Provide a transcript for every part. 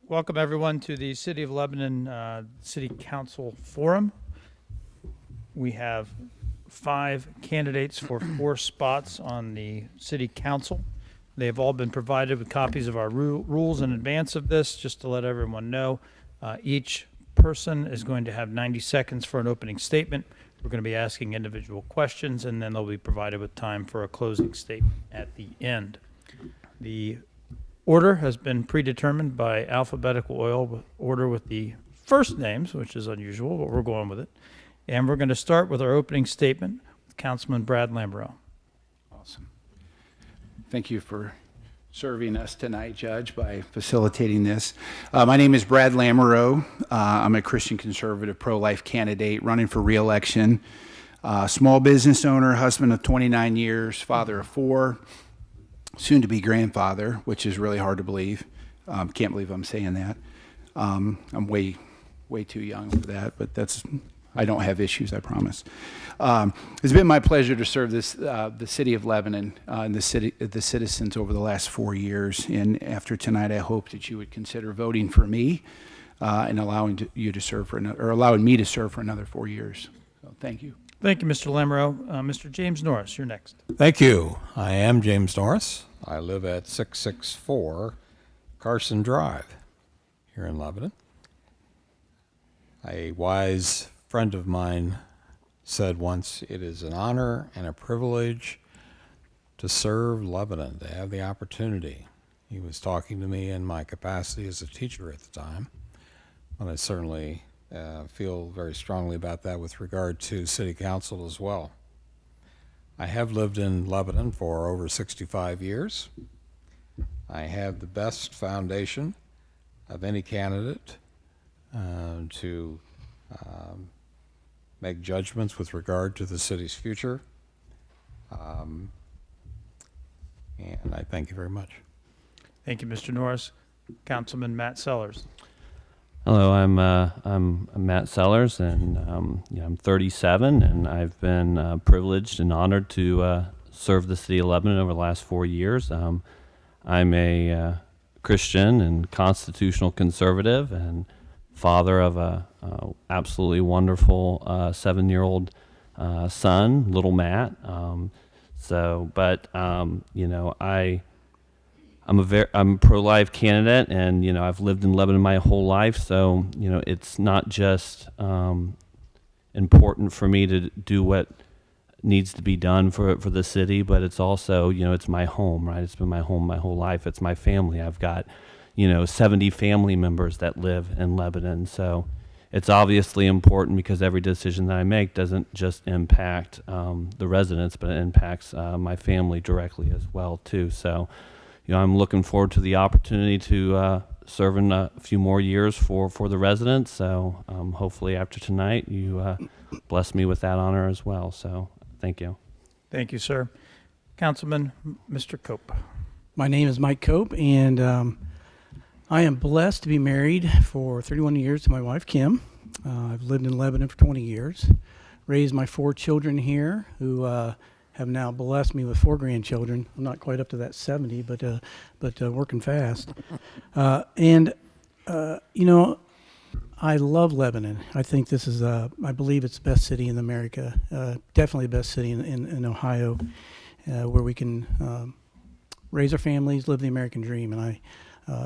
Welcome everyone to the City of Lebanon City Council Forum. We have 5 candidates for 4 spots on the City Council. They have all been provided with copies of our rules in advance of this, just to let everyone know. Each person is going to have 90 seconds for an opening statement. We're going to be asking individual questions, and then they'll be provided with time for a closing statement at the end. The order has been predetermined by alphabetical order with the first names, which is unusual, but we're going with it. And we're going to start with our opening statement with Councilman Brad Lambereau. Awesome. Thank you for serving us tonight, Judge, by facilitating this. My name is Brad Lambereau. I'm a Christian conservative pro-life candidate running for re-election. Small business owner, husband of 29 years, father of 4. Soon to be grandfather, which is really hard to believe. Can't believe I'm saying that. I'm way too young for that, but I don't have issues, I promise. It's been my pleasure to serve the city of Lebanon and the citizens over the last 4 years. And after tonight, I hope that you would consider voting for me and allowing me to serve for another 4 years. So thank you. Thank you, Mr. Lambereau. Mr. James Norris, you're next. Thank you. I am James Norris. I live at 664 Carson Drive here in Lebanon. A wise friend of mine said once, it is an honor and a privilege to serve Lebanon, to have the opportunity. He was talking to me in my capacity as a teacher at the time, but I certainly feel very strongly about that with regard to City Council as well. I have lived in Lebanon for over 65 years. I have the best foundation of any candidate to make judgments with regard to the city's future. And I thank you very much. Thank you, Mr. Norris. Councilman Matt Sellers. Hello, I'm Matt Sellers, and I'm 37, and I've been privileged and honored to serve the city of Lebanon over the last 4 years. I'm a Christian and constitutional conservative, and father of a absolutely wonderful 7-year-old son, little Matt. I'm a pro-life candidate, and I've lived in Lebanon my whole life, so it's not just important for me to do what needs to be done for the city, but it's also it's my home, right? It's been my home my whole life. It's my family. I've got 70 family members that live in Lebanon, so it's obviously important because every decision that I make doesn't just impact the residents, but it impacts my family directly as well too. So. I'm looking forward to the opportunity to serve in a few more years for the residents. So hopefully after tonight, you bless me with that honor as well. So thank you. Thank you, sir. Councilman, Mr. Cope. My name is Mike Cope, and I am blessed to be married for 31 years to my wife, Kim. I've lived in Lebanon for 20 years, raised my 4 children here who have now blessed me with 4 grandchildren. I'm not quite up to that 70, but working fast. I love Lebanon. I think this is, I believe it's the best city in America, definitely the best city in Ohio, where we can raise our families, live the American dream. And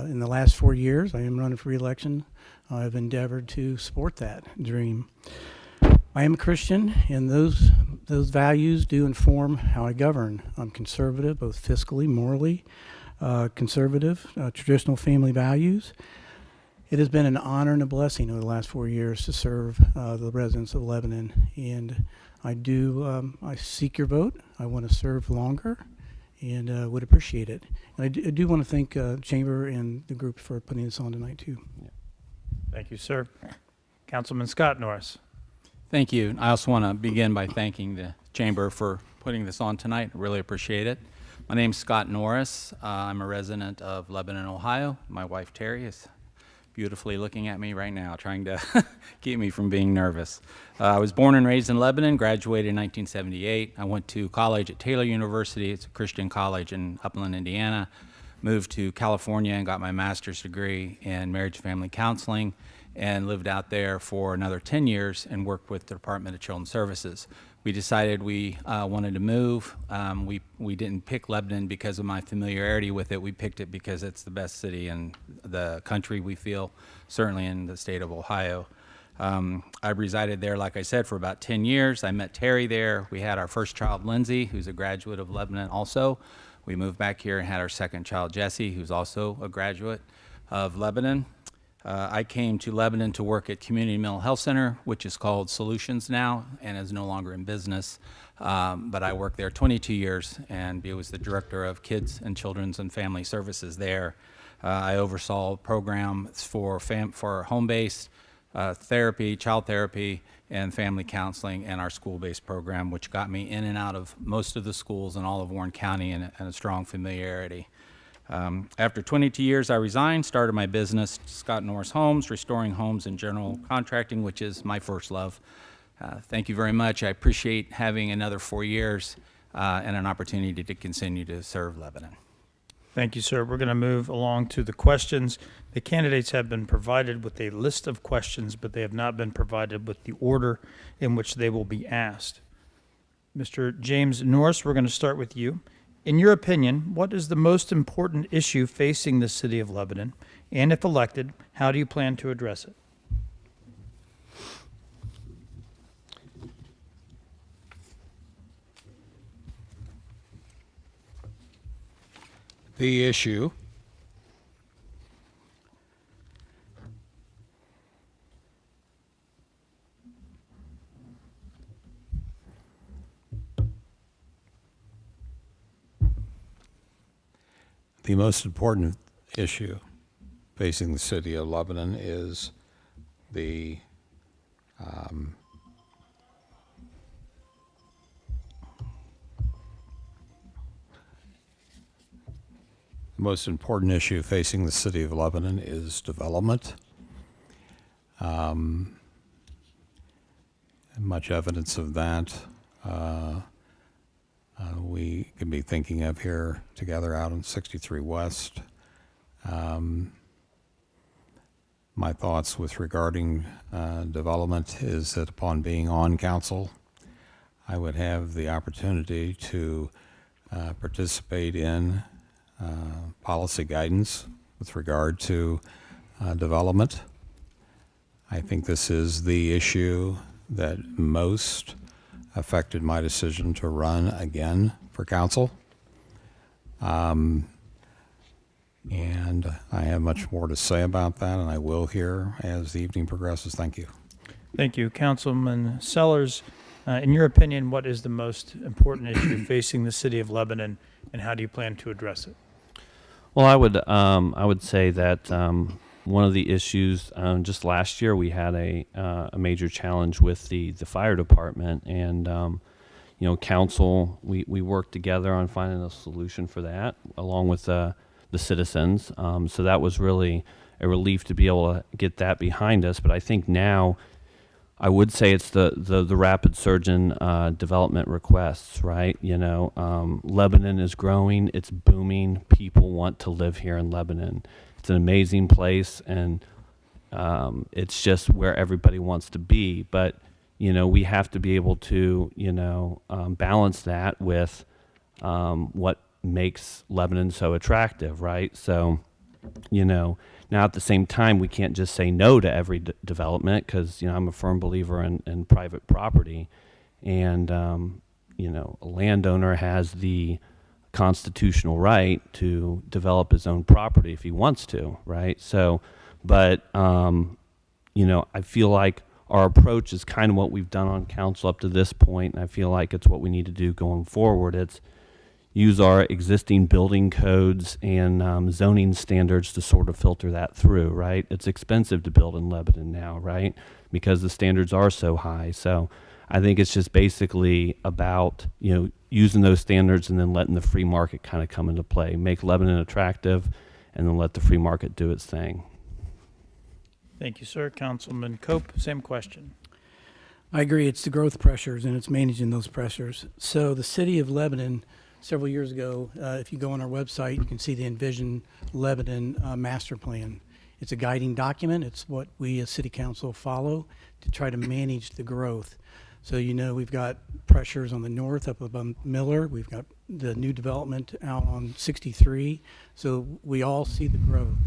in the last 4 years, I am running for re-election. I've endeavored to support that dream. I am a Christian, and those values do inform how I govern. I'm conservative, both fiscally, morally, conservative, traditional family values. It has been an honor and a blessing over the last 4 years to serve the residents of Lebanon, and I seek your vote. I want to serve longer, and would appreciate it. And I do want to thank Chamber and the group for putting this on tonight too. Yeah. Thank you, sir. Councilman Scott Norris. Thank you. I also want to begin by thanking the Chamber for putting this on tonight. I really appreciate it. My name is Scott Norris. I'm a resident of Lebanon, Ohio. My wife, Terry, is beautifully looking at me right now, trying to keep me from being nervous. I was born and raised in Lebanon, graduated in 1978. I went to college at Taylor University. It's a Christian college in Upland, Indiana. moved to California and got my master's degree in marriage and family counseling, and lived out there for another 10 years and worked with the Department of Children's Services. We decided we wanted to move. We didn't pick Lebanon because of my familiarity with it. We picked it because it's the best city in the country, we feel, certainly in the state of Ohio. I resided there, like I said, for about 10 years. I met Terry there. We had our first child, Lindsay, who's a graduate of Lebanon also. We moved back here and had our second child, Jesse, who's also a graduate of Lebanon. I came to Lebanon to work at Community Mental Health Center, which is called Solutions now and is no longer in business. But I worked there 22 years and was the director of Kids and Children's and Family Services there. I oversaw programs for home-based therapy, child therapy, and family counseling, and our school-based program, which got me in and out of most of the schools in all of Warren County and a strong familiarity. After 22 years, I resigned, started my business, Scott Norris Homes, restoring homes and general contracting, which is my first love. Thank you very much. I appreciate having another 4 years and an opportunity to continue to serve Lebanon. Thank you, sir. We're going to move along to the questions. The candidates have been provided with a list of questions, but they have not been provided with the order in which they will be asked. Mr. James Norris, we're going to start with you. In your opinion, what is the most important issue facing the city of Lebanon? And if elected, how do you plan to address it? The issue the most important issue facing the city of Lebanon is the most important issue facing the city of Lebanon is development. Much evidence of that we can be thinking of here together out on 63 West. My thoughts with regarding development is that upon being on council, I would have the opportunity to participate in policy guidance with regard to development. I think this is the issue that most affected my decision to run again for council. And I have much more to say about that, and I will here as the evening progresses. Thank you. Thank you. Councilman Sellers, in your opinion, what is the most important issue facing the city of Lebanon, and how do you plan to address it? Well, I would say that one of the issues just last year we had a major challenge with the fire department, and council we worked together on finding a solution for that along with the citizens. So that was really a relief to be able to get that behind us. But I think now I would say it's the rapid surge in development requests, right? Lebanon is growing, it's booming. People want to live here in Lebanon. It's an amazing place, and it's just where everybody wants to be. But, we have to be able to, balance that with what makes Lebanon so attractive, right? So, now at the same time, we can't just say no to every development because, I'm a firm believer in private property. And, a landowner has the constitutional right to develop his own property if he wants to, right? So, but, I feel like our approach is kind of what we've done on council up to this point, and I feel like it's what we need to do going forward. It's use our existing building codes and zoning standards to sort of filter that through, right? It's expensive to build in Lebanon now, right? Because the standards are so high. So I think it's just basically about, using those standards and then letting the free market kind of come into play, make Lebanon attractive, and then let the free market do its thing. Thank you, sir. Councilman Cope, same question. I agree. It's the growth pressures, and it's managing those pressures. So the city of Lebanon several years ago, if you go on our website, you can see the Envision Lebanon master plan. It's a guiding document. It's what we as City Council follow to try to manage the growth. So, you know, we've got pressures on the north up above Miller. We've got the new development out on 63. So we all see the growth.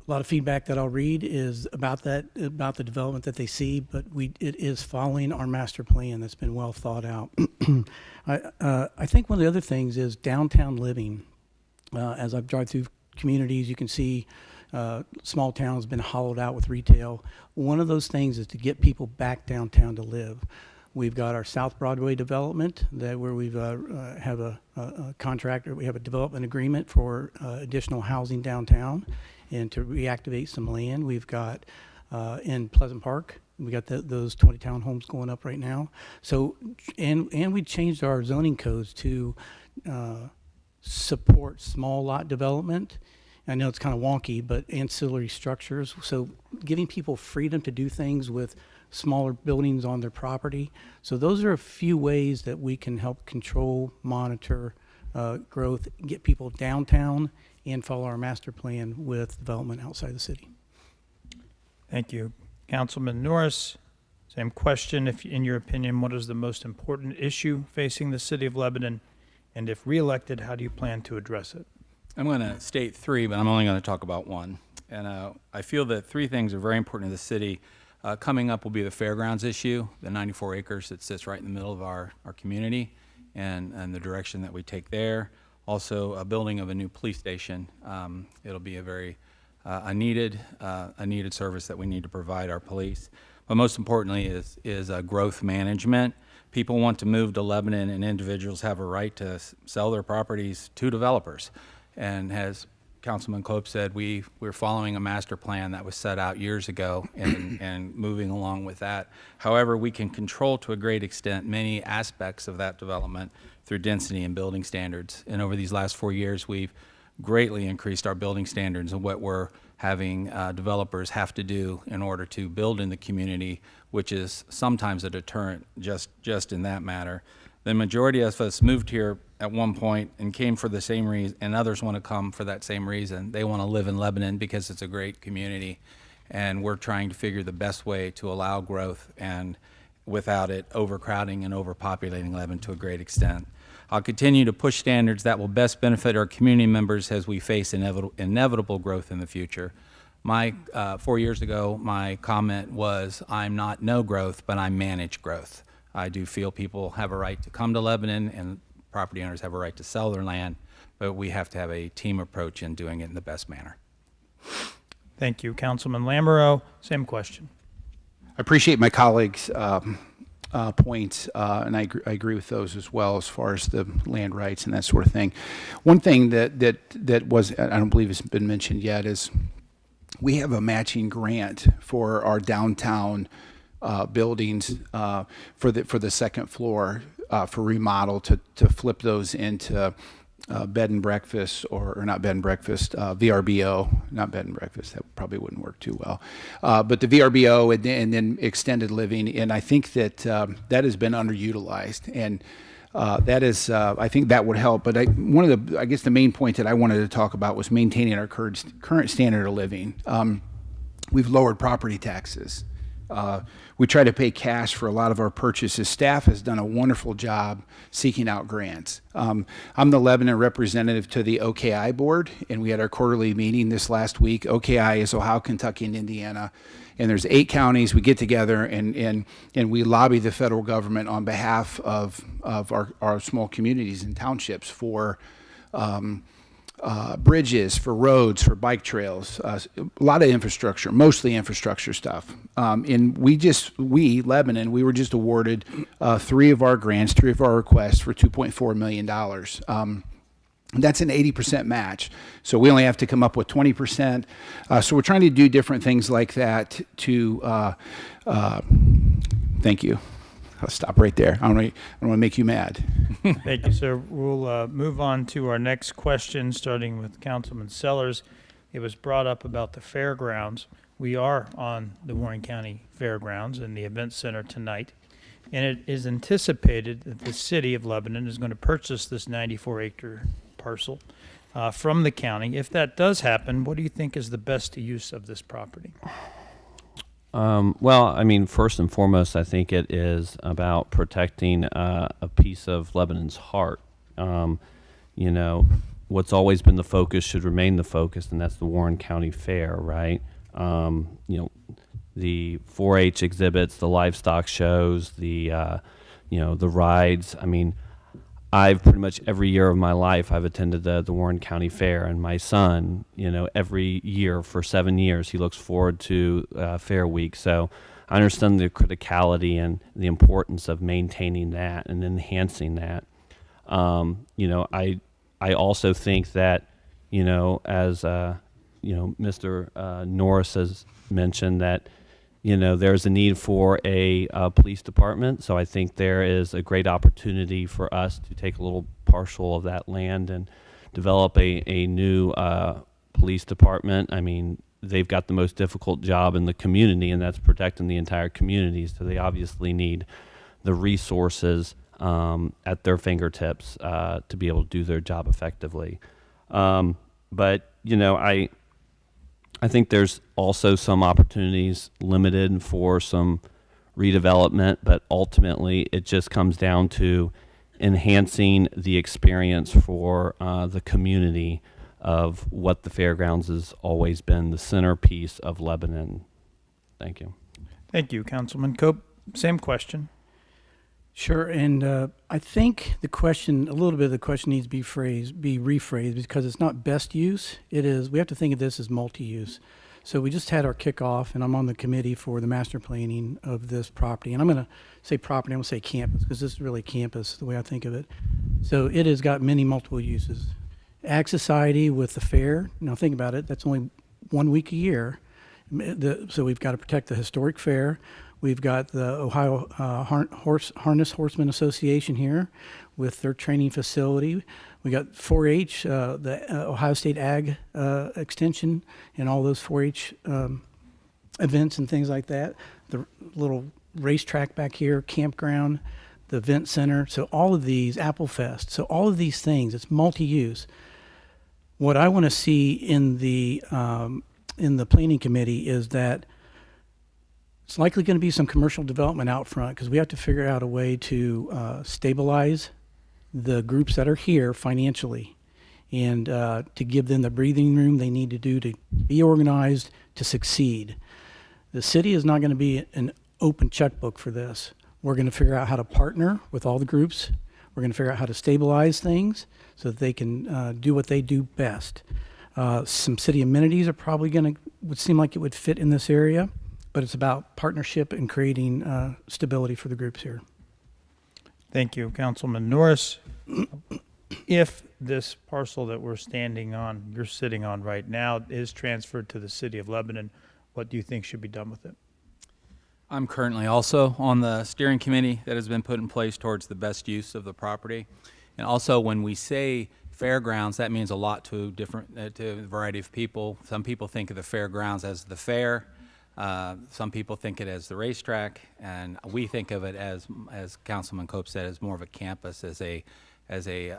A lot of feedback that I'll read is about that, about the development that they see, but it is following our master plan that's been well thought out. I think one of the other things is downtown living. As I've driven through communities, you can see small towns been hollowed out with retail. One of those things is to get people back downtown to live. We've got our South Broadway development that where we've have a contractor. We have a development agreement for additional housing downtown and to reactivate some land. We've got in Pleasant Park, we got those 20 townhomes going up right now. So, and we changed our zoning codes to support small lot development. I know it's kind of wonky, but ancillary structures. So giving people freedom to do things with smaller buildings on their property. So those are a few ways that we can help control, monitor growth, get people downtown, and follow our master plan with development outside the city. Thank you. Councilman Norris, same question. If, in your opinion, what is the most important issue facing the city of Lebanon? And if reelected, how do you plan to address it? I'm going to state three, but I'm only going to talk about one. And I feel that three things are very important to the city. Coming up will be the fairgrounds issue, the 94 acres that sits right in the middle of our community, and the direction that we take there. Also, a building of a new police station. It'll be a very a needed service that we need to provide our police. But most importantly is growth management. People want to move to Lebanon, and individuals have a right to sell their properties to developers. And as Councilman Cope said, we're following a master plan that was set out years ago and moving along with that. However, we can control to a great extent many aspects of that development through density and building standards. And over these last 4 years, we've greatly increased our building standards and what we're having developers have to do in order to build in the community, which is sometimes a deterrent just in that matter. The majority of us moved here at one point and came for the same reason, and others want to come for that same reason. They want to live in Lebanon because it's a great community, and we're trying to figure the best way to allow growth and without it overcrowding and overpopulating Lebanon to a great extent. I'll continue to push standards that will best benefit our community members as we face inevitable growth in the future. 4 years ago, my comment was, I'm not no growth, but I manage growth. I do feel people have a right to come to Lebanon and property owners have a right to sell their land, but we have to have a team approach in doing it in the best manner. Thank you. Councilman Lamoureux, same question. I appreciate my colleagues' points, and I agree with those as well as far as the land rights and that sort of thing. One thing that was, I don't believe has been mentioned yet, is we have a matching grant for our downtown buildings for the second floor for remodel to flip those into bed and breakfast or not bed and breakfast, VRBO, not bed and breakfast, that probably wouldn't work too well. But the VRBO and then extended living, and I think that that has been underutilized, and that is, I think that would help. But I guess the main point that I wanted to talk about was maintaining our current standard of living. We've lowered property taxes. We try to pay cash for a lot of our purchases. Staff has done a wonderful job seeking out grants. I'm the Lebanon representative to the OKI board, and we had our quarterly meeting this last week. OKI is Ohio, Kentucky, and Indiana, and there's 8 counties. We get together and we lobby the federal government on behalf of our small communities and townships for bridges, for roads, for bike trails, a lot of infrastructure, mostly infrastructure stuff. And we, Lebanon, we were just awarded 3 of our grants, 3 of our requests for $2.4 million. That's an 80% match. So we only have to come up with 20%. So we're trying to do different things like that to, thank you. I'll stop right there. I don't want to make you mad. Thank you, sir. We'll move on to our next question, starting with Councilman Sellers. It was brought up about the fairgrounds. We are on the Warren County Fairgrounds in the Event Center tonight. And it is anticipated that the city of Lebanon is going to purchase this 94-acre parcel from the county. If that does happen, what do you think is the best use of this property? Well, I mean, first and foremost, I think it is about protecting a piece of Lebanon's heart. You know, what's always been the focus should remain the focus, and that's the Warren County Fair, right? You know, the 4-H exhibits, the livestock shows, the you know, the rides. I mean, I've pretty much every year of my life I've attended the Warren County Fair, and my son, you know, every year for 7 years he looks forward to Fair Week. So I understand the criticality and the importance of maintaining that and enhancing that. You know, I also think that, you know, as you know, Mr. Norris has mentioned that, you know, there's a need for a police department. So I think there is a great opportunity for us to take a little parcel of that land and develop a new police department. I mean, they've got the most difficult job in the community, and that's protecting the entire community. So they obviously need the resources at their fingertips to be able to do their job effectively. But, you know, I think there's also some opportunities limited for some redevelopment, but ultimately it just comes down to enhancing the experience for the community of what the fairgrounds has always been, the centerpiece of Lebanon. Thank you. Thank you, Councilman Cope. Same question. Sure, and I think the question, a little bit of the question needs to be rephrased because it's not best use. It is, we have to think of this as multi-use. So we just had our kickoff, and I'm on the committee for the master planning of this property. And I'm going to say property, I'm going to say campus, because this is really campus, the way I think of it. So it has got many multiple uses. Ag Society with the fair, now think about it, that's only 1 week a year. So we've got to protect the historic fair. We've got the Ohio Harness Horsemen Association here with their training facility. We got 4-H, the Ohio State Ag Extension, and all those 4-H events and things like that. The little racetrack back here, campground, the event center. So all of these, Apple Fest. So all of these things, it's multi-use. What I want to see in the planning committee is that it's likely going to be some commercial development out front because we have to figure out a way to stabilize the groups that are here financially and to give them the breathing room they need to do to be organized to succeed. The city is not going to be an open checkbook for this. We're going to figure out how to partner with all the groups. We're going to figure out how to stabilize things so that they can do what they do best. Some city amenities are probably would seem like it would fit in this area. But it's about partnership and creating stability for the groups here. Thank you, Councilman Norris. If this parcel that we're standing on, you're sitting on right now, is transferred to the city of Lebanon, what do you think should be done with it? I'm currently also on the steering committee that has been put in place towards the best use of the property. And also when we say fairgrounds, that means a lot to to a variety of people. Some people think of the fairgrounds as the fair. Some people think it as the racetrack, and we think of it as Councilman Cope said, as more of a campus, as a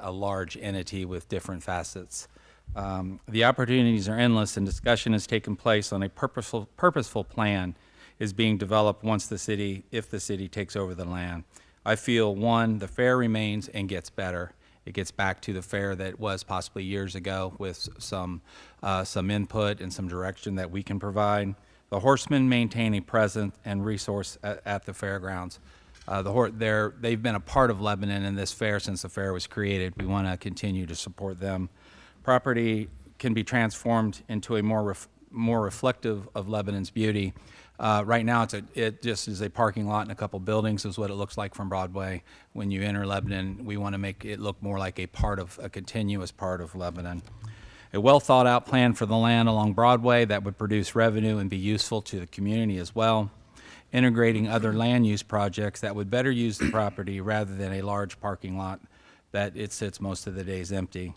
large entity with different facets. The opportunities are endless, and discussion has taken place on a purposeful plan is being developed if the city takes over the land. I feel, one, the fair remains and gets better. It gets back to the fair that was possibly years ago with some input and some direction that we can provide. The horsemen maintain a presence and resource at the fairgrounds. They've been a part of Lebanon in this fair since the fair was created. We want to continue to support them. Property can be transformed into a more reflective of Lebanon's beauty. Right now, it just is a parking lot and a couple buildings is what it looks like from Broadway. When you enter Lebanon, we want to make it look more like a continuous part of Lebanon. A well-thought-out plan for the land along Broadway that would produce revenue and be useful to the community as well. Integrating other land use projects that would better use the property rather than a large parking lot that it sits most of the days empty.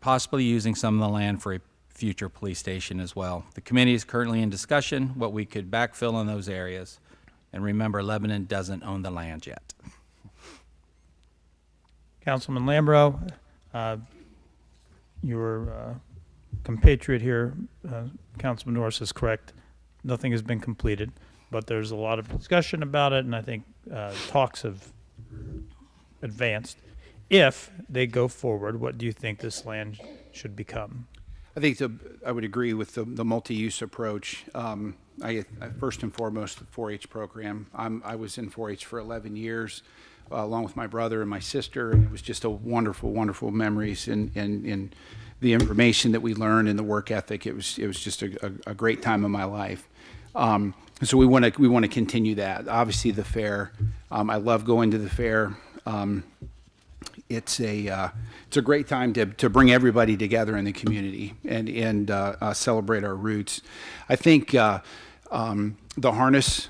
Possibly using some of the land for a future police station as well. The committee is currently in discussion what we could backfill in those areas. And remember, Lebanon doesn't own the land yet. Councilman Lambro, your compatriot here, Councilman Norris, is correct. Nothing has been completed, but there's a lot of discussion about it, and I think talks have advanced. If they go forward, what do you think this land should become? I think I would agree with the multi-use approach. I first and foremost, the 4-H program. I was in 4-H for 11 years, along with my brother and my sister, and it was just a wonderful, wonderful memories and the information that we learned and the work ethic. It was just a great time of my life. So we want to continue that. Obviously, the fair. I love going to the fair. It's a great time to bring everybody together in the community and celebrate our roots. I think the Harness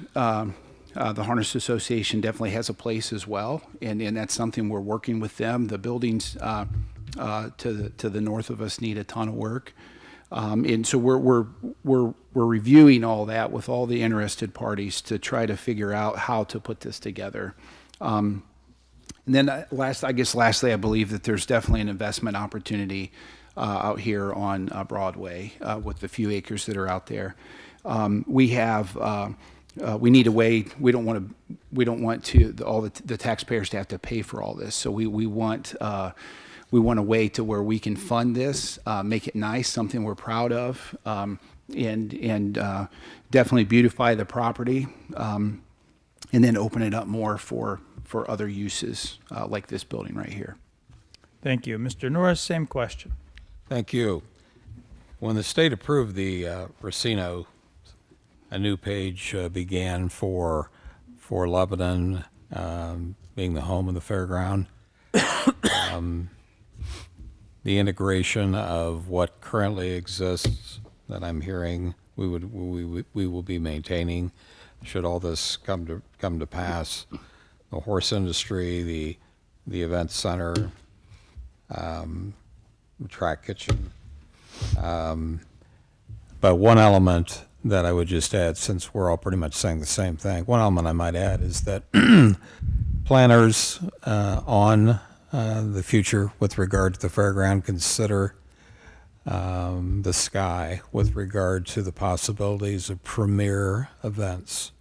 Association definitely has a place as well, and that's something we're working with them. The buildings to the north of us need a ton of work, and so we're reviewing all that with all the interested parties to try to figure out how to put this together. And then lastly, I believe that there's definitely an investment opportunity out here on Broadway with the few acres that are out there. We need a way. We don't want the taxpayers to have to pay for all this. So we want a way to where we can fund this, make it nice, something we're proud of, and definitely beautify the property, and then open it up more for other uses like this building right here. Thank you. Mr. Norris, same question. Thank you. When the state approved the Racino, a new page began for Lebanon, being the home of the fairground. The integration of what currently exists that I'm hearing we will be maintaining should all this come to pass. The horse industry, the event center, the track kitchen. But one element that I would just add, since we're all pretty much saying the same thing, one element I might add is that planners on the future with regard to the fairground consider the sky with regard to the possibilities of premier events.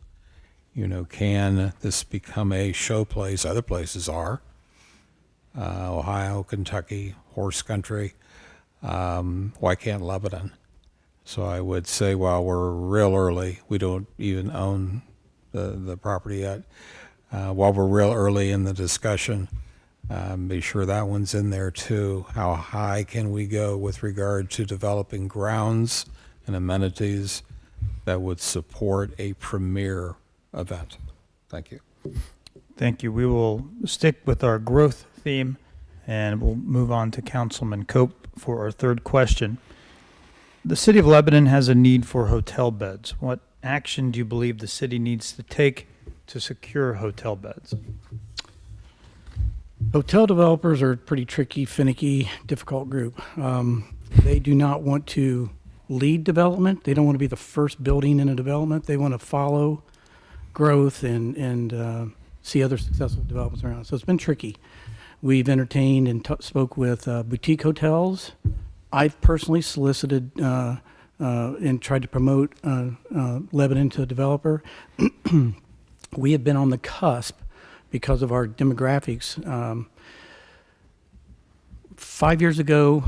You know, can this become a showplace? Other places are. Ohio, Kentucky, horse country. Why can't Lebanon? So I would say while we're real early, we don't even own the property yet. While we're real early in the discussion, be sure that one's in there too. How high can we go with regard to developing grounds and amenities that would support a premier event? Thank you. Thank you. We will stick with our growth theme, and we'll move on to Councilman Cope for our third question. The City of Lebanon has a need for hotel beds. What action do you believe the city needs to take to secure hotel beds? Hotel developers are a pretty tricky, finicky, difficult group. They do not want to lead development. They don't want to be the first building in a development. They want to follow growth and see other successful developments around. So it's been tricky. We've entertained and spoke with boutique hotels. I've personally solicited and tried to promote Lebanon to a developer. We have been on the cusp because of our demographics. 5 years ago,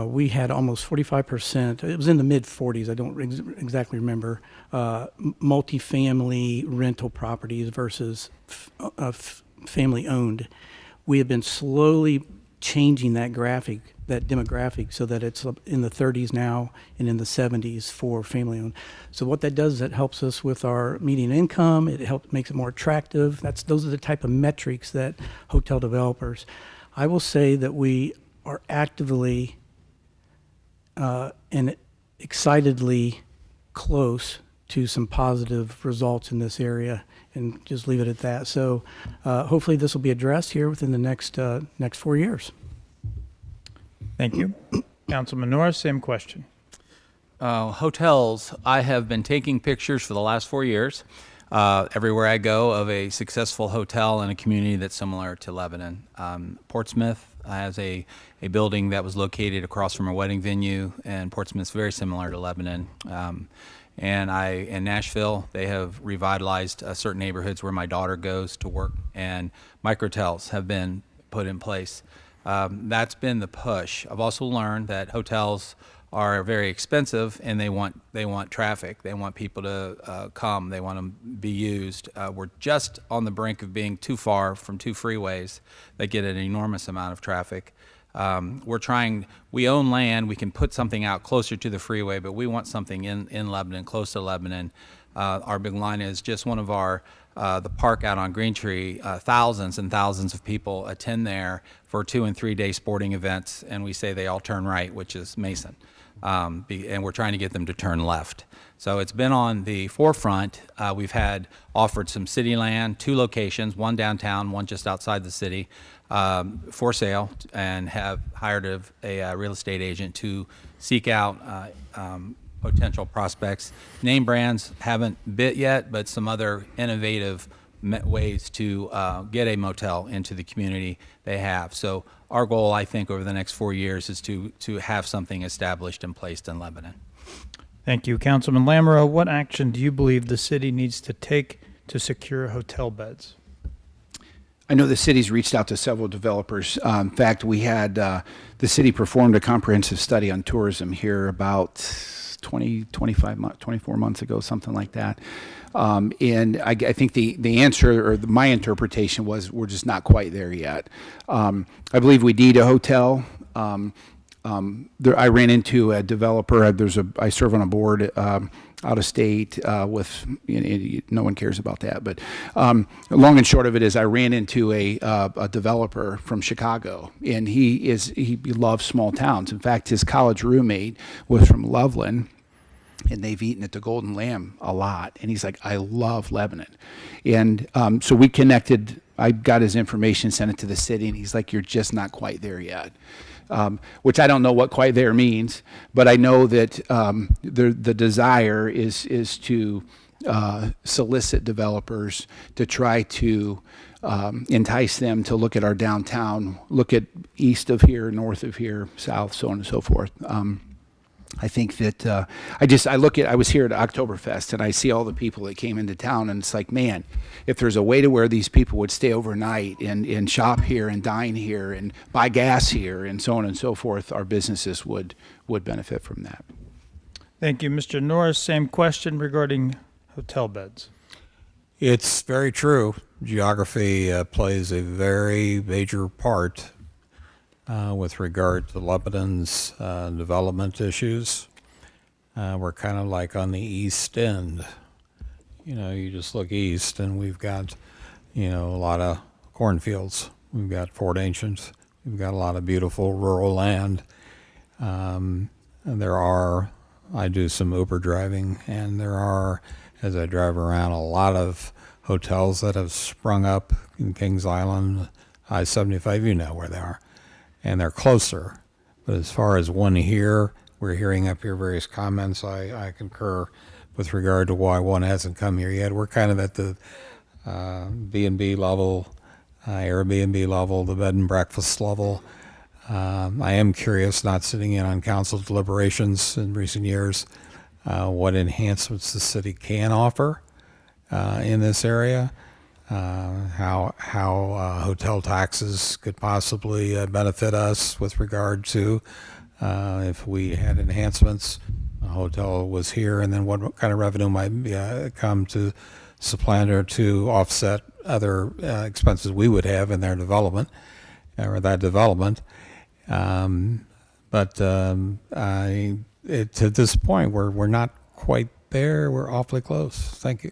we had almost 45%. It was in the mid-40s. I don't exactly remember. Multifamily rental properties versus family-owned. We have been slowly changing that demographic, so that it's in the 30s now and in the 70s for family-owned. So what that does is it helps us with our median income. It makes it more attractive. Those are the type of metrics that hotel developers. I will say that we are actively and excitedly close to some positive results in this area, and just leave it at that. So hopefully this will be addressed here within the next 4 years. Thank you. Councilman Norris, same question. Hotels, I have been taking pictures for the last 4 years. everywhere I go of a successful hotel in a community that's similar to Lebanon. Portsmouth has a building that was located across from a wedding venue, and Portsmouth's very similar to Lebanon. And in Nashville, they have revitalized certain neighborhoods where my daughter goes to work, and microtels have been put in place. That's been the push. I've also learned that hotels are very expensive, and they want traffic. They want people to come. They want to be used. We're just on the brink of being too far from two freeways that get an enormous amount of traffic. We own land, we can put something out closer to the freeway, but we want something in Lebanon, close to Lebanon. Our big line is just one of the park out on Green Tree. Thousands and thousands of people attend there for 2 and 3 day sporting events, and we say they all turn right, which is Mason. And we're trying to get them to turn left. So it's been on the forefront. We've offered some city land, 2 locations, one downtown, one just outside the city, for sale, and have hired a real estate agent to seek out potential prospects. Name brands haven't bit yet, but some other innovative ways to get a motel into the community they have. So our goal, I think, over the next 4 years is to have something established and placed in Lebanon. Thank you. Councilman Lamoureux, what action do you believe the city needs to take to secure hotel beds? I know the city's reached out to several developers. In fact, we had the city performed a comprehensive study on tourism here about 24 months ago, something like that. And I think the answer, or my interpretation, was we're just not quite there yet. I believe we need a hotel. I ran into a developer. I serve on a board out of state with, no one cares about that. But long and short of it is, I ran into a developer from Chicago, and he loves small towns. In fact, his college roommate was from Loveland, and they've eaten at the Golden Lamb a lot. And he's like, I love Lebanon. And so we connected. I got his information, sent it to the city, and he's like, you're just not quite there yet. Which I don't know what quite there means, but I know that the desire is to solicit developers to try to entice them to look at our downtown, look at east of here, north of here, south, so on and so forth. I think that I was here at Oktoberfest, and I see all the people that came into town, and it's like, man, if there's a way to where these people would stay overnight and shop here and dine here and buy gas here and so on and so forth, our businesses would benefit from that. Thank you. Mr. Norris, same question regarding hotel beds. It's very true. Geography plays a very major part with regard to Lebanon's development issues. We're kind of like on the east end. You just look east, and we've got, a lot of cornfields. We've got Fort Ancient. We've got a lot of beautiful rural land. And I do some Uber driving, and there are, as I drive around, a lot of hotels that have sprung up in Kings Island, I-75, you know where they are. And they're closer. But as far as one here, we're hearing up here various comments. I concur with regard to why one hasn't come here yet. We're kind of at the B&B level, Airbnb level, the bed and breakfast level. I am curious, not sitting in on council deliberations in recent years, what enhancements the city can offer in this area. How hotel taxes could possibly benefit us with regard to if we had enhancements, a hotel was here, and then what kind of revenue might come to supplant or to offset other expenses we would have in their development or that development. But to this point, we're not quite there. We're awfully close. Thank you.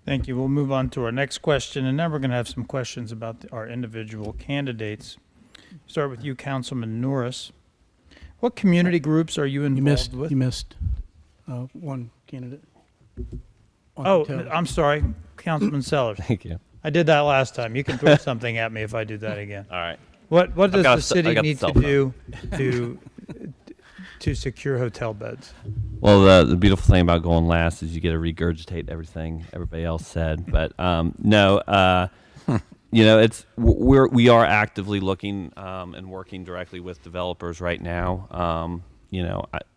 Thank you. We'll move on to our next question, and now we're going to have some questions about our individual candidates. Start with you, Councilman Norris. What community groups are you involved with? You missed one candidate. I'm sorry, Councilman Sellers. Thank you. I did that last time. You can throw something at me if I do that again. All right. What does the city I got need the to cell do to secure hotel beds? Well, the beautiful thing about going last is you get to regurgitate everything everybody else said. But no, we are actively looking and working directly with developers right now.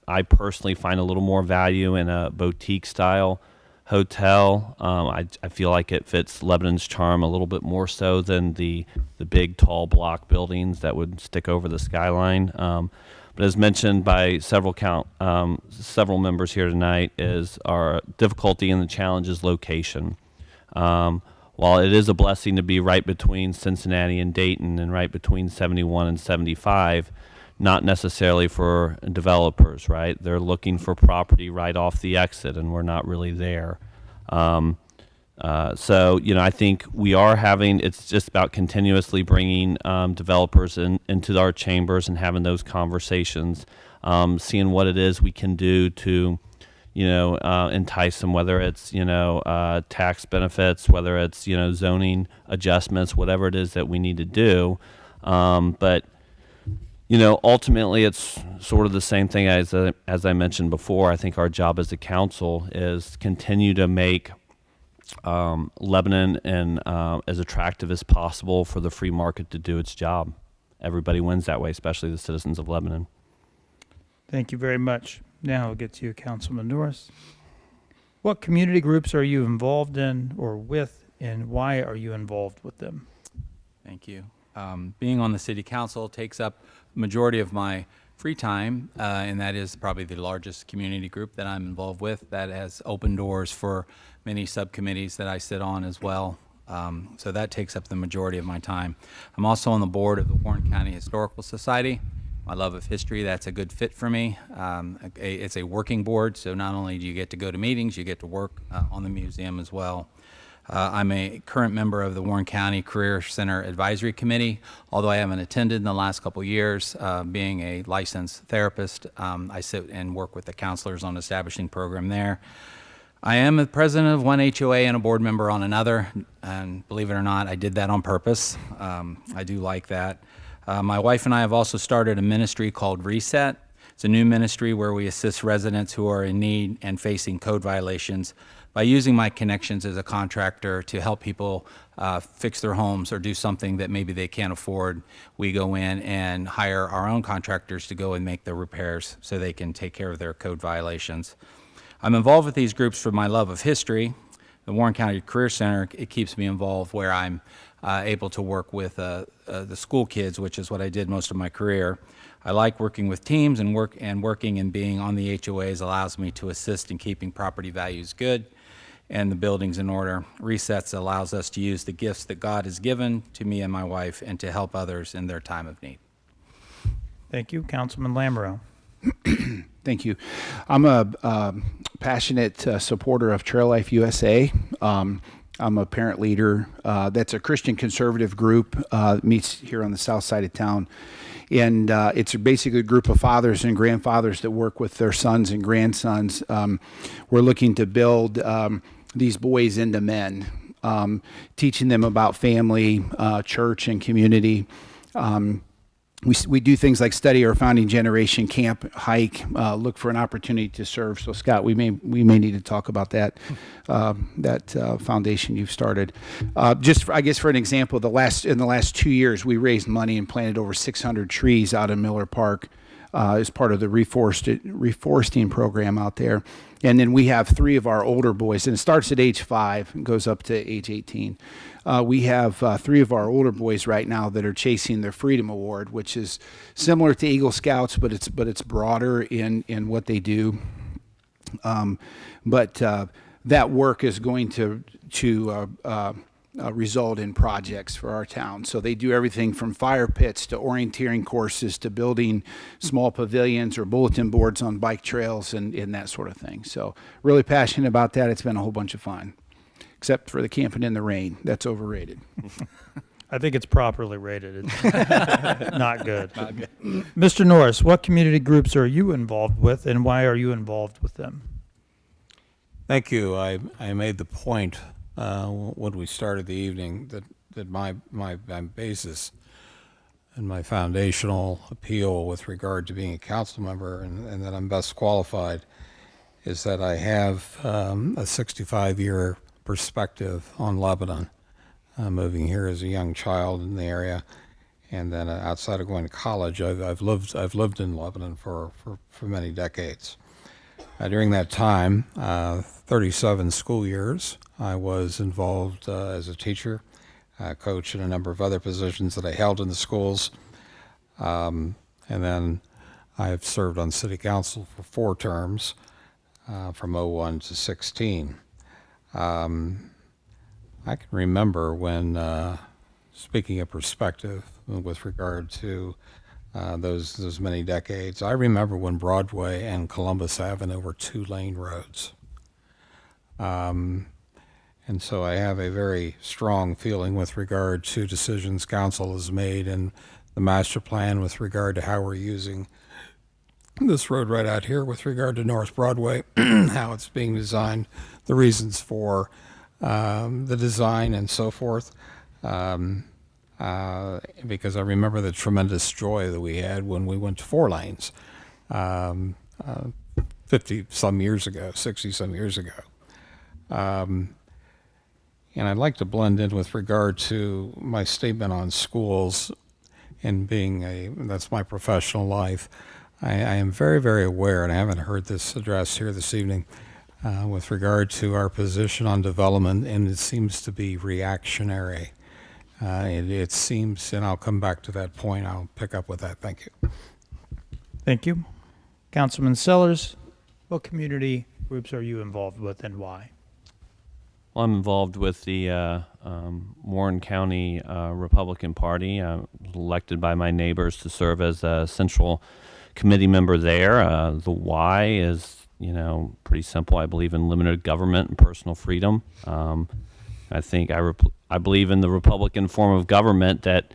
I personally find a little more value in a boutique style hotel. I feel like it fits Lebanon's charm a little bit more so than the big tall block buildings that would stick over the skyline. But as mentioned by several members here tonight, is our difficulty and the challenge is location. While it is a blessing to be right between Cincinnati and Dayton and right between 71 and 75, not necessarily for developers, right? They're looking for property right off the exit, and we're not really there. So, I think we are it's just about continuously bringing developers into our chambers and having those conversations, seeing what it is we can do to, entice them, whether it's, tax benefits, whether it's, zoning adjustments, whatever it is that we need to do. But ultimately, it's sort of the same thing as I mentioned before. I think our job as a council is continue to make Lebanon and as attractive as possible for the free market to do its job. Everybody wins that way, especially the citizens of Lebanon. Thank you very much. Now I'll get to you, Councilman Norris. What community groups are you involved in or with, and why are you involved with them? Thank you. Being on the city council takes up the majority of my free time, and that is probably the largest community group that I'm involved with. That has opened doors for many subcommittees that I sit on as well. So that takes up the majority of my time. I'm also on the board of the Warren County Historical Society. My love of history, that's a good fit for me. It's a working board, so not only do you get to go to meetings, you get to work on the museum as well. I'm a current member of the Warren County Career Center Advisory Committee, although I haven't attended in the last couple of years. Being a licensed therapist, I sit and work with the counselors on establishing program there. I am the president of one HOA and a board member on another, and believe it or not, I did that on purpose. I do like that. My wife and I have also started a ministry called Reset. It's a new ministry where we assist residents who are in need and facing code violations by using my connections as a contractor to help people fix their homes or do something that maybe they can't afford. We go in and hire our own contractors to go and make the repairs so they can take care of their code violations. I'm involved with these groups for my love of history. The Warren County Career Center, it keeps me involved where I'm able to work with the school kids, which is what I did most of my career. I like working with teams, and working and being on the HOAs allows me to assist in keeping property values good and the buildings in order. Resets allows us to use the gifts that God has given to me and my wife and to help others in their time of need. Thank you, Councilman Lamoureux. Thank you. I'm a passionate supporter of Trail Life USA. I'm a parent leader. That's a Christian conservative group, meets here on the south side of town. And it's basically a group of fathers and grandfathers that work with their sons and grandsons. We're looking to build these boys into men, teaching them about family, church, and community. We do things like study our founding generation, camp, hike, look for an opportunity to serve. So Scott, we may need to talk about that foundation you've started. For an example, in the last 2 years, we raised money and planted over 600 trees out in Miller Park as part of the reforesting program out there. And then we have 3 of our older boys, and it starts at age 5 and goes up to age 18. We have 3 of our older boys right now that are chasing their Freedom Award, which is similar to Eagle Scouts, but it's broader in what they do. But that work is going to result in projects for our town. So they do everything from fire pits to orienteering courses to building small pavilions or bulletin boards on bike trails and that sort of thing. So really passionate about that. It's been a whole bunch of fun. Except for the camping in the rain. That's overrated. I think it's properly rated. It's not good. Not good. Mr. Norris, what community groups are you involved with, and why are you involved with them? Thank you. I made the point when we started the evening that my basis and my foundational appeal with regard to being a council member and that I'm best qualified is that I have a 65-year perspective on Lebanon, moving here as a young child in the area, and then outside of going to college, I've lived in Lebanon for many decades. During that time, 37 school years, I was involved as a teacher, coach, and a number of other positions that I held in the schools, and then I've served on city council for 4 terms. From 01 to 16. I can remember when, speaking of perspective with regard to those many decades, I remember when Broadway and Columbus Avenue were 2-lane roads. And so I have a very strong feeling with regard to decisions council has made and the master plan with regard to how we're using this road right out here with regard to North Broadway, how it's being designed, the reasons for the design and so forth. Because I remember the tremendous joy that we had when we went to 4 lanes 50-some years ago, 60-some years ago. And I'd like to blend in with regard to my statement on schools and that's my professional life. I am very, very aware, and I haven't heard this addressed here this evening, with regard to our position on development, and it seems to be reactionary. It seems, and I'll come back to that point. I'll pick up with that. Thank you. Thank you. Councilman Sellers, what community groups are you involved with and why? Well, I'm involved with the Warren County Republican Party. I was elected by my neighbors to serve as a central committee member there. The why is, pretty simple. I believe in limited government and personal freedom. I think I believe in the Republican form of government that,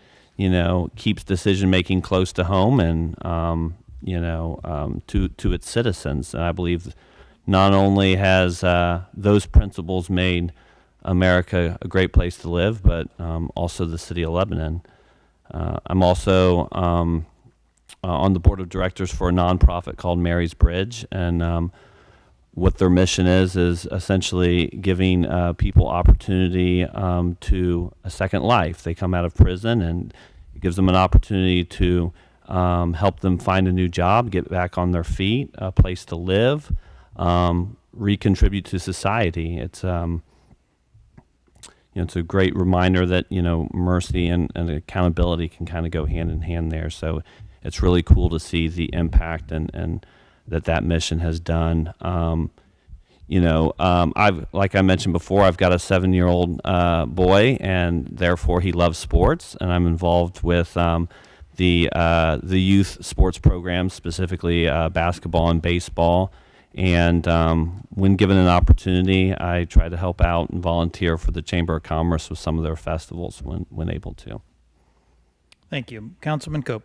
keeps decision making close to home and, to its citizens. And I believe not only has those principles made America a great place to live, but also the city of Lebanon. I'm also on the board of directors for a nonprofit called Mary's Bridge, and what their mission is essentially giving people opportunity to a second life. They come out of prison, and it gives them an opportunity to help them find a new job, get back on their feet, a place to live, recontribute to society. It's it's a great reminder that mercy and accountability can kind of go hand in hand there. So it's really cool to see the impact and that mission has done. Like I mentioned before, I've got a 7-year-old boy, and therefore he loves sports, and I'm involved with the youth sports programs, specifically basketball and baseball. And when given an opportunity, I try to help out and volunteer for the Chamber of Commerce with some of their festivals when able to. Thank you. Councilman Cope.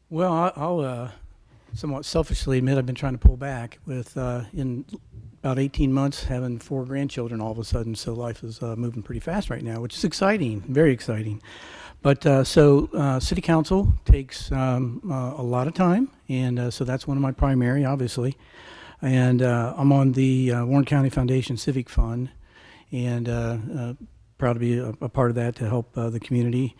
Well, I'll somewhat selfishly admit I've been trying to pull back with, in about 18 months, having 4 grandchildren all of a sudden, so life is moving pretty fast right now, which is exciting, very exciting. But City Council takes a lot of time, and so that's one of my primary, obviously. And I'm on the Warren County Foundation Civic Fund, and proud to be a part of that to help the community.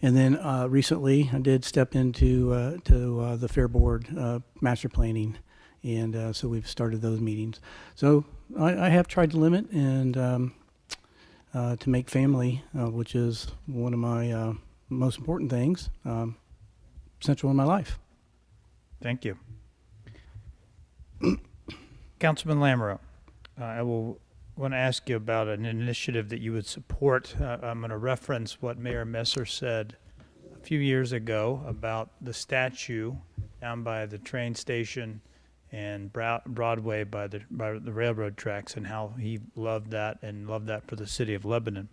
And then recently, I did step into to the Fair Board master planning, and so we've started those meetings. So I have tried to limit and to make family, which is one of my most important things, central in my life. Thank you. Councilman Lamoureux, I want to ask you about an initiative that you would support. I'm going to reference what Mayor Messer said a few years ago about the statue down by the train station and Broadway by the railroad tracks, and how he loved that and loved that for the city of Lebanon.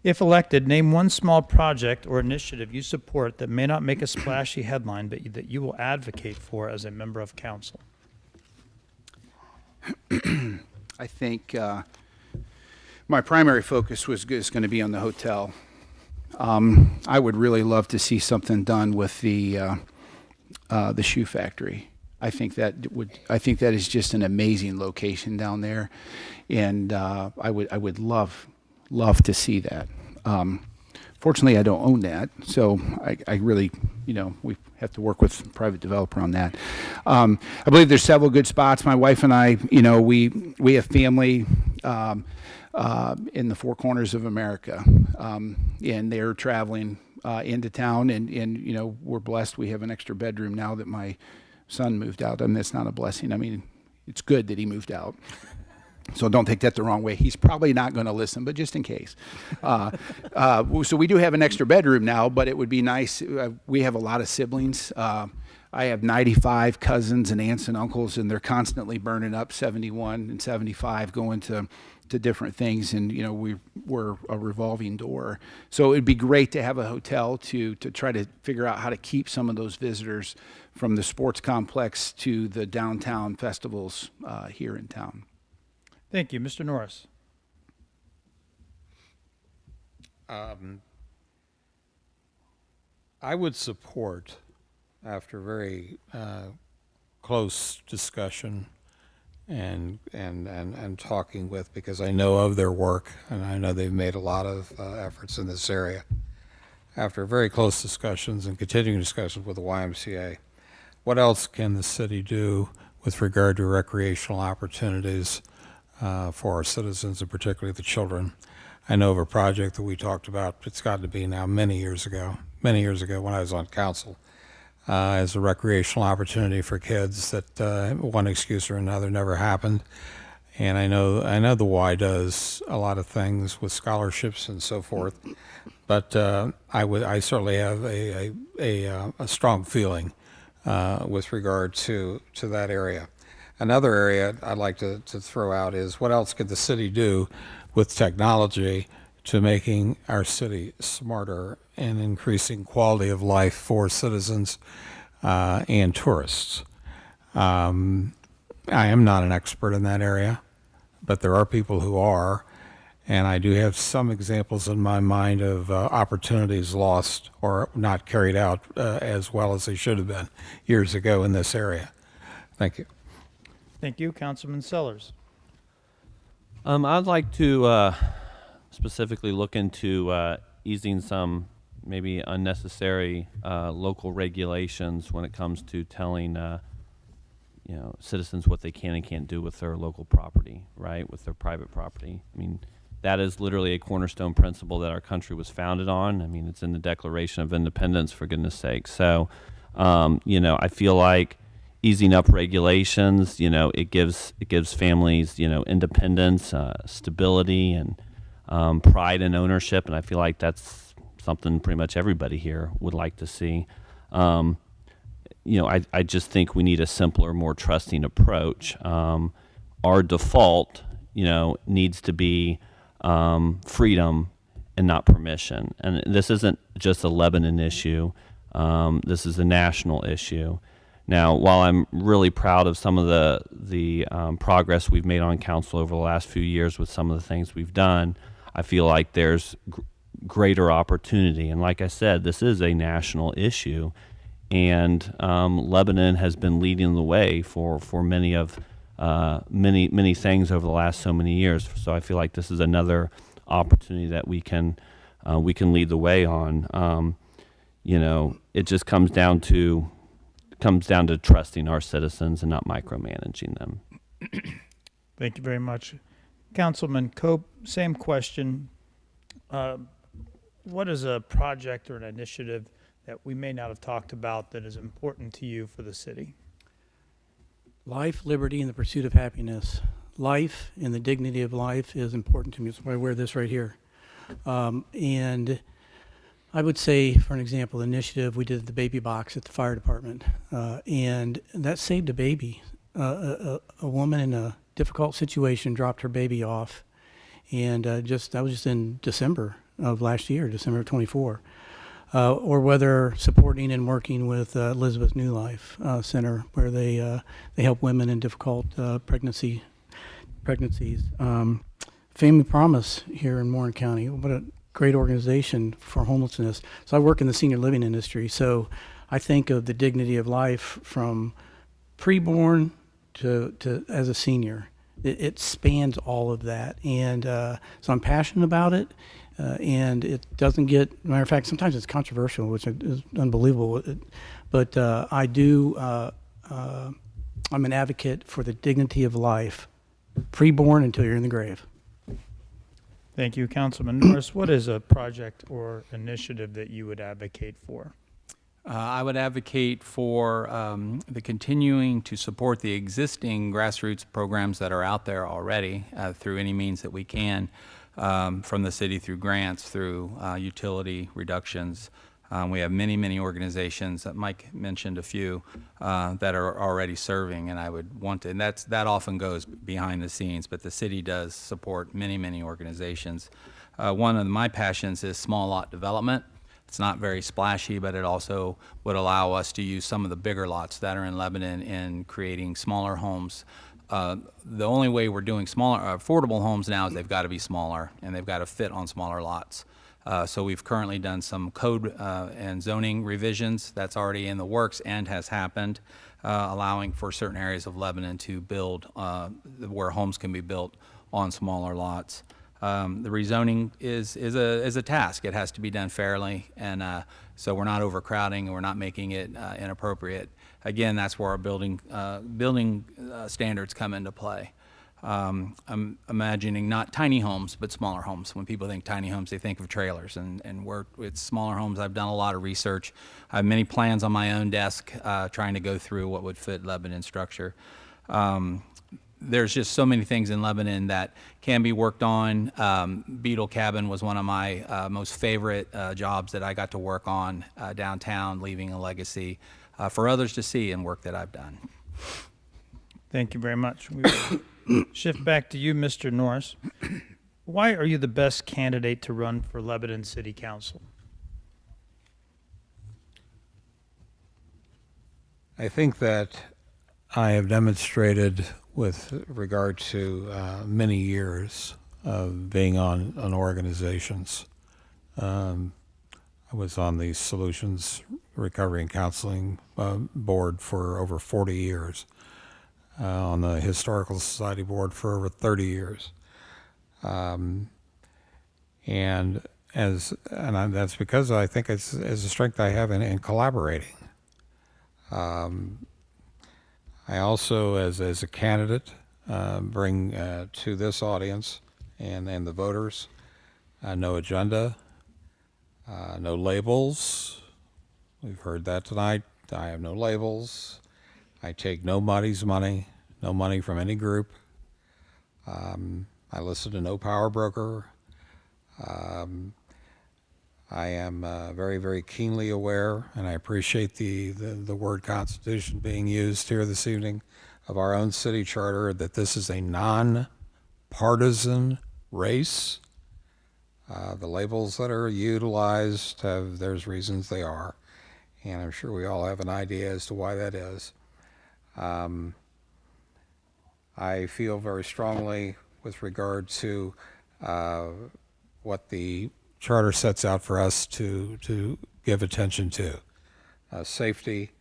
If elected, name one small project or initiative you support that may not make a splashy headline, but that you will advocate for as a member of council. I think my primary focus is going to be on the hotel. I would really love to see something done with the shoe factory. I think that is just an amazing location down there, and I would love to see that. Fortunately, I don't own that, so I really, we have to work with a private developer on that. I believe there's several good spots. My wife and I, we have family in the four corners of America, and they're traveling into town, and we're blessed. We have an extra bedroom now that my son moved out. I mean, that's not a blessing. I mean, it's good that he moved out. So don't take that the wrong way. He's probably not going to listen, but just in case. So we do have an extra bedroom now, but it would be nice. We have a lot of siblings. I have 95 cousins and aunts and uncles, and they're constantly burning up 71 and 75, going to different things, and we're a revolving door. So it'd be great to have a hotel to try to figure out how to keep some of those visitors from the sports complex to the downtown festivals here in town. Thank you. Mr. Norris. I would support, after very close discussion and talking with, because I know of their work and I know they've made a lot of efforts in this area. After very close discussions and continuing discussions with the YMCA, what else can the city do with regard to recreational opportunities for our citizens, and particularly the children? I know of a project that we talked about, it's got to be now many years ago when I was on council, as a recreational opportunity for kids that one excuse or another never happened. And I know the Y does a lot of things with scholarships and so forth, but I certainly have a strong feeling with regard to that area. Another area I'd like to throw out is, what else could the city do with technology to making our city smarter and increasing quality of life for citizens and tourists? I am not an expert in that area, but there are people who are, and I do have some examples in my mind of opportunities lost or not carried out as well as they should have been years ago in this area. Thank you. Thank you. Councilman Sellers. I'd like to specifically look into easing some maybe unnecessary local regulations when it comes to telling citizens what they can and can't do with their local property, right, with their private property. I mean, that is literally a cornerstone principle that our country was founded on. I mean, it's in the Declaration of Independence, for goodness sake. So, I feel like easing up regulations, it gives families, independence, stability, and pride and ownership, and I feel like that's something pretty much everybody here would like to see. I just think we need a simpler, more trusting approach. Our default, needs to be freedom and not permission. And this isn't just a Lebanon issue. This is a national issue. Now, while I'm really proud of some of the progress we've made on council over the last few years with some of the things we've done, I feel like there's greater opportunity. And like I said, this is a national issue, and Lebanon has been leading the way for many many things over the last so many years. So I feel like this is another opportunity that we can lead the way on. It just comes down to trusting our citizens and not micromanaging them. Thank you very much. Councilman Cope, same question. What is a project or an initiative that we may not have talked about that is important to you for the city? Life, liberty, and the pursuit of happiness. Life and the dignity of life is important to me. That's why I wear this right here. And I would say, for an example, initiative, we did the baby box at the fire department, and that saved a baby. A woman in a difficult situation dropped her baby off, and that was just in December of last year, December of 24. Or whether supporting and working with Elizabeth New Life Center, where they help women in difficult pregnancies. Family Promise here in Warren County. What great organization for homelessness. So I work in the senior living industry, so I think of the dignity of life from preborn to as a senior. It spans all of that, and so I'm passionate about it. And it doesn't get, matter of fact, sometimes it's controversial, which is unbelievable. But I do, I'm an advocate for the dignity of life, preborn until you're in the grave. Thank you, Councilman Norris. What is a project or initiative that you would advocate for? I would advocate for the continuing to support the existing grassroots programs that are out there already through any means that we can, from the city through grants, through utility reductions. We have many, many organizations that Mike mentioned a few that are already serving, and I would want to, and that often goes behind the scenes, but the city does support many, many organizations. One of my passions is small lot development. It's not very splashy, but it also would allow us to use some of the bigger lots that are in Lebanon in creating smaller homes. The only way we're doing smaller, affordable homes now is they've got to be smaller and they've got to fit on smaller lots. So we've currently done some code and zoning revisions that's already in the works and has happened, allowing for certain areas of Lebanon to build where homes can be built on smaller lots. The rezoning is a task. It has to be done fairly, and so we're not overcrowding and we're not making it inappropriate. Again, that's where our building standards come into play. I'm imagining not tiny homes, but smaller homes. When people think tiny homes, they think of trailers, and it's smaller homes. I've done a lot of research. I have many plans on my own desk trying to go through what would fit Lebanon's structure. There's just so many things in Lebanon that can be worked on. Beetle Cabin was one of my most favorite jobs that I got to work on downtown, leaving a legacy for others to see and work that I've done. Thank you very much. We will shift back to you, Mr. Norris. Why are you the best candidate to run for Lebanon City Council? I think that I have demonstrated with regard to many years of being on organizations. I was on the Solutions Recovery and Counseling Board for over 40 years, on the Historical Society Board for over 30 years. And that's because I think it's a strength I have in collaborating. I also, as a candidate, bring to this audience and the voters no agenda, no labels. We've heard that tonight. I have no labels. I take nobody's money, no money from any group. I listen to no power broker. I am very, very keenly aware, and I appreciate the word Constitution being used here this evening, of our own city charter, that this is a non-partisan race. The labels that are utilized there's reasons they are, and I'm sure we all have an idea as to why that is. I feel very strongly with regard to what the Charter sets out for us to give attention to. Safety,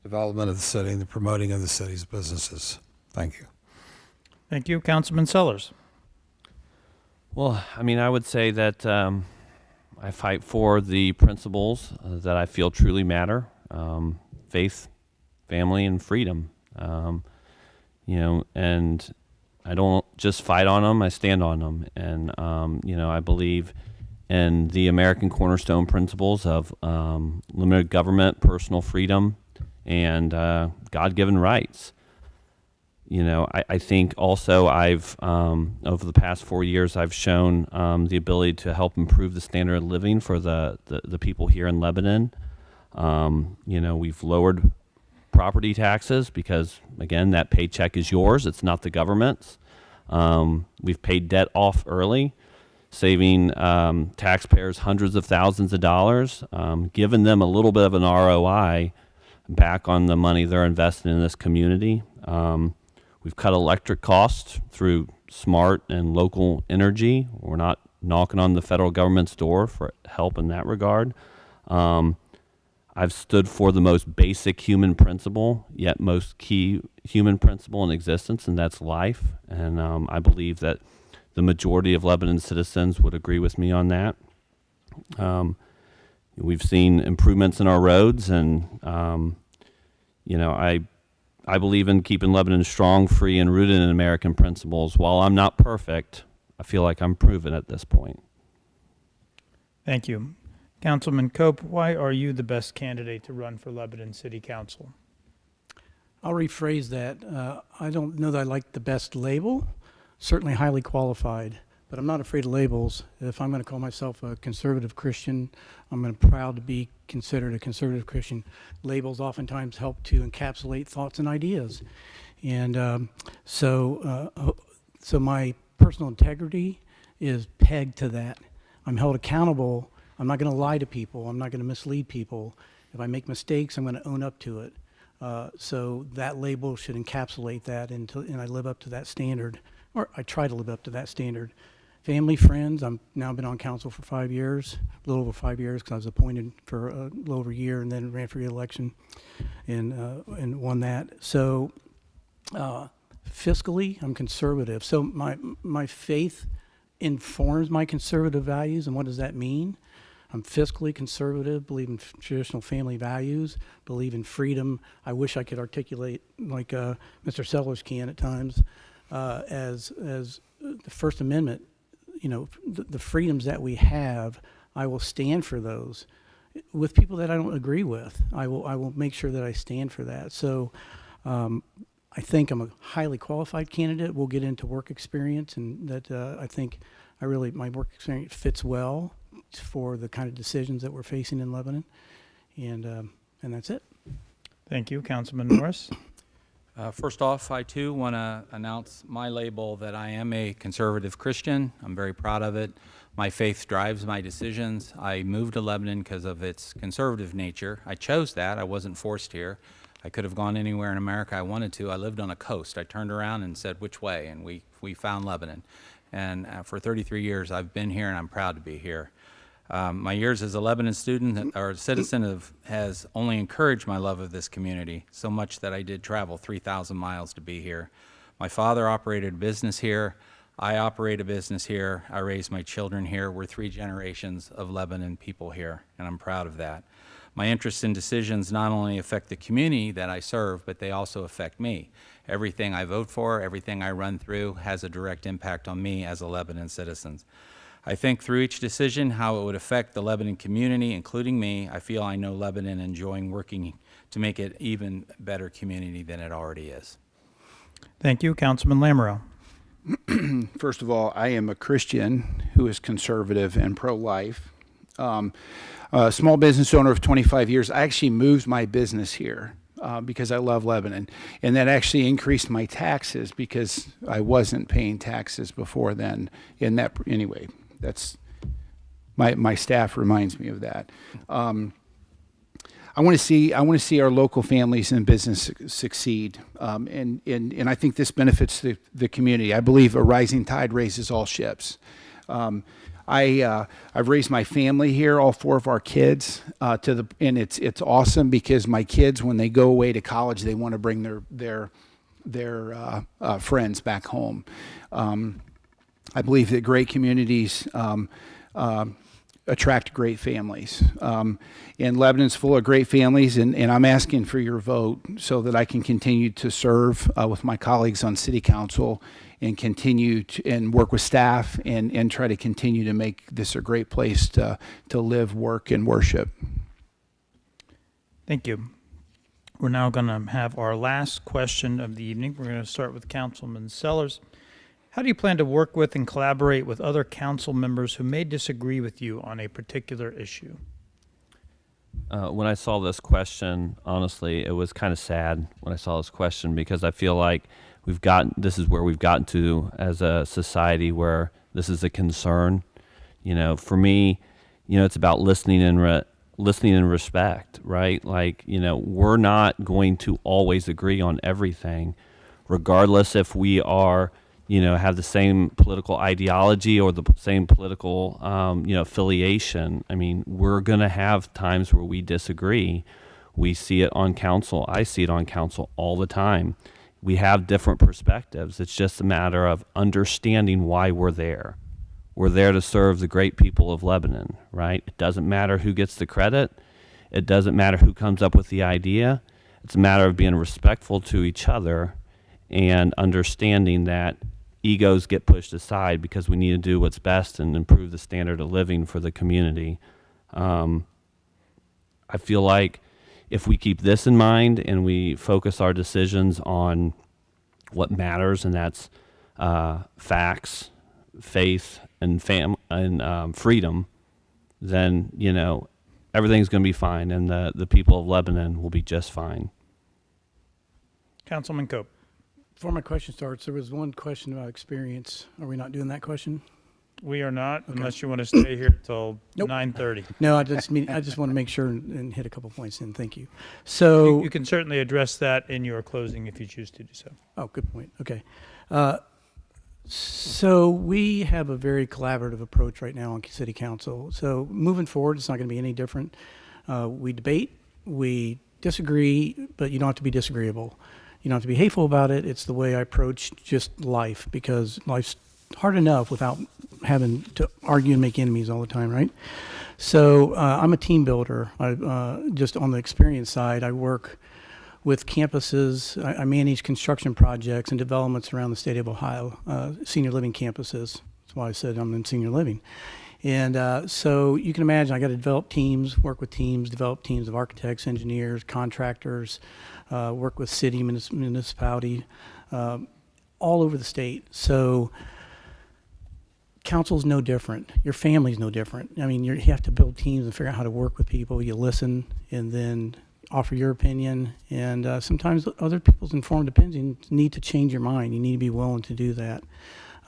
development of the city, and the promoting of the city's businesses. Thank you. Thank you, Councilman Sellers. Well, I mean, I would say that I fight for the principles that I feel truly matter: faith, family, and freedom. And I don't just fight on them; I stand on them. And I believe in the American cornerstone principles of limited government, personal freedom, and God-given rights. I think also I've, over the past 4 years, I've shown the ability to help improve the standard of living for the people here in Lebanon. We've lowered property taxes because, again, that paycheck is yours. It's not the government's. We've paid debt off early, saving taxpayers hundreds of thousands of dollars, giving them a little bit of an ROI back on the money they're investing in this community. We've cut electric costs through smart and local energy. We're not knocking on the federal government's door for help in that regard. I've stood for the most basic human principle, yet most key human principle in existence, and that's life. And I believe that the majority of Lebanon citizens would agree with me on that. We've seen improvements in our roads, and I believe in keeping Lebanon strong, free, and rooted in American principles. While I'm not perfect, I feel like I'm proven at this point. Thank you. Councilman Cope, why are you the best candidate to run for Lebanon City Council? I'll rephrase that. I don't know that I like the best label, certainly highly qualified, but I'm not afraid of labels. If I'm going to call myself a conservative Christian, I'm proud to be considered a conservative Christian. Labels oftentimes help to encapsulate thoughts and ideas. And so my personal integrity is pegged to that. I'm held accountable. I'm not going to lie to people. I'm not going to mislead people. If I make mistakes, I'm going to own up to it. So that label should encapsulate that, and I live up to that standard, or I try to live up to that standard. Family, friends, I've now been on council for 5 years, a little over 5 years, because I was appointed for a little over a year and then ran for re-election and won that. So fiscally, I'm conservative. So my faith informs my conservative values, and what does that mean? I'm fiscally conservative, believe in traditional family values, believe in freedom. I wish I could articulate like Mr. Sellers can at times, as the First Amendment, the freedoms that we have, I will stand for those. With people that I don't agree with, I will make sure that I stand for that. So I think I'm a highly qualified candidate. We'll get into work experience, and that I think my work experience fits well for the kind of decisions that we're facing in Lebanon, and that's it. Thank you. Councilman Norris. First off, I too want to announce my label that I am a conservative Christian. I'm very proud of it. My faith drives my decisions. I moved to Lebanon because of its conservative nature. I chose that. I wasn't forced here. I could have gone anywhere in America I wanted to. I lived on a coast. I turned around and said, which way? And we found Lebanon. And for 33 years, I've been here, and I'm proud to be here. My years as a Lebanon student or citizen has only encouraged my love of this community, so much that I did travel 3,000 miles to be here. My father operated a business here. I operate a business here. I raised my children here. We're 3 generations of Lebanon people here, and I'm proud of that. My interests and decisions not only affect the community that I serve, but they also affect me. Everything I vote for, everything I run through has a direct impact on me as a Lebanon citizen. I think through each decision how it would affect the Lebanon community, including me. I feel I know Lebanon, enjoying working to make it even better community than it already is. Thank you. Councilman Lamoureux. First of all, I am a Christian who is conservative and pro-life. A small business owner of 25 years. I actually moved my business here because I love Lebanon. And that actually increased my taxes because I wasn't paying taxes before then. Anyway, that's my staff reminds me of that. I want to see our local families and business succeed, and I think this benefits the community. I believe a rising tide raises all ships. I've raised my family here, all 4 of our kids, and it's awesome because my kids, when they go away to college, they want to bring their friends back home. I believe that great communities attract great families. And Lebanon's full of great families, and I'm asking for your vote so that I can continue to serve with my colleagues on City Council and continue and work with staff and try to continue to make this a great place to live, work, and worship. Thank you. We're now going to have our last question of the evening. We're going to start with Councilman Sellers. How do you plan to work with and collaborate with other council members who may disagree with you on a particular issue? When I saw this question, honestly, it was kind of sad when I saw this question because I feel like this is where we've gotten to as a society where this is a concern. For me, it's about listening and respect, right? Like, we're not going to always agree on everything, regardless if we are, have the same political ideology or the same political, affiliation. I mean, we're going to have times where we disagree. We see it on council. I see it on council all the time. We have different perspectives. It's just a matter of understanding why we're there. We're there to serve the great people of Lebanon, right? It doesn't matter who gets the credit. It doesn't matter who comes up with the idea. It's a matter of being respectful to each other and understanding that egos get pushed aside because we need to do what's best and improve the standard of living for the community. I feel like if we keep this in mind and we focus our decisions on what matters, and that's facts, faith, and freedom, then everything's going to be fine, and the people of Lebanon will be just fine. Councilman Cope. Before my question starts, there was one question about experience. Are we not doing that question? We are not, unless you want to stay here till Nope. 9:30. No, I just want to make sure and hit a couple points in. Thank you. So, You can certainly address that in your closing if you choose to do so. oh, good point. Okay. So we have a very collaborative approach right now on City Council. So moving forward, it's not going to be any different. We debate, we disagree, but you don't have to be disagreeable. You don't have to be hateful about it. It's the way I approach just life, because life's hard enough without having to argue and make enemies all the time, right? So I'm a team builder. Just on the experience side, I work with campuses. I manage construction projects and developments around the state of Ohio, senior living campuses. That's why I said I'm in senior living. And so you can imagine I got to develop teams, work with teams, develop teams of architects, engineers, contractors, work with city, municipality, all over the state. So council's no different. Your family's no different. I mean, you have to build teams and figure out how to work with people. You listen and then offer your opinion. And sometimes other people's informed opinions need to change your mind. You need to be willing to do that.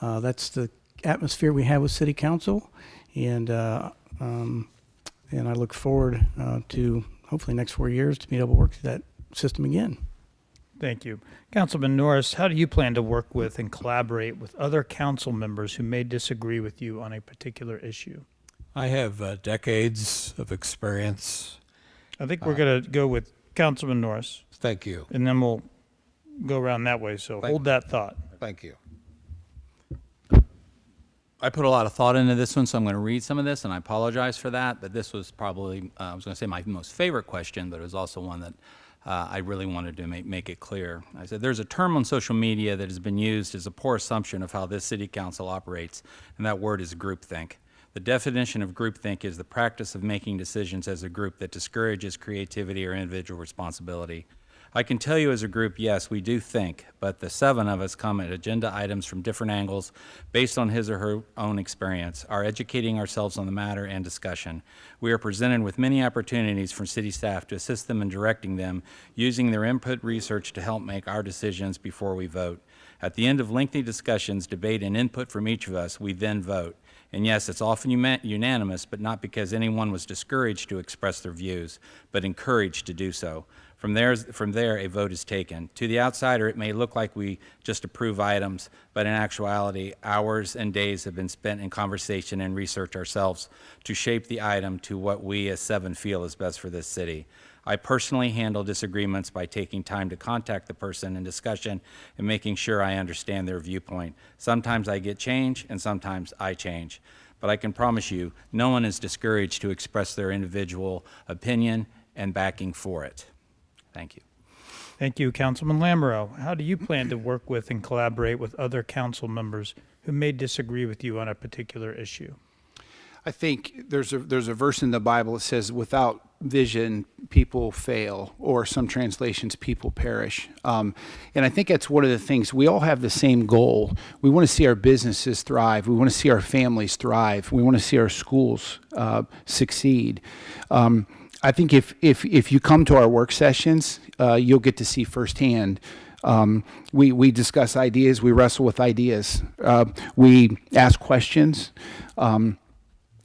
That's the atmosphere we have with City Council. And I look forward to hopefully next 4 years to be able to work through that system again. Thank you. Councilman Norris, how do you plan to work with and collaborate with other council members who may disagree with you on a particular issue? I have decades of experience. I think we're going to go with Councilman Norris, Thank you. and then we'll go around that way. So hold that thought. Thank you. I put a lot of thought into this one, so I'm going to read some of this, and I apologize for that. But this was probably, I was going to say my most favorite question, but it was also one that I really wanted to make it clear. I said, there's a term on social media that has been used as a poor assumption of how this city council operates, and that word is groupthink. The definition of groupthink is the practice of making decisions as a group that discourages creativity or individual responsibility. I can tell you as a group, yes, we do think, but the 7 of us come at agenda items from different angles based on his or her own experience, are educating ourselves on the matter and discussion. We are presented with many opportunities from city staff to assist them in directing them, using their input research to help make our decisions before we vote. At the end of lengthy discussions, debate, and input from each of us, we then vote. And yes, it's often unanimous, but not because anyone was discouraged to express their views, but encouraged to do so. From there, a vote is taken. To the outsider, it may look like we just approve items, but in actuality, hours and days have been spent in conversation and research ourselves to shape the item to what we as 7 feel is best for this city. I personally handle disagreements by taking time to contact the person in discussion and making sure I understand their viewpoint. Sometimes I get change, and sometimes I change. But I can promise you, no one is discouraged to express their individual opinion and backing for it. Thank you. Thank you, Councilman Lamoureux. How do you plan to work with and collaborate with other council members who may disagree with you on a particular issue? I think there's a verse in the Bible that says, without vision, people fail, or some translations, people perish. And I think that's one of the things. We all have the same goal. We want to see our businesses thrive. We want to see our families thrive. We want to see our schools succeed. I think if you come to our work sessions, you'll get to see firsthand. We discuss ideas. We wrestle with ideas. We ask questions.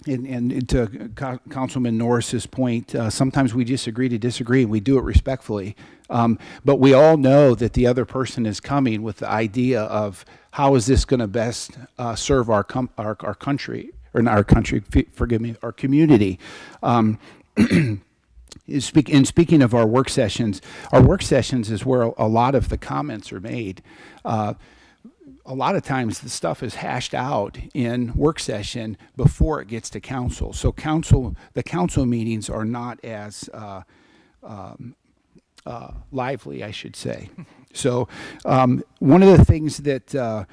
and to Councilman Norris's point, sometimes we just agree to disagree, and we do it respectfully. But we all know that the other person is coming with the idea of how is this going to best serve our country, or not our country, forgive me, our community. Speaking of our work sessions is where a lot of the comments are made. A lot of times the stuff is hashed out in work session before it gets to council. So the council meetings are not as lively, I should say. So one of the things that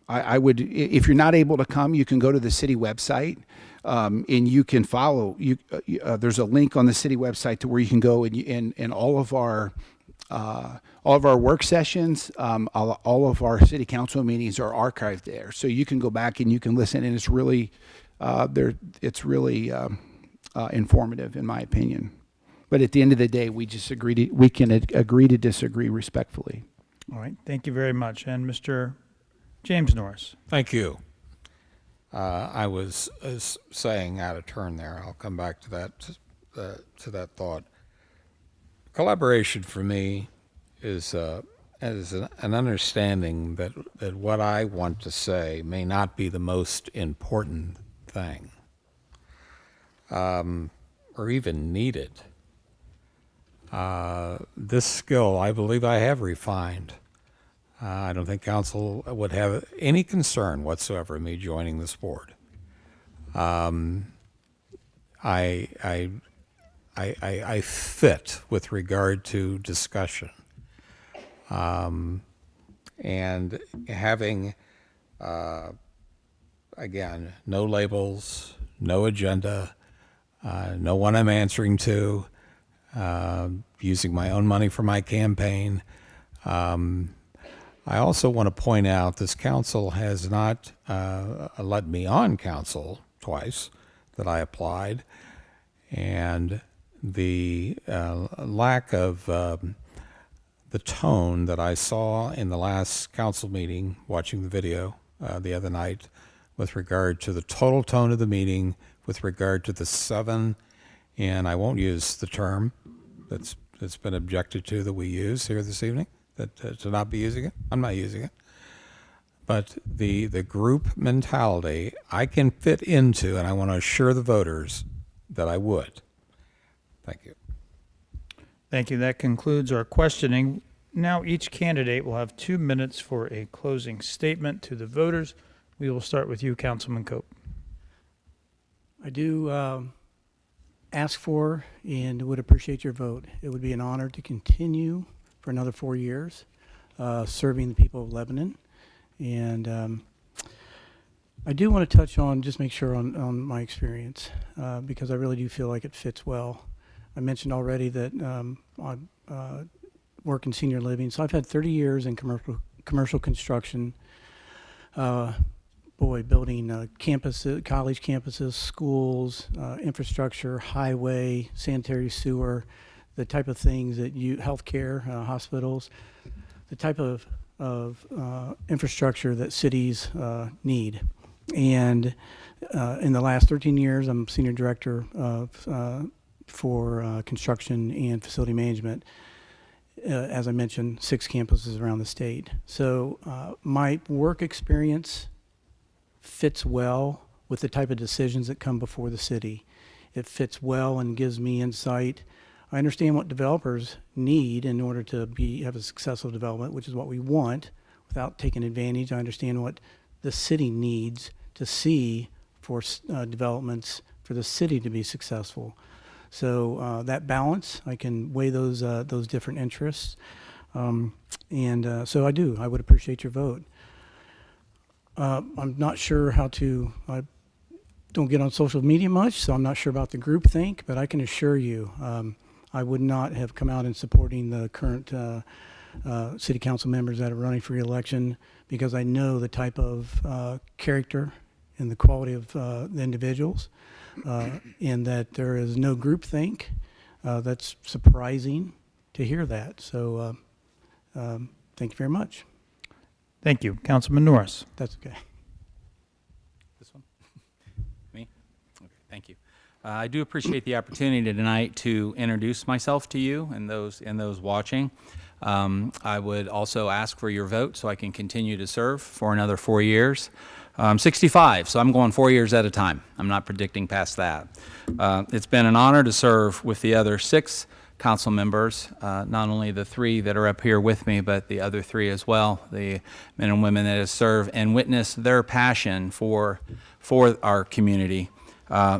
I would, if you're not able to come, you can go to the city website. And you can follow. There's a link on the city website to where you can go and all of our work sessions, all of our city council meetings are archived there. So you can go back and you can listen, and it's really informative, in my opinion. But at the end of the day, we can agree to disagree respectfully. All right, thank you very much. And Mr. James Norris. Thank you. I was saying out of turn there. I'll come back to that thought. Collaboration for me is an understanding that what I want to say may not be the most important thing, or even needed. This skill, I believe, I have refined. I don't think council would have any concern whatsoever in me joining this board. I fit with regard to discussion, and having again, no labels, no agenda, no one I'm answering to, using my own money for my campaign. I also want to point out this council has not let me on council twice that I applied, and the lack of the tone that I saw in the last council meeting, watching the video the other night, with regard to the total tone of the meeting, with regard to the 7, and I won't use the term that's been objected to that we use here this evening, to not be using it. I'm not using it. But the group mentality I can fit into, and I want to assure the voters that I would. Thank you. Thank you. That concludes our questioning. Now each candidate will have 2 minutes for a closing statement to the voters. We will start with you, Councilman Cope. I do ask for and would appreciate your vote. It would be an honor to continue for another 4 years serving the people of Lebanon. And I do want to touch on, just make sure on my experience, because I really do feel like it fits well. I mentioned already that I work in senior living, so I've had 30 years in commercial construction, building campuses, college campuses, schools, infrastructure, highway, sanitary sewer, the type of things that healthcare, hospitals, the type of infrastructure that cities need. And in the last 13 years, I'm senior director for construction and facility management. As I mentioned, 6 campuses around the state. So my work experience fits well with the type of decisions that come before the city. It fits well and gives me insight. I understand what developers need in order to have a successful development, which is what we want, without taking advantage. I understand what the city needs to see for developments for the city to be successful. So that balance, I can weigh those different interests, and so I would appreciate your vote. I'm not sure how to. I don't get on social media much, so I'm not sure about the groupthink, but I can assure you, I would not have come out in supporting the current city council members that are running for re-election, because I know the type of character and the quality of the individuals, and that there is no groupthink. That's surprising to hear that. So thank you very much. Thank you. Councilman Norris. That's okay. This one? Me? Thank you. I do appreciate the opportunity tonight to introduce myself to you and those watching. I would also ask for your vote so I can continue to serve for another 4 years. I'm 65, so I'm going 4 years at a time. I'm not predicting past that. It's been an honor to serve with the other 6 council members, not only the 3 that are up here with me, but the other 3 as well, the men and women that have served and witnessed their passion for our community.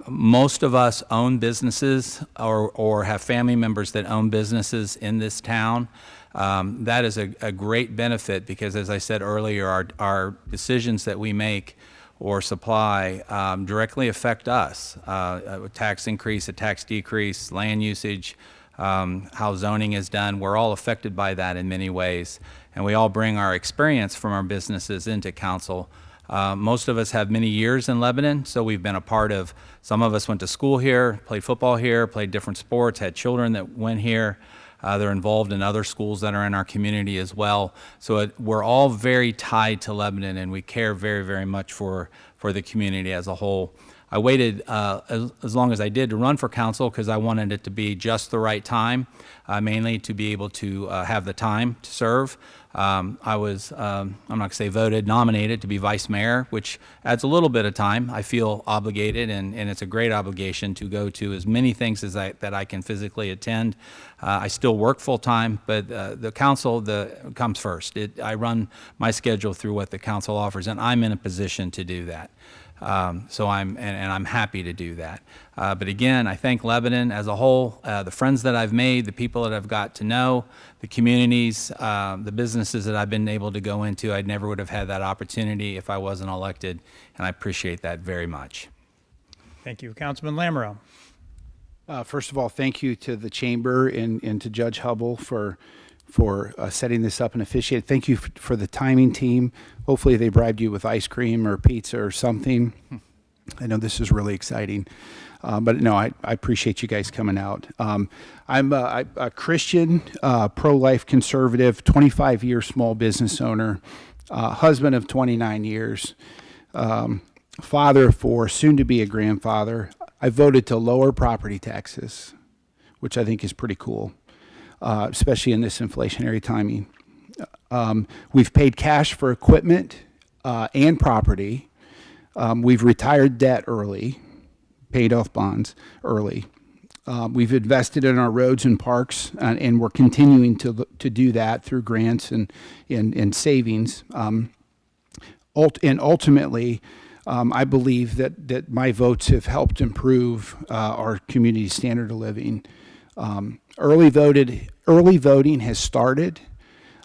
Most of us own businesses or have family members that own businesses in this town. That is a great benefit because, as I said earlier, our decisions that we make or supply directly affect us. A tax increase, a tax decrease, land usage, how zoning is done, we're all affected by that in many ways. And we all bring our experience from our businesses into council. Most of us have many years in Lebanon, so we've been a part of, some of us went to school here, played football here, played different sports, had children that went here. They're involved in other schools that are in our community as well. So we're all very tied to Lebanon, and we care very, very much for the community as a whole. I waited as long as I did to run for council because I wanted it to be just the right time, mainly to be able to have the time to serve. I was, I'm not going to say voted, nominated to be vice mayor, which adds a little bit of time. I feel obligated, and it's a great obligation to go to as many things as that I can physically attend. I still work full time, but the council comes first. I run my schedule through what the council offers, and I'm in a position to do that. So I'm happy to do that. But again, I thank Lebanon as a whole, the friends that I've made, the people that I've got to know, the communities, the businesses that I've been able to go into. I never would have had that opportunity if I wasn't elected, and I appreciate that very much. Thank you. Councilman Lamoureux. First of all, thank you to the chamber and to Judge Hubble for setting this up and officiating. Thank you for the timing team. Hopefully they bribed you with ice cream or pizza or something. I know this is really exciting. But no, I appreciate you guys coming out. I'm a Christian, pro-life conservative, 25-year small business owner, husband of 29 years, father of 4, soon to be a grandfather. I voted to lower property taxes, which I think is pretty cool. Especially in this inflationary timing. We've paid cash for equipment and property. We've retired debt early, paid off bonds early. We've invested in our roads and parks, and we're continuing to do that through grants and savings. And ultimately, I believe that my votes have helped improve our community standard of living. Early voting has started,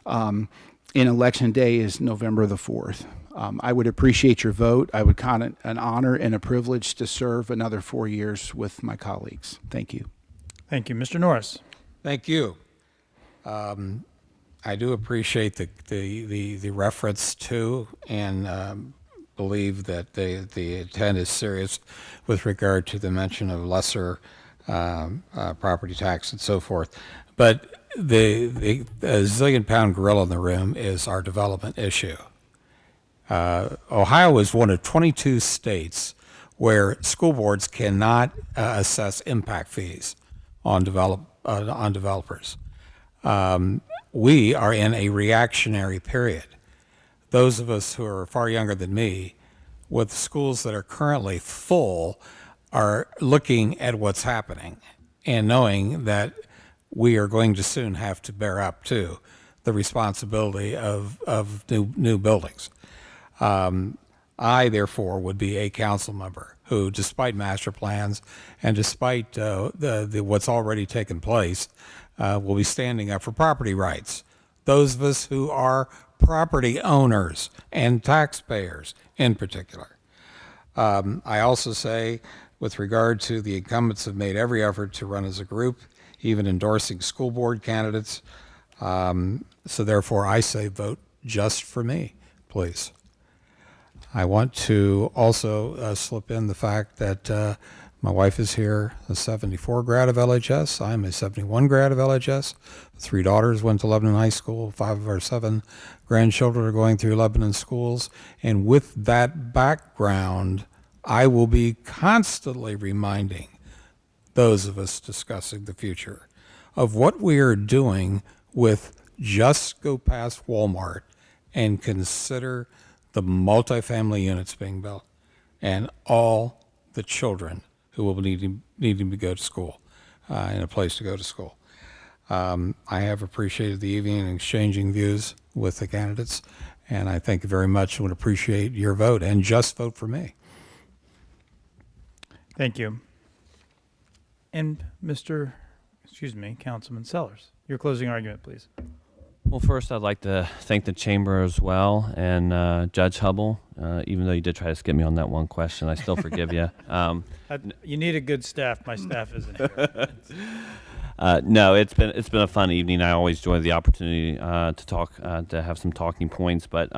and election day is November the 4th. I would appreciate your vote. I would count it an honor and a privilege to serve another 4 years with my colleagues. Thank you. Thank you. Mr. Norris. Thank you. I do appreciate the reference to and believe that the intent is serious with regard to the mention of lesser property tax and so forth. But the zillion-pound gorilla in the room is our development issue. Ohio is one of 22 states where school boards cannot assess impact fees on developers. We are in a reactionary period. Those of us who are far younger than me, with schools that are currently full, are looking at what's happening and knowing that we are going to soon have to bear up to the responsibility of new buildings. I, therefore, would be a council member who, despite master plans and despite what's already taken place, will be standing up for property rights. Those of us who are property owners and taxpayers in particular. I also say, with regard to the incumbents have made every effort to run as a group, even endorsing school board candidates. So therefore, I say vote just for me, please. I want to also slip in the fact that my wife is here, a 74 grad of LHS. I'm a 71 grad of LHS. 3 daughters went to Lebanon High School. 5 of our 7 grandchildren are going through Lebanon schools. And with that background, I will be constantly reminding those of us discussing the future of what we are doing with just go past Walmart and consider the multifamily units being built and all the children who will be needing to go to school and a place to go to school. I have appreciated the evening and exchanging views with the candidates, and I thank you very much and would appreciate your vote, and just vote for me. Thank you. And Councilman Sellers, your closing argument, please. Well, first, I'd like to thank the chamber as well, and Judge Hubble. Even though you did try to skip me on that one question, I still forgive you. You need a good staff. My staff isn't here. No, it's been a fun evening. I always enjoy the opportunity to talk, to have some talking points. But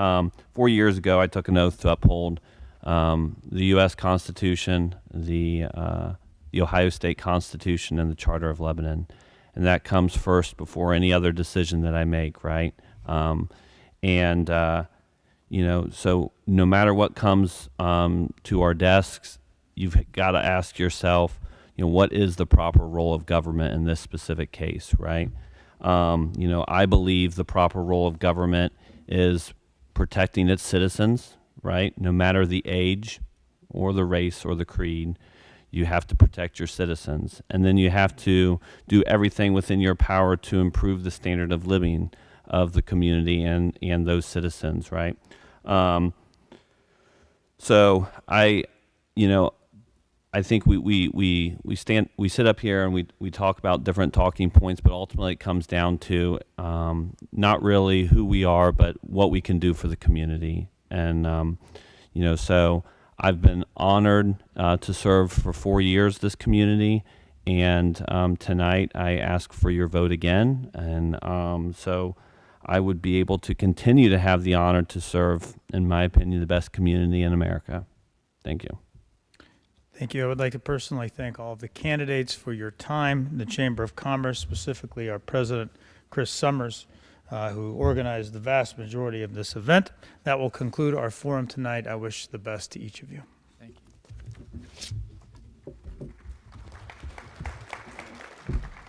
4 years ago, I took an oath to uphold the U.S. Constitution, the Ohio State Constitution, and the Charter of Lebanon. And that comes first before any other decision that I make, right? So no matter what comes to our desks, you've got to ask yourself, what is the proper role of government in this specific case, right? I believe the proper role of government is protecting its citizens, right? No matter the age or the race or the creed, you have to protect your citizens. And then you have to do everything within your power to improve the standard of living of the community and those citizens, right? So I think we sit up here and we talk about different talking points, but ultimately it comes down to not really who we are, but what we can do for the community. And so I've been honored to serve for 4 years this community, and tonight I ask for your vote again. And so I would be able to continue to have the honor to serve, in my opinion, the best community in America. Thank you. Thank you. I would like to personally thank all of the candidates for your time, the Chamber of Commerce, specifically our president, Chris Summers, who organized the vast majority of this event. That will conclude our forum tonight. I wish the best to each of you. Thank you.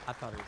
I thought it was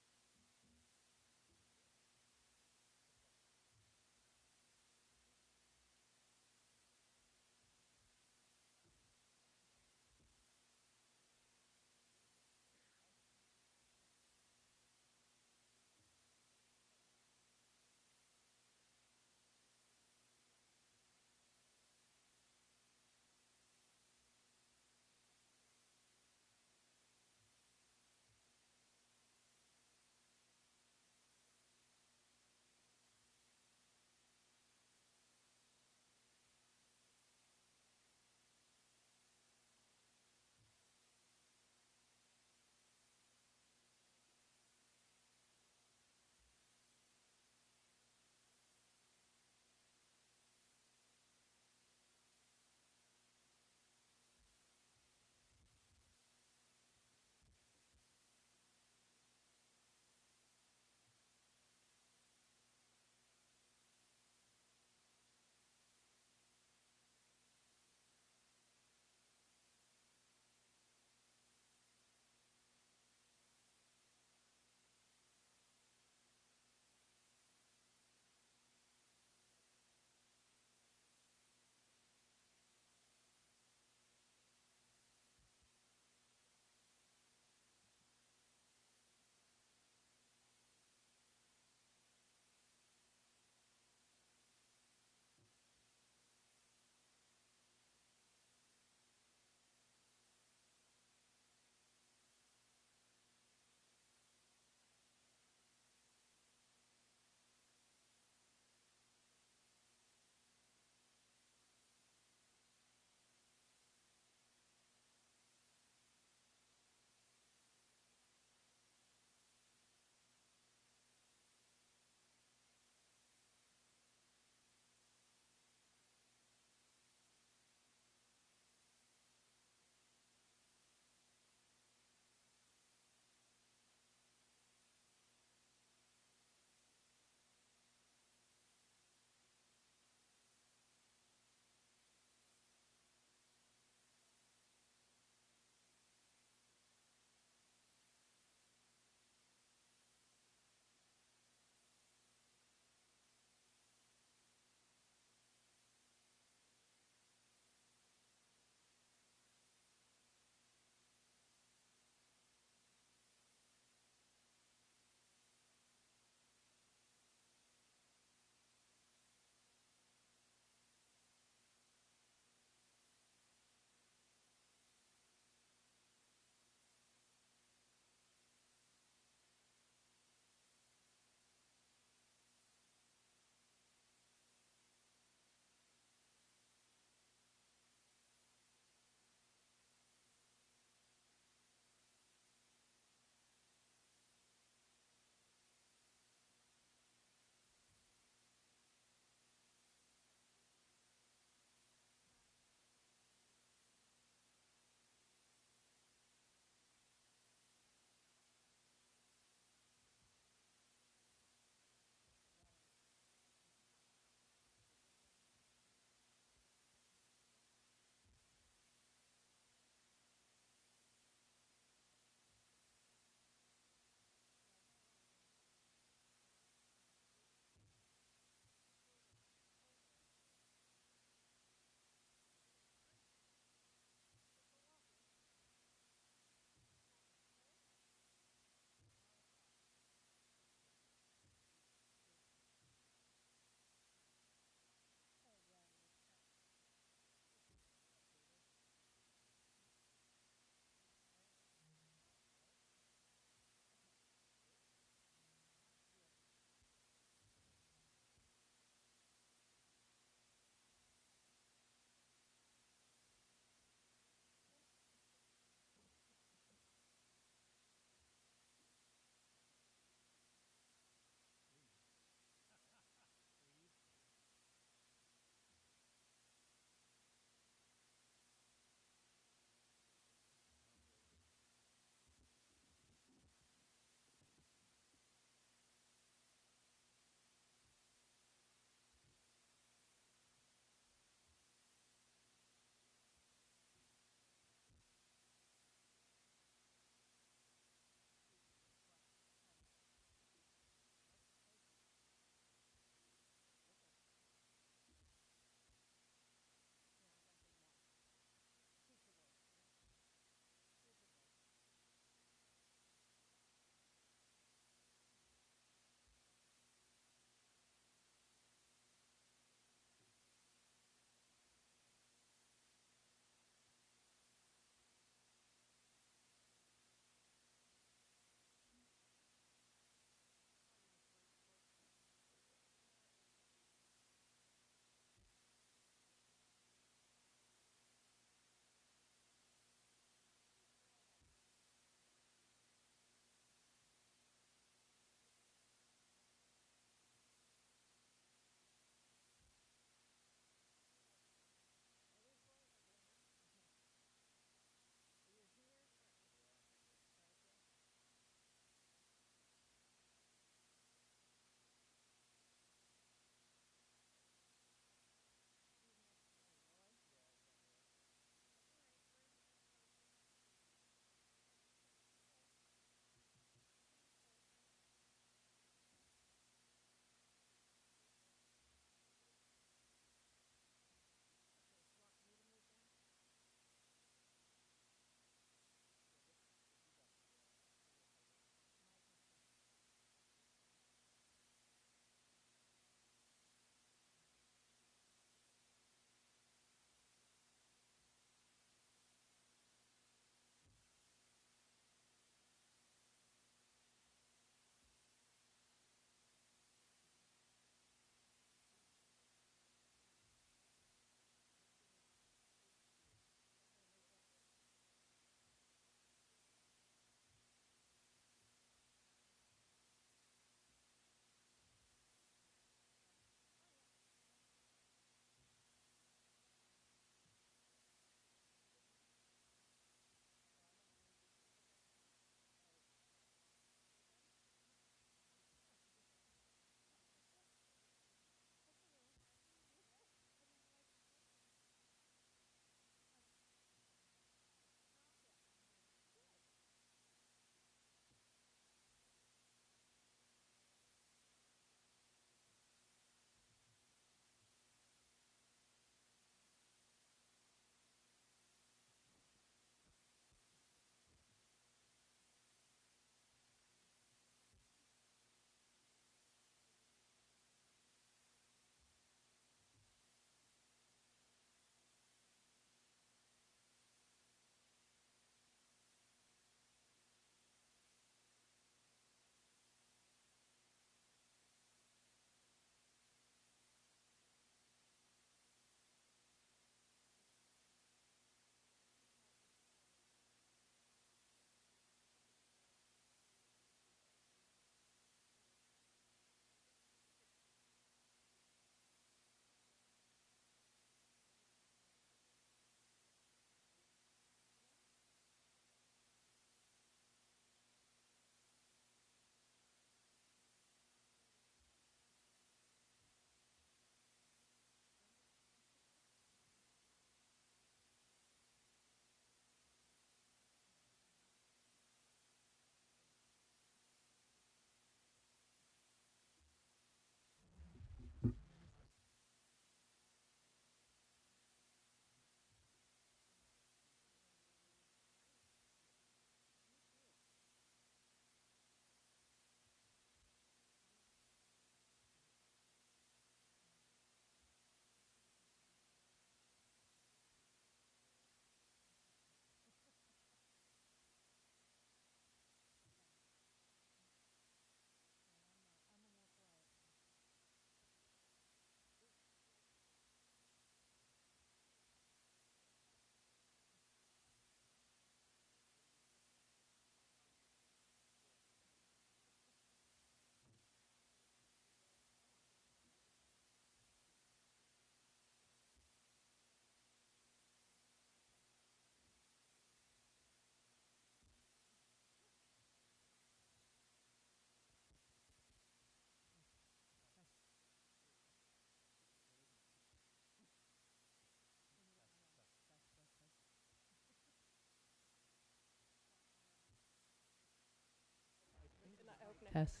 Test.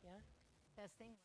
Yeah. Testing.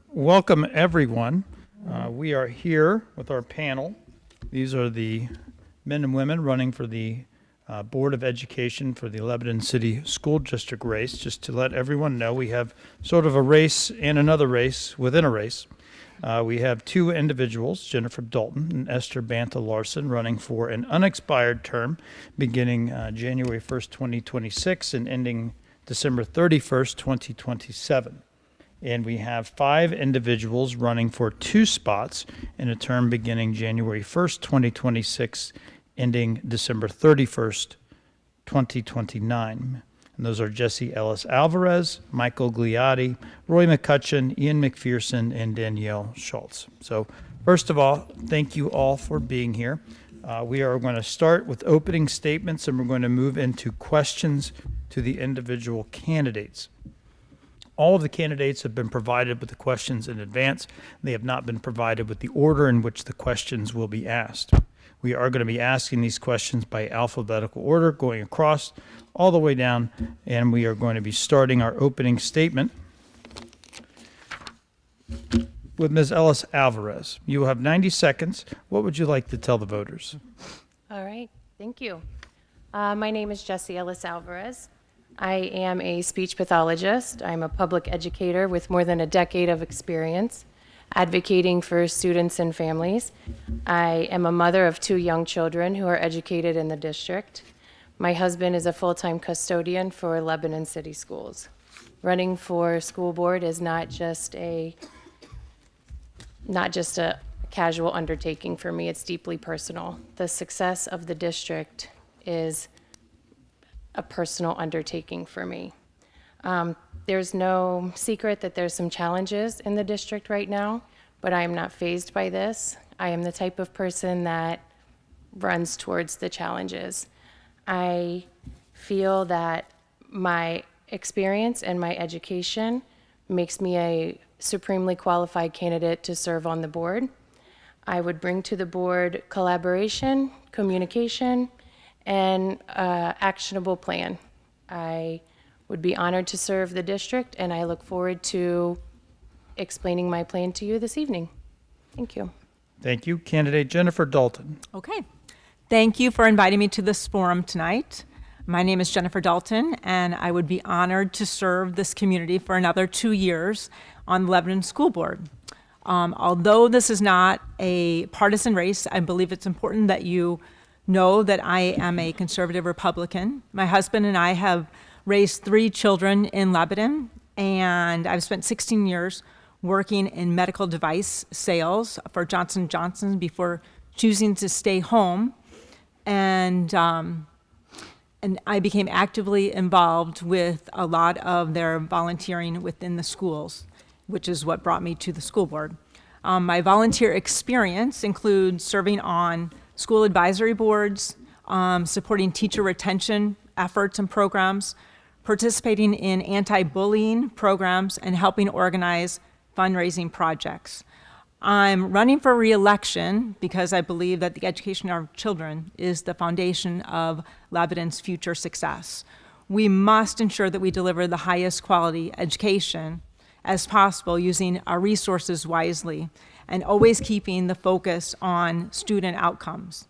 Welcome, everyone. We are here with our panel. These are the men and women running for the Board of Education for the Lebanon City School District race. Just to let everyone know, we have sort of a race and another race within a race. We have two individuals, Jennifer Dalton and Esther Banta Larson, running for an unexpired term beginning January 1st, 2026 and ending December 31st, 2027. And we have 5 individuals running for 2 spots in a term beginning January 1st, 2026, ending December 31st, 2029. And those are Jesse Ellis Alvarez, Michael Gliotti, Roy McCutcheon, Ian McPherson, and Danielle Schultz. So first of all, thank you all for being here. We are going to start with opening statements, and we're going to move into questions to the individual candidates. All of the candidates have been provided with the questions in advance. They have not been provided with the order in which the questions will be asked. We are going to be asking these questions by alphabetical order, going across all the way down, and we are going to be starting our opening statement with Ms. Ellis Alvarez. You will have 90 seconds. What would you like to tell the voters? All right, thank you. My name is Jessie Ellis Alvarez. I am a speech pathologist. I'm a public educator with more than a decade of experience advocating for students and families. I am a mother of 2 young children who are educated in the district. My husband is a full-time custodian for Lebanon City Schools. Running for school board is not just a casual undertaking for me, it's deeply personal. The success of the district is a personal undertaking for me. There's no secret that there's some challenges in the district right now, but I am not fazed by this. I am the type of person that runs towards the challenges. I feel that my experience and my education makes me a supremely qualified candidate to serve on the board. I would bring to the board collaboration, communication, and actionable plan. I would be honored to serve the district, and I look forward to explaining my plan to you this evening. Thank you. Thank you. Candidate Jennifer Dalton. Okay. Thank you for inviting me to this forum tonight. My name is Jennifer Dalton, and I would be honored to serve this community for another 2 years on the Lebanon School Board. Although this is not a partisan race, I believe it's important that you know that I am a conservative Republican. My husband and I have raised 3 children in Lebanon, and I've spent 16 years working in medical device sales for Johnson & Johnson before choosing to stay home. And I became actively involved with a lot of their volunteering within the schools, which is what brought me to the school board. My volunteer experience includes serving on school advisory boards, supporting teacher retention efforts and programs, participating in anti-bullying programs, and helping organize fundraising projects. I'm running for re-election because I believe that the education of our children is the foundation of Lebanon's future success. We must ensure that we deliver the highest quality education as possible using our resources wisely and always keeping the focus on student outcomes.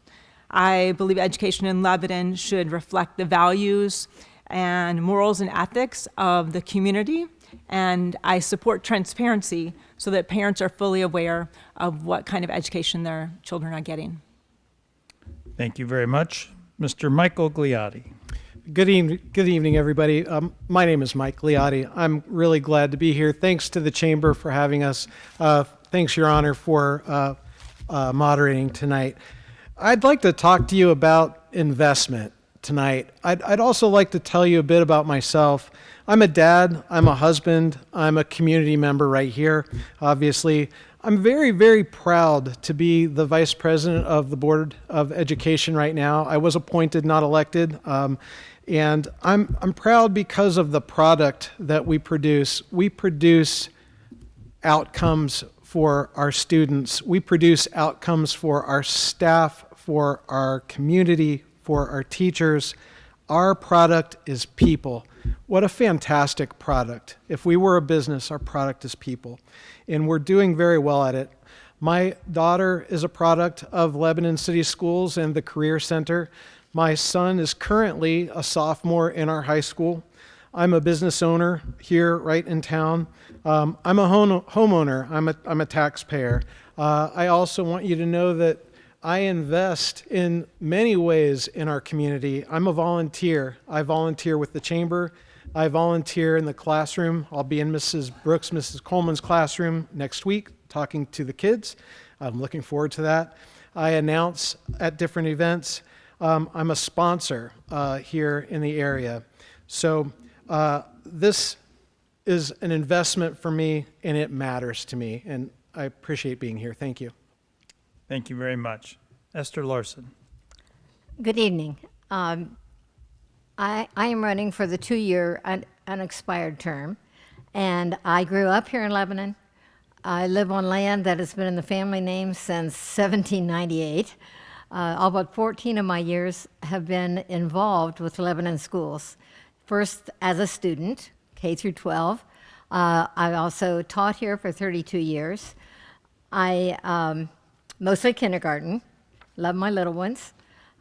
I believe education in Lebanon should reflect the values and morals and ethics of the community, and I support transparency so that parents are fully aware of what kind of education their children are getting. Thank you very much. Mr. Michael Gliotti. Good evening, everybody. My name is Mike Gliotti. I'm really glad to be here. Thanks to the Chamber for having us. Thanks, Your Honor, for moderating tonight. I'd like to talk to you about investment tonight. I'd also like to tell you a bit about myself. I'm a dad, I'm a husband, I'm a community member right here, obviously. I'm very, very proud to be the Vice President of the Board of Education right now. I was appointed, not elected. And I'm proud because of the product that we produce. We produce outcomes for our students. We produce outcomes for our staff, for our community, for our teachers. Our product is people. what a fantastic product. If we were a business, our product is people, and we're doing very well at it. My daughter is a product of Lebanon City Schools and the Career Center. My son is currently a sophomore in our high school. I'm a business owner here right in town. I'm a homeowner. I'm a taxpayer. I also want you to know that I invest in many ways in our community. I'm a volunteer. I volunteer with the Chamber. I volunteer in the classroom. I'll be in Mrs. Brooks, Mrs. Coleman's classroom next week talking to the kids. I'm looking forward to that. I announce at different events. I'm a sponsor here in the area. So this is an investment for me, and it matters to me, and I appreciate being here. Thank you. Thank you very much. Esther Larson. Good evening. I am running for the 2-year unexpired term, and I grew up here in Lebanon. I live on land that has been in the family name since 1798. All but 14 of my years have been involved with Lebanon schools. First as a student, K through 12. I also taught here for 32 years. I mostly kindergarten, love my little ones.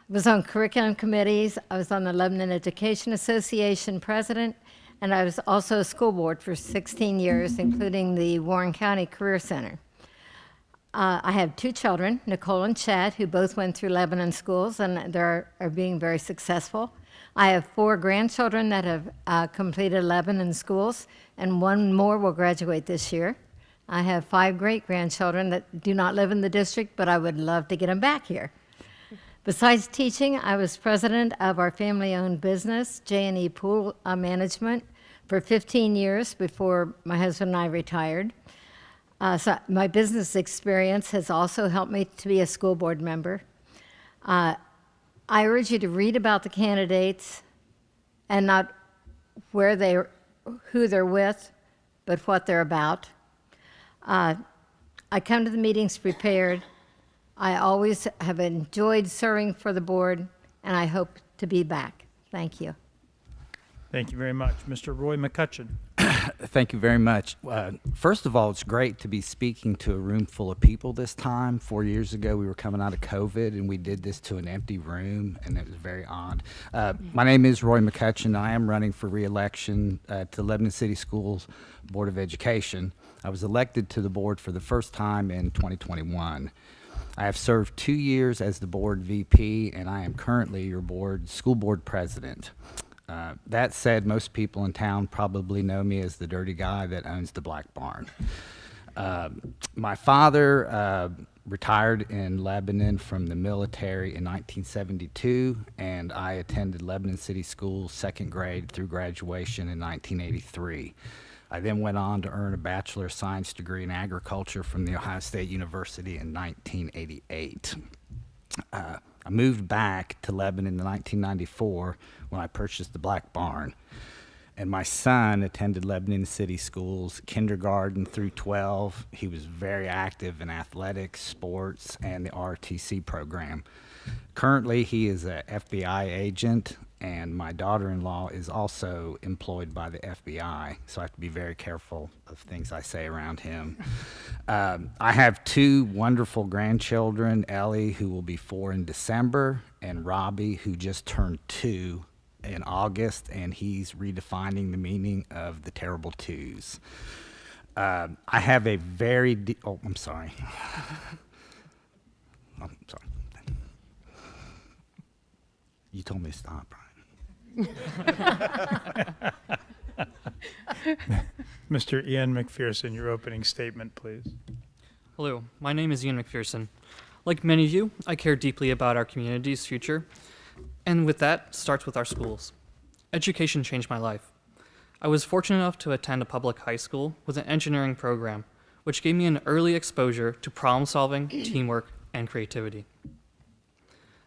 I was on curriculum committees. I was on the Lebanon Education Association president, and I was also a school board for 16 years, including the Warren County Career Center. I have 2 children, Nicole and Chad, who both went through Lebanon schools and are being very successful. I have 4 grandchildren that have completed Lebanon schools, and 1 more will graduate this year. I have 5 great-grandchildren that do not live in the district, but I would love to get them back here. Besides teaching, I was president of our family-owned business, J&E Pool Management, for 15 years before my husband and I retired. So my business experience has also helped me to be a school board member. I urge you to read about the candidates and not who they're with, but what they're about. I come to the meetings prepared. I always have enjoyed serving for the board, and I hope to be back. Thank you. Thank you very much. Mr. Roy McCutcheon. Thank you very much. First of all, it's great to be speaking to a room full of people this time. 4 years ago, we were coming out of COVID, and we did this to an empty room, and it was very odd. My name is Roy McCutcheon. I am running for re-election to Lebanon City Schools Board of Education. I was elected to the board for the first time in 2021. I have served 2 years as the board VP, and I am currently your school board president. That said, most people in town probably know me as the dirty guy that owns the Black Barn. My father retired in Lebanon from the military in 1972, and I attended Lebanon City Schools 2nd grade through graduation in 1983. I then went on to earn a Bachelor of Science degree in agriculture from the Ohio State University in 1988. I moved back to Lebanon in 1994 when I purchased the Black Barn. And my son attended Lebanon City Schools, kindergarten through 12. He was very active in athletics, sports, and the ROTC program. Currently, he is an FBI agent, and my daughter-in-law is also employed by the FBI, so I have to be very careful of things I say around him. I have 2 wonderful grandchildren, Ellie, who will be 4 in December, and Robbie, who just turned 2 in August, and he's redefining the meaning of the terrible twos. I have a very I'm sorry. I'm sorry. You told me to stop, Brian. Mr. Ian McPherson, your opening statement, please. Hello, my name is Ian McPherson. Like many of you, I care deeply about our community's future, and with that starts with our schools. Education changed my life. I was fortunate enough to attend a public high school with an engineering program, which gave me an early exposure to problem solving, teamwork, and creativity.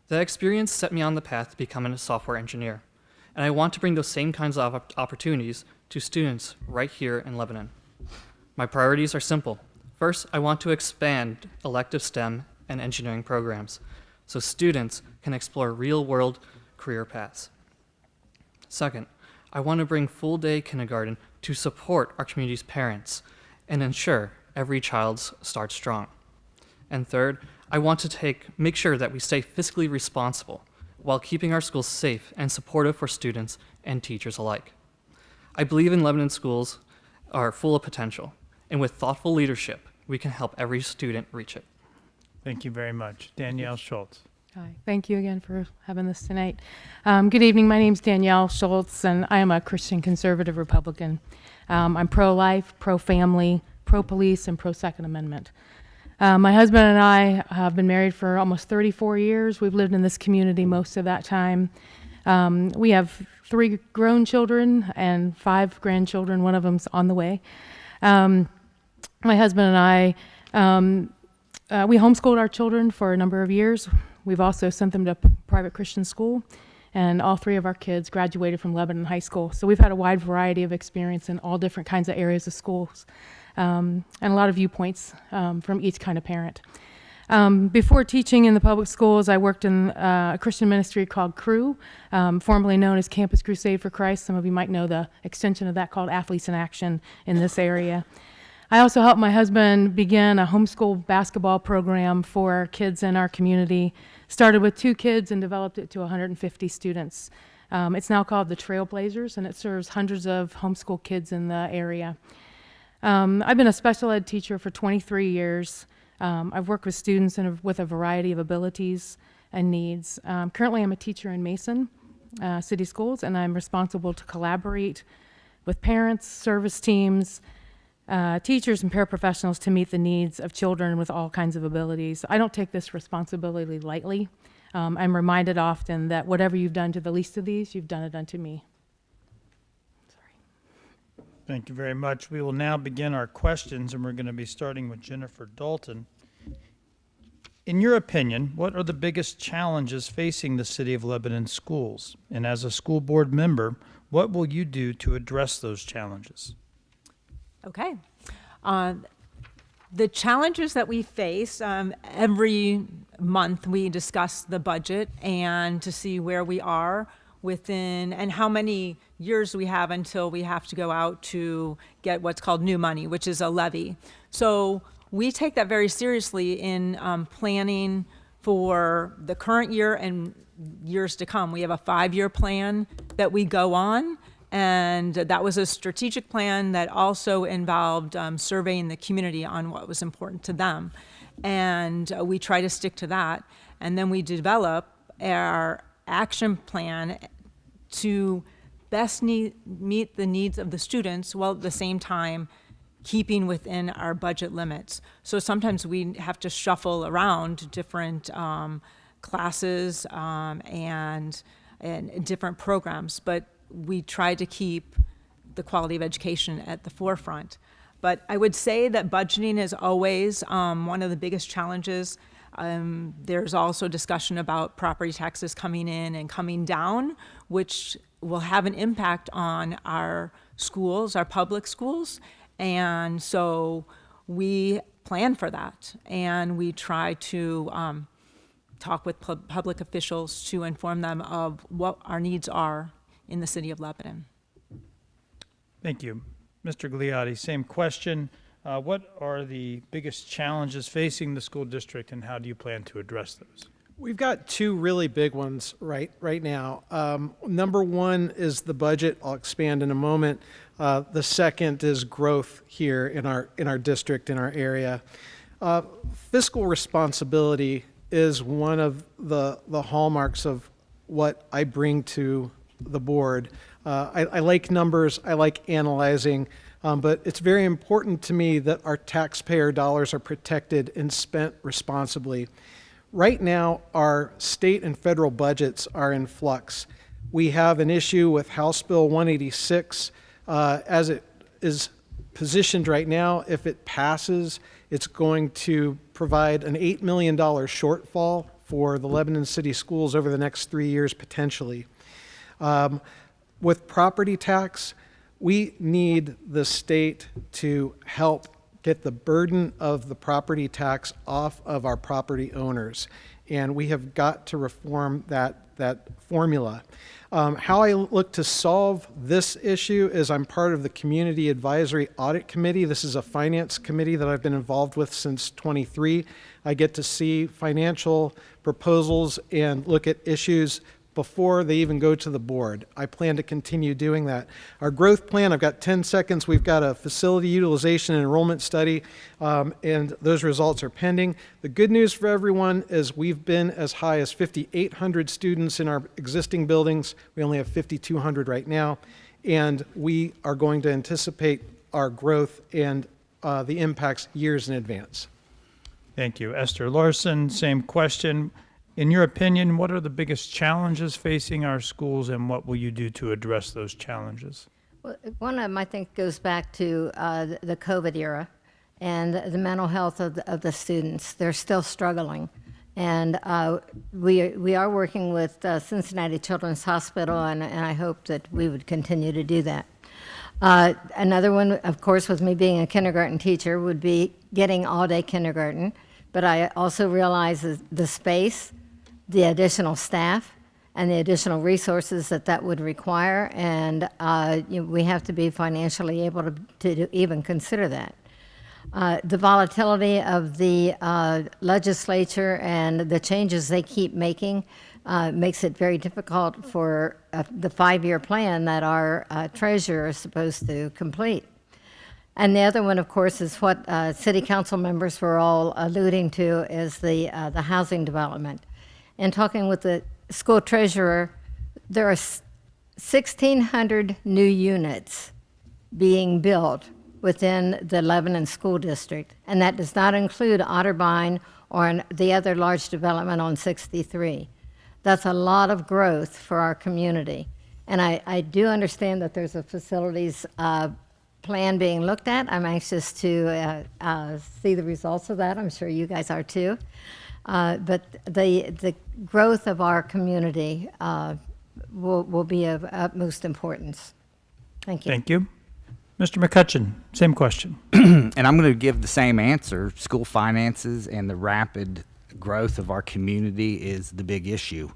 That experience set me on the path to becoming a software engineer, and I want to bring those same kinds of opportunities to students right here in Lebanon. My priorities are simple. First, I want to expand elective STEM and engineering programs so students can explore real-world career paths. Second, I want to bring full-day kindergarten to support our community's parents and ensure every child starts strong. And third, I want to make sure that we stay fiscally responsible while keeping our schools safe and supportive for students and teachers alike. I believe in Lebanon schools are full of potential, and with thoughtful leadership, we can help every student reach it. Thank you very much. Danielle Schultz. Hi, thank you again for having this tonight. Good evening, my name's Danielle Schultz, and I am a Christian conservative Republican. I'm pro-life, pro-family, pro-police, and pro-Second Amendment. My husband and I have been married for almost 34 years. We've lived in this community most of that time. We have 3 grown children and 5 grandchildren. One of them's on the way. My husband and I, we homeschooled our children for a number of years. We've also sent them to private Christian school, and all 3 of our kids graduated from Lebanon High School. So we've had a wide variety of experience in all different kinds of areas of schools, and a lot of viewpoints from each kind of parent. Before teaching in the public schools, I worked in a Christian ministry called Cru, formerly known as Campus Crusade for Christ. Some of you might know the extension of that called Athletes in Action in this area. I also helped my husband begin a homeschool basketball program for kids in our community. Started with 2 kids and developed it to 150 students. It's now called the Trailblazers, and it serves hundreds of homeschool kids in the area. I've been a special ed teacher for 23 years. I've worked with students with a variety of abilities and needs. Currently, I'm a teacher in Mason City Schools, and I'm responsible to collaborate with parents, service teams, teachers, and paraprofessionals to meet the needs of children with all kinds of abilities. I don't take this responsibility lightly. I'm reminded often that whatever you've done to the least of these, you've done it unto me. Thank you very much. We will now begin our questions, and we're going to be starting with Jennifer Dalton. In your opinion, what are the biggest challenges facing the City of Lebanon schools? And as a school board member, what will you do to address those challenges? Okay. The challenges that we face, every month we discuss the budget and to see where we are within and how many years we have until we have to go out to get what's called new money, which is a levy. So we take that very seriously in planning for the current year and years to come. We have a 5-year plan that we go on, and that was a strategic plan that also involved surveying the community on what was important to them. And we try to stick to that. And then we develop our action plan to best meet the needs of the students while at the same time keeping within our budget limits. So sometimes we have to shuffle around different classes and different programs, but we try to keep the quality of education at the forefront. But I would say that budgeting is always one of the biggest challenges. There's also discussion about property taxes coming in and coming down, which will have an impact on our schools, our public schools. And so we plan for that, and we try to talk with public officials to inform them of what our needs are in the City of Lebanon. Thank you. Mr. Gliotti, same question. What are the biggest challenges facing the school district, and how do you plan to address those? We've got 2 really big ones right now. Number 1 is the budget. I'll expand in a moment. The second is growth here in our district, in our area. Fiscal responsibility is one of the hallmarks of what I bring to the board. I like numbers, I like analyzing, but it's very important to me that our taxpayer dollars are protected and spent responsibly. Right now, our state and federal budgets are in flux. We have an issue with House Bill 186. As it is positioned right now, if it passes, it's going to provide an $8 million shortfall for the Lebanon City Schools over the next 3 years, potentially. With property tax, we need the state to help get the burden of the property tax off of our property owners. And we have got to reform that formula. How I look to solve this issue is I'm part of the Community Advisory Audit Committee. This is a finance committee that I've been involved with since '23. I get to see financial proposals and look at issues before they even go to the board. I plan to continue doing that. Our growth plan, I've got 10 seconds. We've got a facility utilization and enrollment study, and those results are pending. The good news for everyone is we've been as high as 5,800 students in our existing buildings. We only have 5,200 right now, and we are going to anticipate our growth and the impacts years in advance. Thank you. Esther Larson, same question. In your opinion, what are the biggest challenges facing our schools, and what will you do to address those challenges? Well, one of them, I think, goes back to the COVID era and the mental health of the students. They're still struggling. And we are working with Cincinnati Children's Hospital, and I hope that we would continue to do that. Another one, of course, with me being a kindergarten teacher, would be getting all-day kindergarten. But I also realize the space, the additional staff, and the additional resources that would require, and we have to be financially able to even consider that. The volatility of the legislature and the changes they keep making makes it very difficult for the 5-year plan that our treasurer is supposed to complete. And the other one, of course, is what city council members were all alluding to, is the housing development. And talking with the school treasurer, there are 1,600 new units being built within the Lebanon School District, and that does not include Otterbein or the other large development on 63. That's a lot of growth for our community. And I do understand that there's a facilities plan being looked at. I'm anxious to see the results of that. I'm sure you guys are too. But the growth of our community will be of utmost importance. Thank you. Thank you. Mr. McCutcheon, same question. And I'm going to give the same answer. School finances and the rapid growth of our community is the big issue.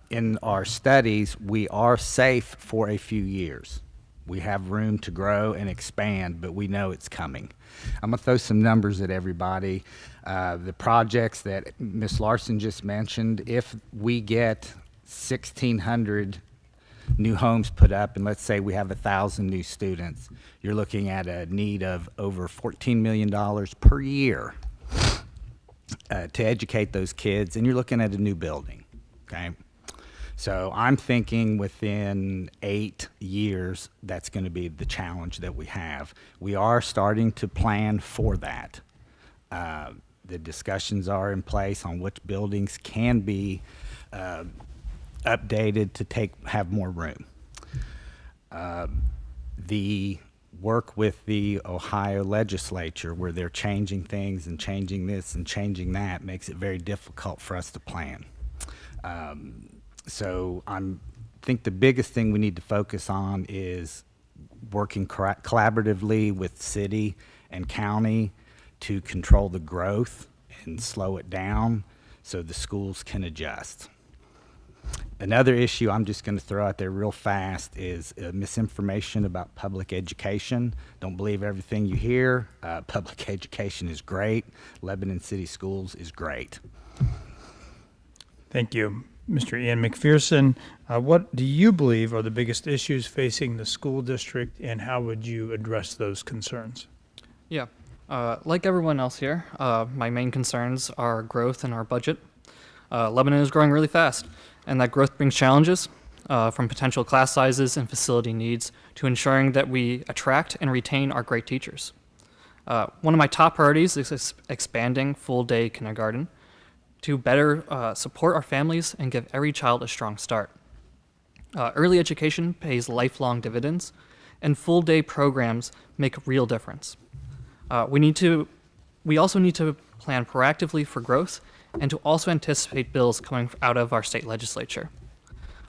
In our studies, we are safe for a few years. We have room to grow and expand, but we know it's coming. I'm going to throw some numbers at everybody. The projects that Ms. Larson just mentioned, if we get 1,600 new homes put up, and let's say we have 1,000 new students, you're looking at a need of over $14 million per year to educate those kids, and you're looking at a new building, okay? So I'm thinking within 8 years, that's going to be the challenge that we have. We are starting to plan for that. The discussions are in place on which buildings can be updated to have more room. The work with the Ohio legislature, where they're changing things and changing this and changing that, makes it very difficult for us to plan. So I think the biggest thing we need to focus on is working collaboratively with city and county to control the growth and slow it down so the schools can adjust. Another issue I'm just going to throw out there real fast is misinformation about public education. Don't believe everything you hear. Public education is great. Lebanon City Schools is great. Thank you. Mr. Ian McPherson, what do you believe are the biggest issues facing the school district, and how would you address those concerns? Yeah, like everyone else here, my main concerns are growth and our budget. Lebanon is growing really fast, and that growth brings challenges from potential class sizes and facility needs to ensuring that we attract and retain our great teachers. One of my top priorities is expanding full-day kindergarten to better support our families and give every child a strong start. Early education pays lifelong dividends, and full-day programs make a real difference. We also need to plan proactively for growth and to also anticipate bills coming out of our state legislature.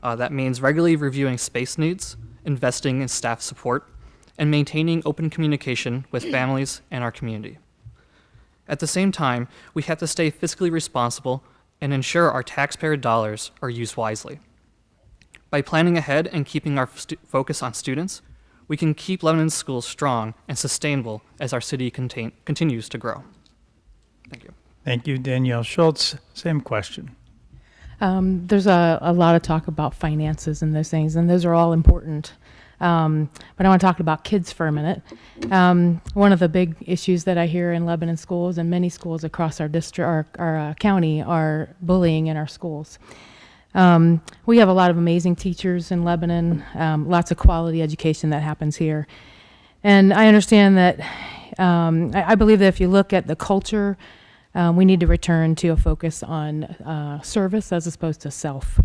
That means regularly reviewing space needs, investing in staff support, and maintaining open communication with families and our community. At the same time, we have to stay fiscally responsible and ensure our taxpayer dollars are used wisely. By planning ahead and keeping our focus on students, we can keep Lebanon schools strong and sustainable as our city continues to grow. Thank you. Thank you, Danielle Schultz. Same question. There's a lot of talk about finances and those things, and those are all important. But I want to talk about kids for a minute. One of the big issues that I hear in Lebanon schools and many schools across our district, our county, are bullying in our schools. We have a lot of amazing teachers in Lebanon, lots of quality education that happens here. And I understand that, I believe that if you look at the culture, we need to return to a focus on service as opposed to self.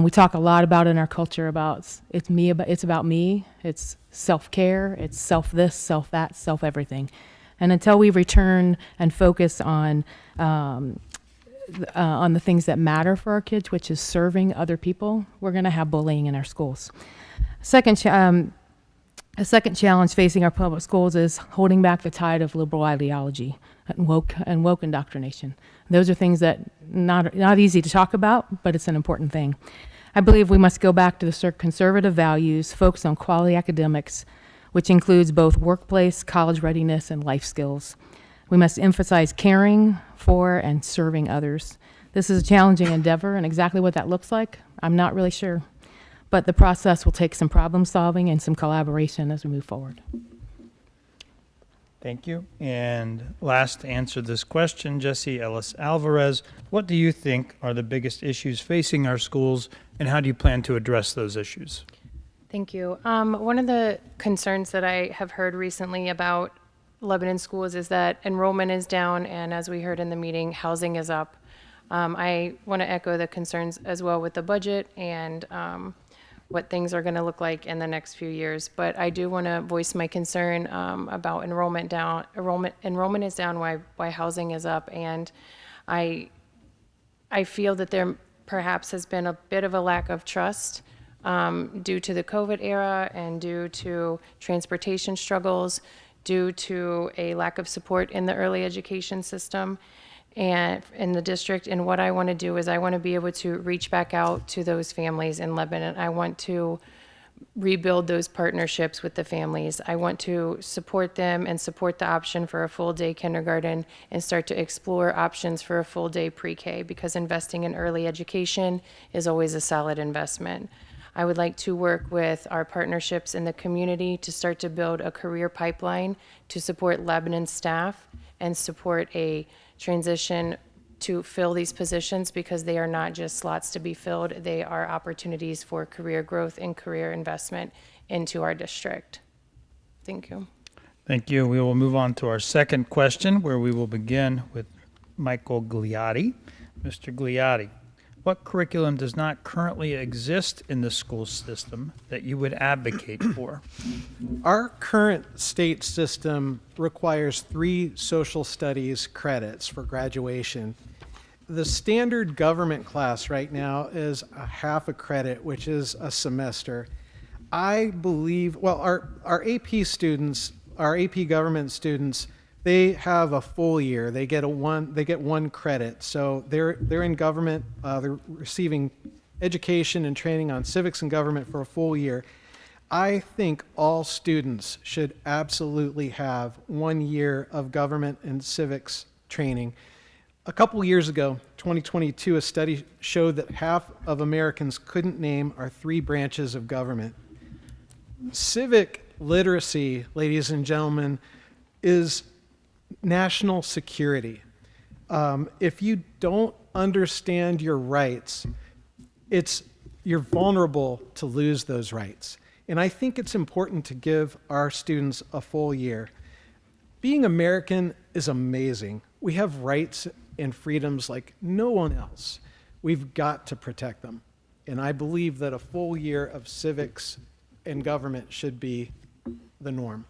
We talk a lot about in our culture about it's about me, it's self-care, it's self this, self that, self everything. And until we return and focus on the things that matter for our kids, which is serving other people, we're going to have bullying in our schools. A second challenge facing our public schools is holding back the tide of liberal ideology and woke indoctrination. Those are things that not easy to talk about, but it's an important thing. I believe we must go back to the conservative values, focus on quality academics, which includes both workplace, college readiness, and life skills. We must emphasize caring for and serving others. This is a challenging endeavor, and exactly what that looks like, I'm not really sure. But the process will take some problem solving and some collaboration as we move forward. Thank you. And last to answer this question, Jesse Ellis Alvarez, what do you think are the biggest issues facing our schools, and how do you plan to address those issues? Thank you. One of the concerns that I have heard recently about Lebanon schools is that enrollment is down, and as we heard in the meeting, housing is up. I want to echo the concerns as well with the budget and what things are going to look like in the next few years. But I do want to voice my concern about enrollment down. Enrollment is down while housing is up, and I feel that there perhaps has been a bit of a lack of trust due to the COVID era and due to transportation struggles, due to a lack of support in the early education system and in the district. And what I want to do is I want to be able to reach back out to those families in Lebanon. I want to rebuild those partnerships with the families. I want to support them and support the option for a full day kindergarten and start to explore options for a full day pre-K, because investing in early education is always a solid investment. I would like to work with our partnerships in the community to start to build a career pipeline to support Lebanon staff and support a transition to fill these positions, because they are not just slots to be filled, they are opportunities for career growth and career investment into our district. Thank you. Thank you. We will move on to our second question, where we will begin with Michael Gliotti. Mr. Gliotti, what curriculum does not currently exist in the school system that you would advocate for? Our current state system requires 3 social studies credits for graduation. The standard government class right now is a half a credit, which is a semester. I believe, well, our AP students, our AP government students, they have a full year. They get one credit. So they're in government. They're receiving education and training on civics and government for a full year. I think all students should absolutely have 1 year of government and civics training. A couple years ago, 2022, a study showed that half of Americans couldn't name our 3 branches of government. Civic literacy, ladies and gentlemen, is national security. If you don't understand your rights, you're vulnerable to lose those rights. And I think it's important to give our students a full year. Being American is amazing. We have rights and freedoms like no one else. We've got to protect them. And I believe that a full year of civics and government should be the norm.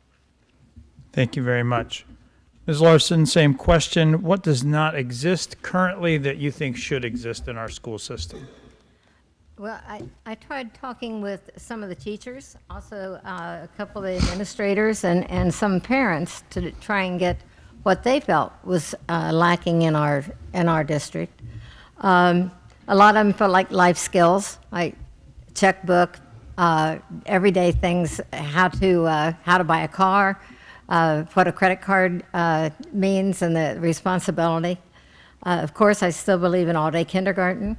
Thank you very much. Ms. Larson, same question. What does not exist currently that you think should exist in our school system? Well, I tried talking with some of the teachers, also a couple of the administrators, and some parents to try and get what they felt was lacking in our district. A lot of them felt like life skills, like checkbook, everyday things, how to buy a car, what a credit card means, and the responsibility. Of course, I still believe in all-day kindergarten.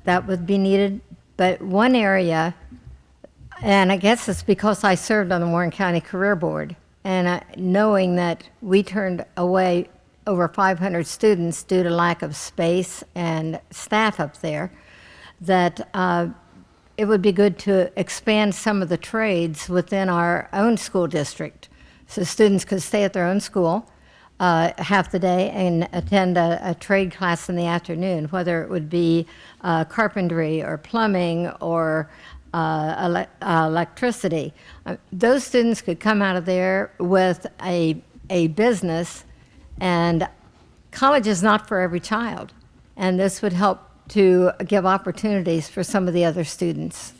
That would be needed. But one area, and I guess it's because I served on the Warren County Career Board, and knowing that we turned away over 500 students due to lack of space and staff up there, that it would be good to expand some of the trades within our own school district, so students could stay at their own school half the day and attend a trade class in the afternoon, whether it would be carpentry or plumbing or electricity. Those students could come out of there with a business, and college is not for every child, and this would help to give opportunities for some of the other students.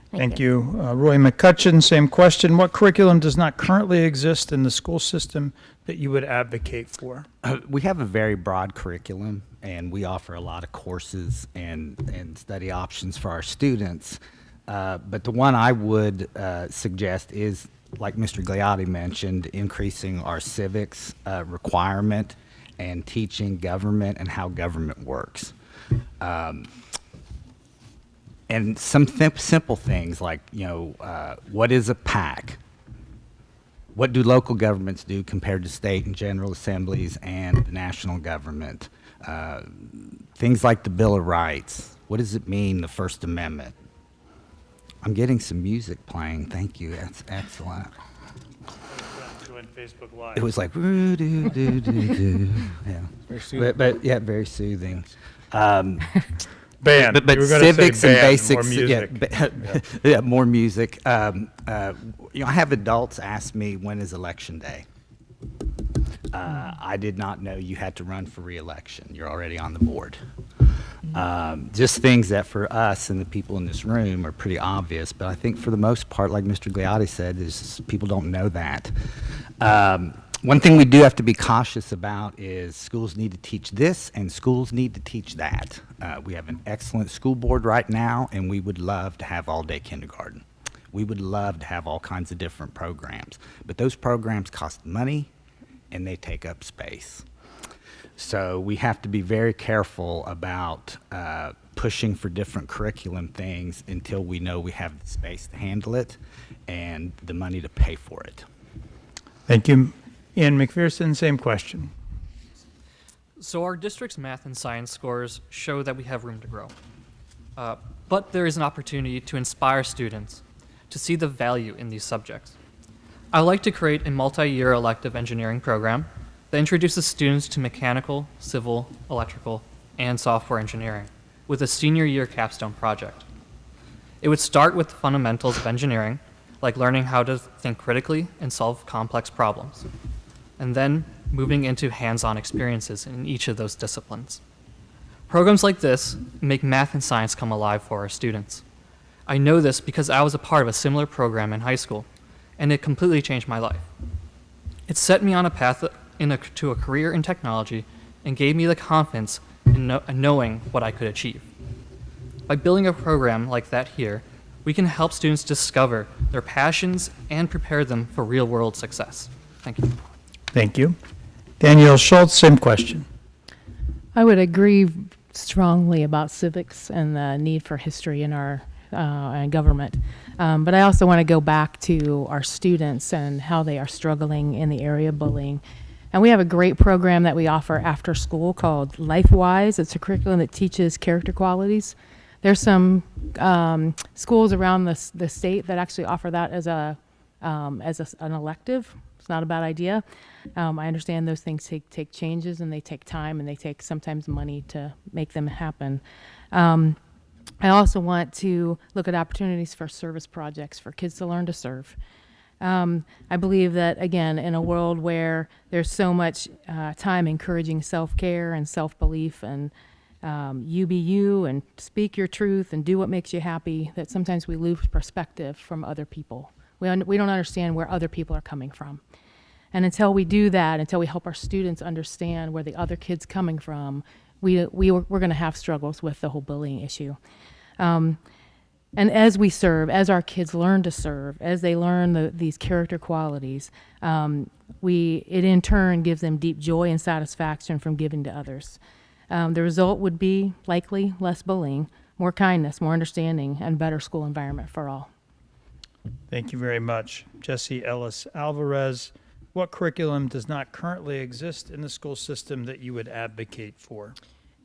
Thank you. Roy McCutcheon, same question. What curriculum does not currently exist in the school system that you would advocate for? We have a very broad curriculum, and we offer a lot of courses and study options for our students. But the one I would suggest is, like Mr. Gliotti mentioned, increasing our civics requirement and teaching government and how government works. And some simple things like, what is a PAC? What do local governments do compared to state and general assemblies and the national government? Things like the Bill of Rights. What does it mean, the First Amendment? I'm getting some music playing. Thank you. That's excellent. Doing Facebook Live. It was like, "Woo, do, do, do, do." Yeah. Very soothing. But yeah, very soothing. Band. But You were gonna say civics band, and basics, more music. yeah, more music. I have adults ask me, when is election day? I did not know you had to run for re-election. You're already on the board. Just things that for us and the people in this room are pretty obvious, but I think for the most part, like Mr. Gliotti said, is people don't know that. One thing we do have to be cautious about is schools need to teach this and schools need to teach that. We have an excellent school board right now, and we would love to have all-day kindergarten. We would love to have all kinds of different programs, but those programs cost money and they take up space. So we have to be very careful about pushing for different curriculum things until we know we have the space to handle it and the money to pay for it. Thank you. Ian McPherson, same question. So our district's math and science scores show that we have room to grow. But there is an opportunity to inspire students to see the value in these subjects. I would like to create a multi-year elective engineering program that introduces students to mechanical, civil, electrical, and software engineering with a senior year capstone project. It would start with the fundamentals of engineering, like learning how to think critically and solve complex problems, and then moving into hands-on experiences in each of those disciplines. Programs like this make math and science come alive for our students. I know this because I was a part of a similar program in high school, and it completely changed my life. It set me on a path to a career in technology and gave me the confidence in knowing what I could achieve. By building a program like that here, we can help students discover their passions and prepare them for real-world success. Thank you. Thank you. Danielle Schultz, same question. I would agree strongly about civics and the need for history in our government. But I also want to go back to our students and how they are struggling in the area of bullying. And we have a great program that we offer after school called LifeWise. It's a curriculum that teaches character qualities. There's some schools around the state that actually offer that as an elective. It's not a bad idea. I understand those things take changes and they take time and they take sometimes money to make them happen. I also want to look at opportunities for service projects for kids to learn to serve. I believe that, again, in a world where there's so much time encouraging self-care and self-belief and you be you and speak your truth and do what makes you happy, that sometimes we lose perspective from other people. We don't understand where other people are coming from. And until we do that, until we help our students understand where the other kid's coming from, we're going to have struggles with the whole bullying issue. And as we serve, as our kids learn to serve, as they learn these character qualities, it in turn gives them deep joy and satisfaction from giving to others. The result would be likely less bullying, more kindness, more understanding, and better school environment for all. Thank you very much. Jesse Ellis Alvarez, what curriculum does not currently exist in the school system that you would advocate for?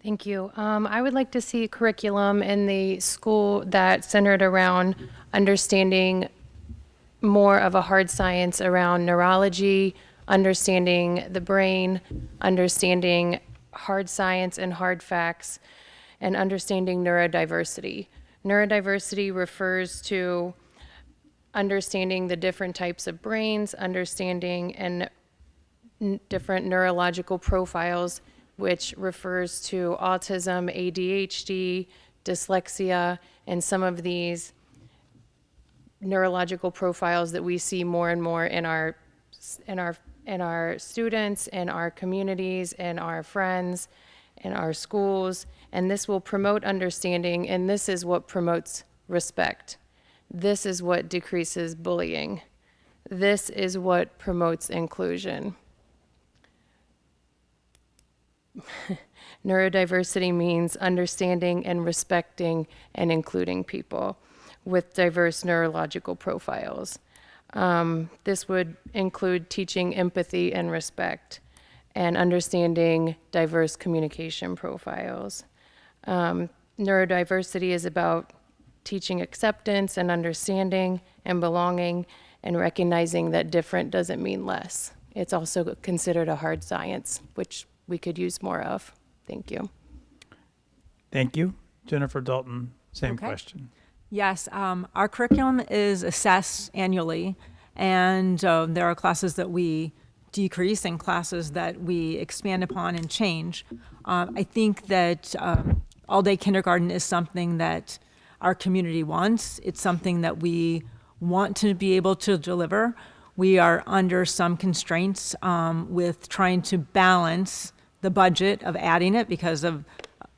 Thank you. I would like to see curriculum in the school that centered around understanding more of a hard science around neurology, understanding the brain, understanding hard science and hard facts, and understanding neurodiversity. Neurodiversity refers to understanding the different types of brains, understanding and different neurological profiles, which refers to autism, ADHD, dyslexia, and some of these neurological profiles that we see more and more in our students, in our communities, in our friends, in our schools. And this will promote understanding, and this is what promotes respect. This is what decreases bullying. This is what promotes inclusion. Neurodiversity means understanding and respecting and including people with diverse neurological profiles. This would include teaching empathy and respect and understanding diverse communication profiles. Neurodiversity is about teaching acceptance and understanding and belonging and recognizing that different doesn't mean less. It's also considered a hard science, which we could use more of. Thank you. Thank you. Jennifer Dalton, same Okay. question. Yes, our curriculum is assessed annually, and there are classes that we decrease and classes that we expand upon and change. I think that all-day kindergarten is something that our community wants. It's something that we want to be able to deliver. We are under some constraints with trying to balance the budget of adding it because of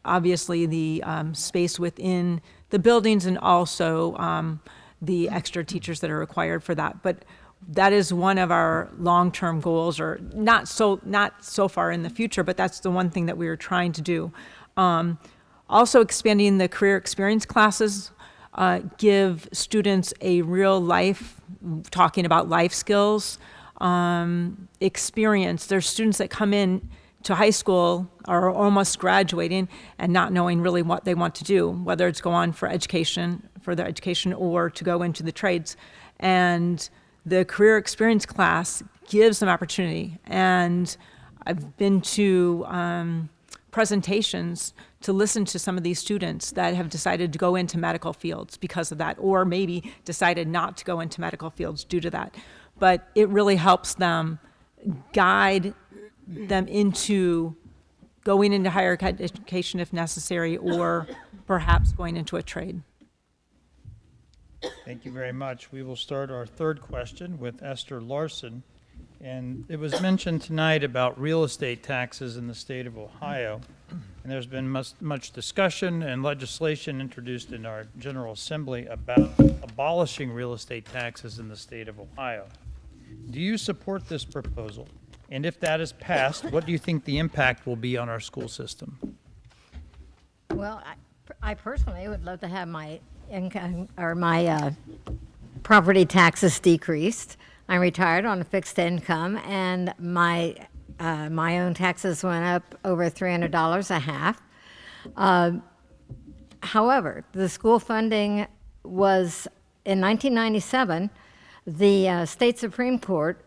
obviously the space within the buildings and also the extra teachers that are required for that. But that is one of our long-term goals, or not so far in the future, but that's the one thing that we are trying to do. Also expanding the career experience classes give students a real life, talking about life skills, experience. There's students that come in to high school are almost graduating and not knowing really what they want to do, whether it's go on for education, further education, or to go into the trades. And the career experience class gives them opportunity. And I've been to presentations to listen to some of these students that have decided to go into medical fields because of that, or maybe decided not to go into medical fields due to that. But it really helps them guide them into going into higher education if necessary, or perhaps going into a trade. Thank you very much. We will start our third question with Esther Larson. And it was mentioned tonight about real estate taxes in the state of Ohio. And there's been much discussion and legislation introduced in our General Assembly about abolishing real estate taxes in the state of Ohio. Do you support this proposal? And if that is passed, what do you think the impact will be on our school system? Well, I personally would love to have my income or my property taxes decreased. I'm retired on a fixed income, and my own taxes went up over $300 a half. However, the school funding was, in 1997, the state Supreme Court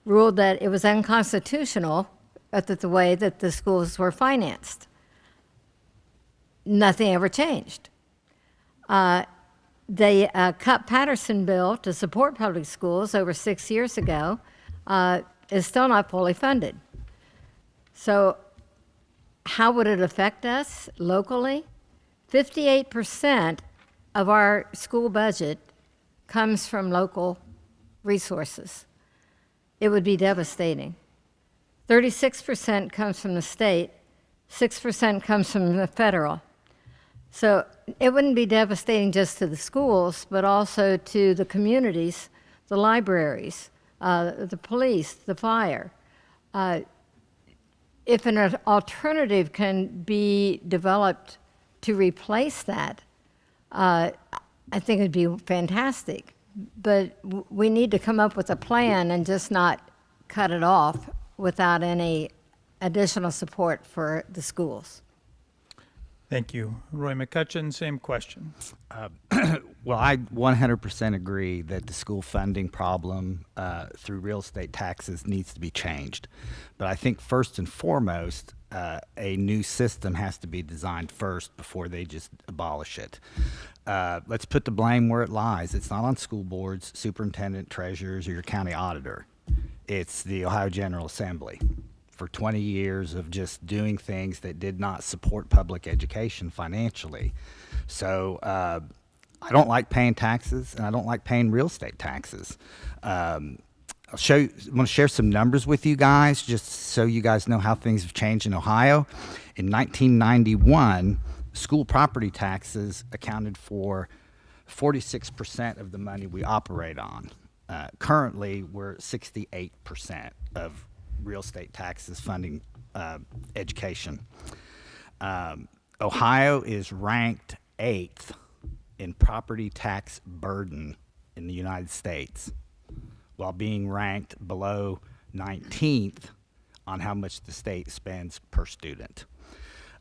ruled that it was unconstitutional the way that the schools were financed. Nothing ever changed. The Cupp-Patterson bill to support public schools over 6 years ago is still not fully funded. So how would it affect us locally? 58% of our school budget comes from local resources. It would be devastating. 36% comes from the state, 6% comes from the federal. So it wouldn't be devastating just to the schools, but also to the communities, the libraries, the police, the fire. If an alternative can be developed to replace that, I think it'd be fantastic. But we need to come up with a plan and just not cut it off without any additional support for the schools. Thank you. Roy McCutcheon, same question. Well, I 100% agree that the school funding problem through real estate taxes needs to be changed. But I think first and foremost, a new system has to be designed first before they just abolish it. Let's put the blame where it lies. It's not on school boards, superintendent, treasurers, or your county auditor. It's the Ohio General Assembly. For 20 years of just doing things that did not support public education financially. So I don't like paying taxes, and I don't like paying real estate taxes. I'm going to share some numbers with you guys, just so you guys know how things have changed in Ohio. In 1991, school property taxes accounted for 46% of the money we operate on. Currently, we're 68% of real estate taxes funding education. Ohio is ranked 8th in property tax burden in the United States, while being ranked below 19th on how much the state spends per student.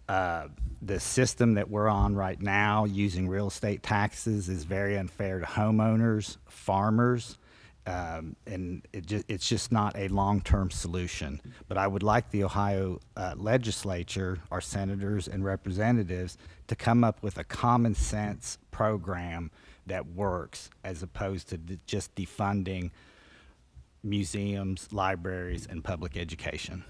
The system that we're on right now using real estate taxes is very unfair to homeowners, farmers, and it's just not a long-term solution. But I would like the Ohio legislature, our senators and representatives, to come up with a common sense program that works, as opposed to just defunding museums, libraries, and public education.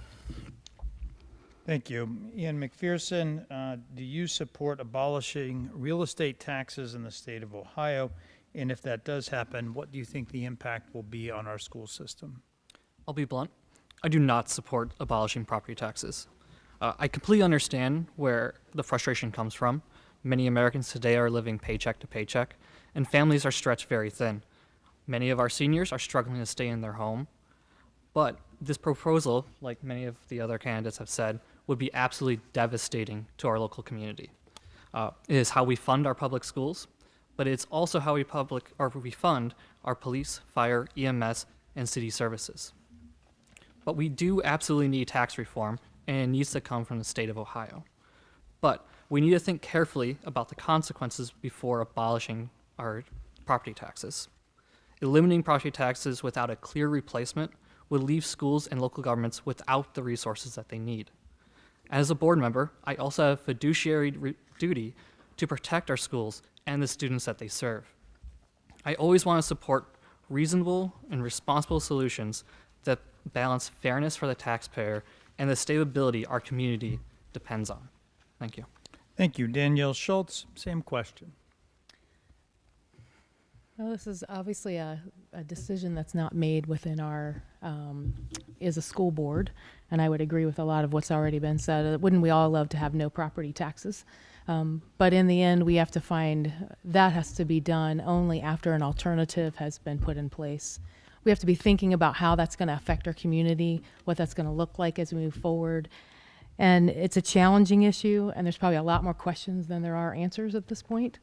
Thank you. Ian McPherson, do you support abolishing real estate taxes in the state of Ohio? And if that does happen, what do you think the impact will be on our school system? I'll be blunt. I do not support abolishing property taxes. I completely understand where the frustration comes from. Many Americans today are living paycheck to paycheck, and families are stretched very thin. Many of our seniors are struggling to stay in their home. But this proposal, like many of the other candidates have said, would be absolutely devastating to our local community. It is how we fund our public schools, but it's also how we fund our police, fire, EMS, and city services. But we do absolutely need tax reform, and it needs to come from the state of Ohio. But we need to think carefully about the consequences before abolishing our property taxes. Eliminating property taxes without a clear replacement would leave schools and local governments without the resources that they need. As a board member, I also have a fiduciary duty to protect our schools and the students that they serve. I always want to support reasonable and responsible solutions that balance fairness for the taxpayer and the stability our community depends on. Thank you. Thank you. Danielle Schultz, same question. Well, this is obviously a decision that's not made within our, is a school board, and I would agree with a lot of what's already been said. Wouldn't we all love to have no property taxes? But in the end, we have to find, that has to be done only after an alternative has been put in place. We have to be thinking about how that's going to affect our community, what that's going to look like as we move forward. And it's a challenging issue, and there's probably a lot more questions than there are answers at this point.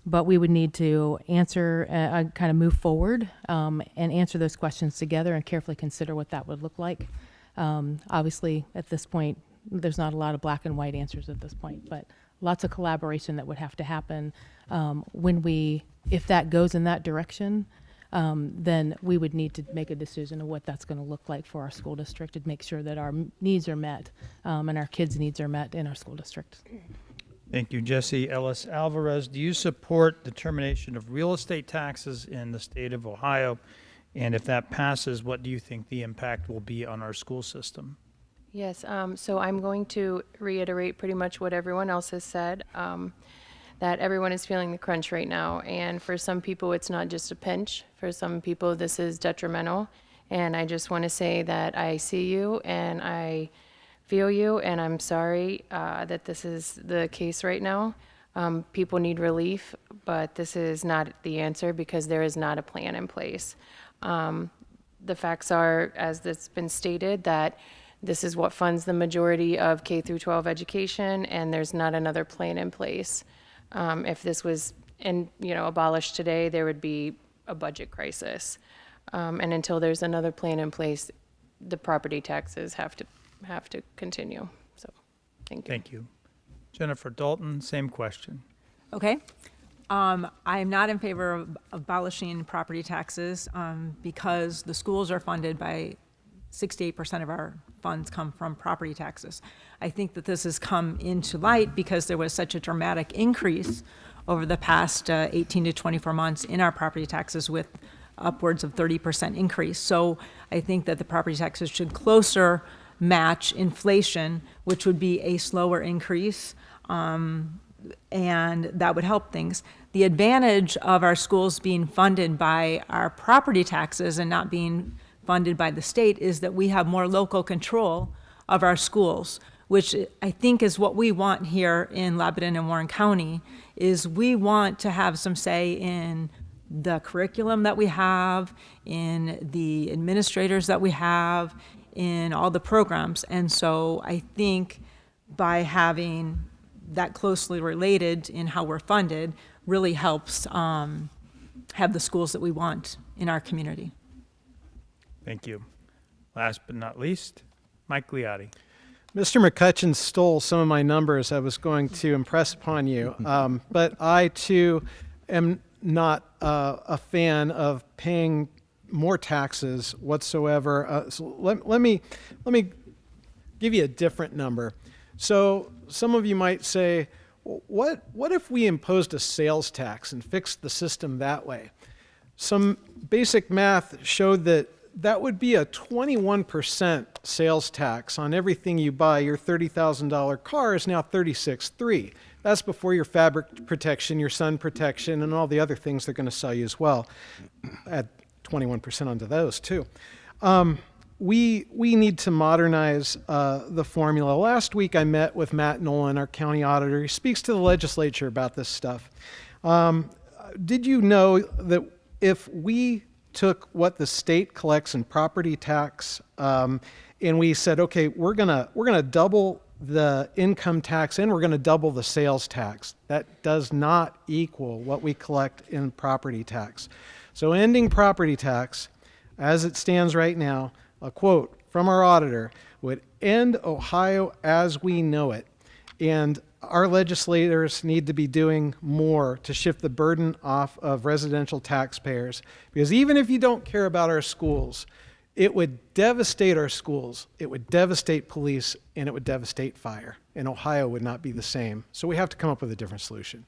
But we would need to answer, kind of move forward and answer those questions together and carefully consider what that would look like. Obviously, at this point, there's not a lot of black and white answers at this point, but lots of collaboration that would have to happen if that goes in that direction. Then we would need to make a decision of what that's going to look like for our school district to make sure that our needs are met and our kids' needs are met in our school district. Thank you. Jesse Ellis Alvarez, do you support the termination of real estate taxes in the state of Ohio? And if that passes, what do you think the impact will be on our school system? Yes, so I'm going to reiterate pretty much what everyone else has said, that everyone is feeling the crunch right now. And for some people, it's not just a pinch. For some people, this is detrimental. And I just want to say that I see you and I feel you, and I'm sorry that this is the case right now. People need relief, but this is not the answer because there is not a plan in place. The facts are, as it's been stated, that this is what funds the majority of K through 12 education, and there's not another plan in place. If this was abolished today, there would be a budget crisis. And until there's another plan in place, the property taxes have to continue. So, thank you. Thank you. Jennifer Dalton, same question. Okay. I am not in favor of abolishing property taxes because the schools are funded by 68% of our funds come from property taxes. I think that this has come into light because there was such a dramatic increase over the past 18 to 24 months in our property taxes with upwards of 30% increase. So I think that the property taxes should closer match inflation, which would be a slower increase, and that would help things. The advantage of our schools being funded by our property taxes and not being funded by the state is that we have more local control of our schools, which I think is what we want here in Lebanon and Warren County, is we want to have some say in the curriculum that we have, in the administrators that we have, in all the programs. And so I think by having that closely related in how we're funded really helps have the schools that we want in our community. Thank you. Last but not least, Mike Liotti. Mr. McCutcheon stole some of my numbers I was going to impress upon you, but I too am not a fan of paying more taxes whatsoever. So let me give you a different number. So some of you might say, what if we imposed a sales tax and fixed the system that way? Some basic math showed that would be a 21% sales tax on everything you buy. Your $30,000 car is now $36,300. That's before your fabric protection, your sun protection, and all the other things they're going to sell you as well. Add 21% onto those too. We need to modernize the formula. Last week I met with Matt Nolan, our county auditor. He speaks to the legislature about this stuff. Did you know that if we took what the state collects in property tax and we said, okay, we're gonna double the income tax and we're gonna double the sales tax, that does not equal what we collect in property tax. So ending property tax, as it stands right now, a quote from our auditor, would end Ohio as we know it. And our legislators need to be doing more to shift the burden off of residential taxpayers. Because even if you don't care about our schools, it would devastate our schools, it would devastate police, and it would devastate fire. And Ohio would not be the same. So we have to come up with a different solution.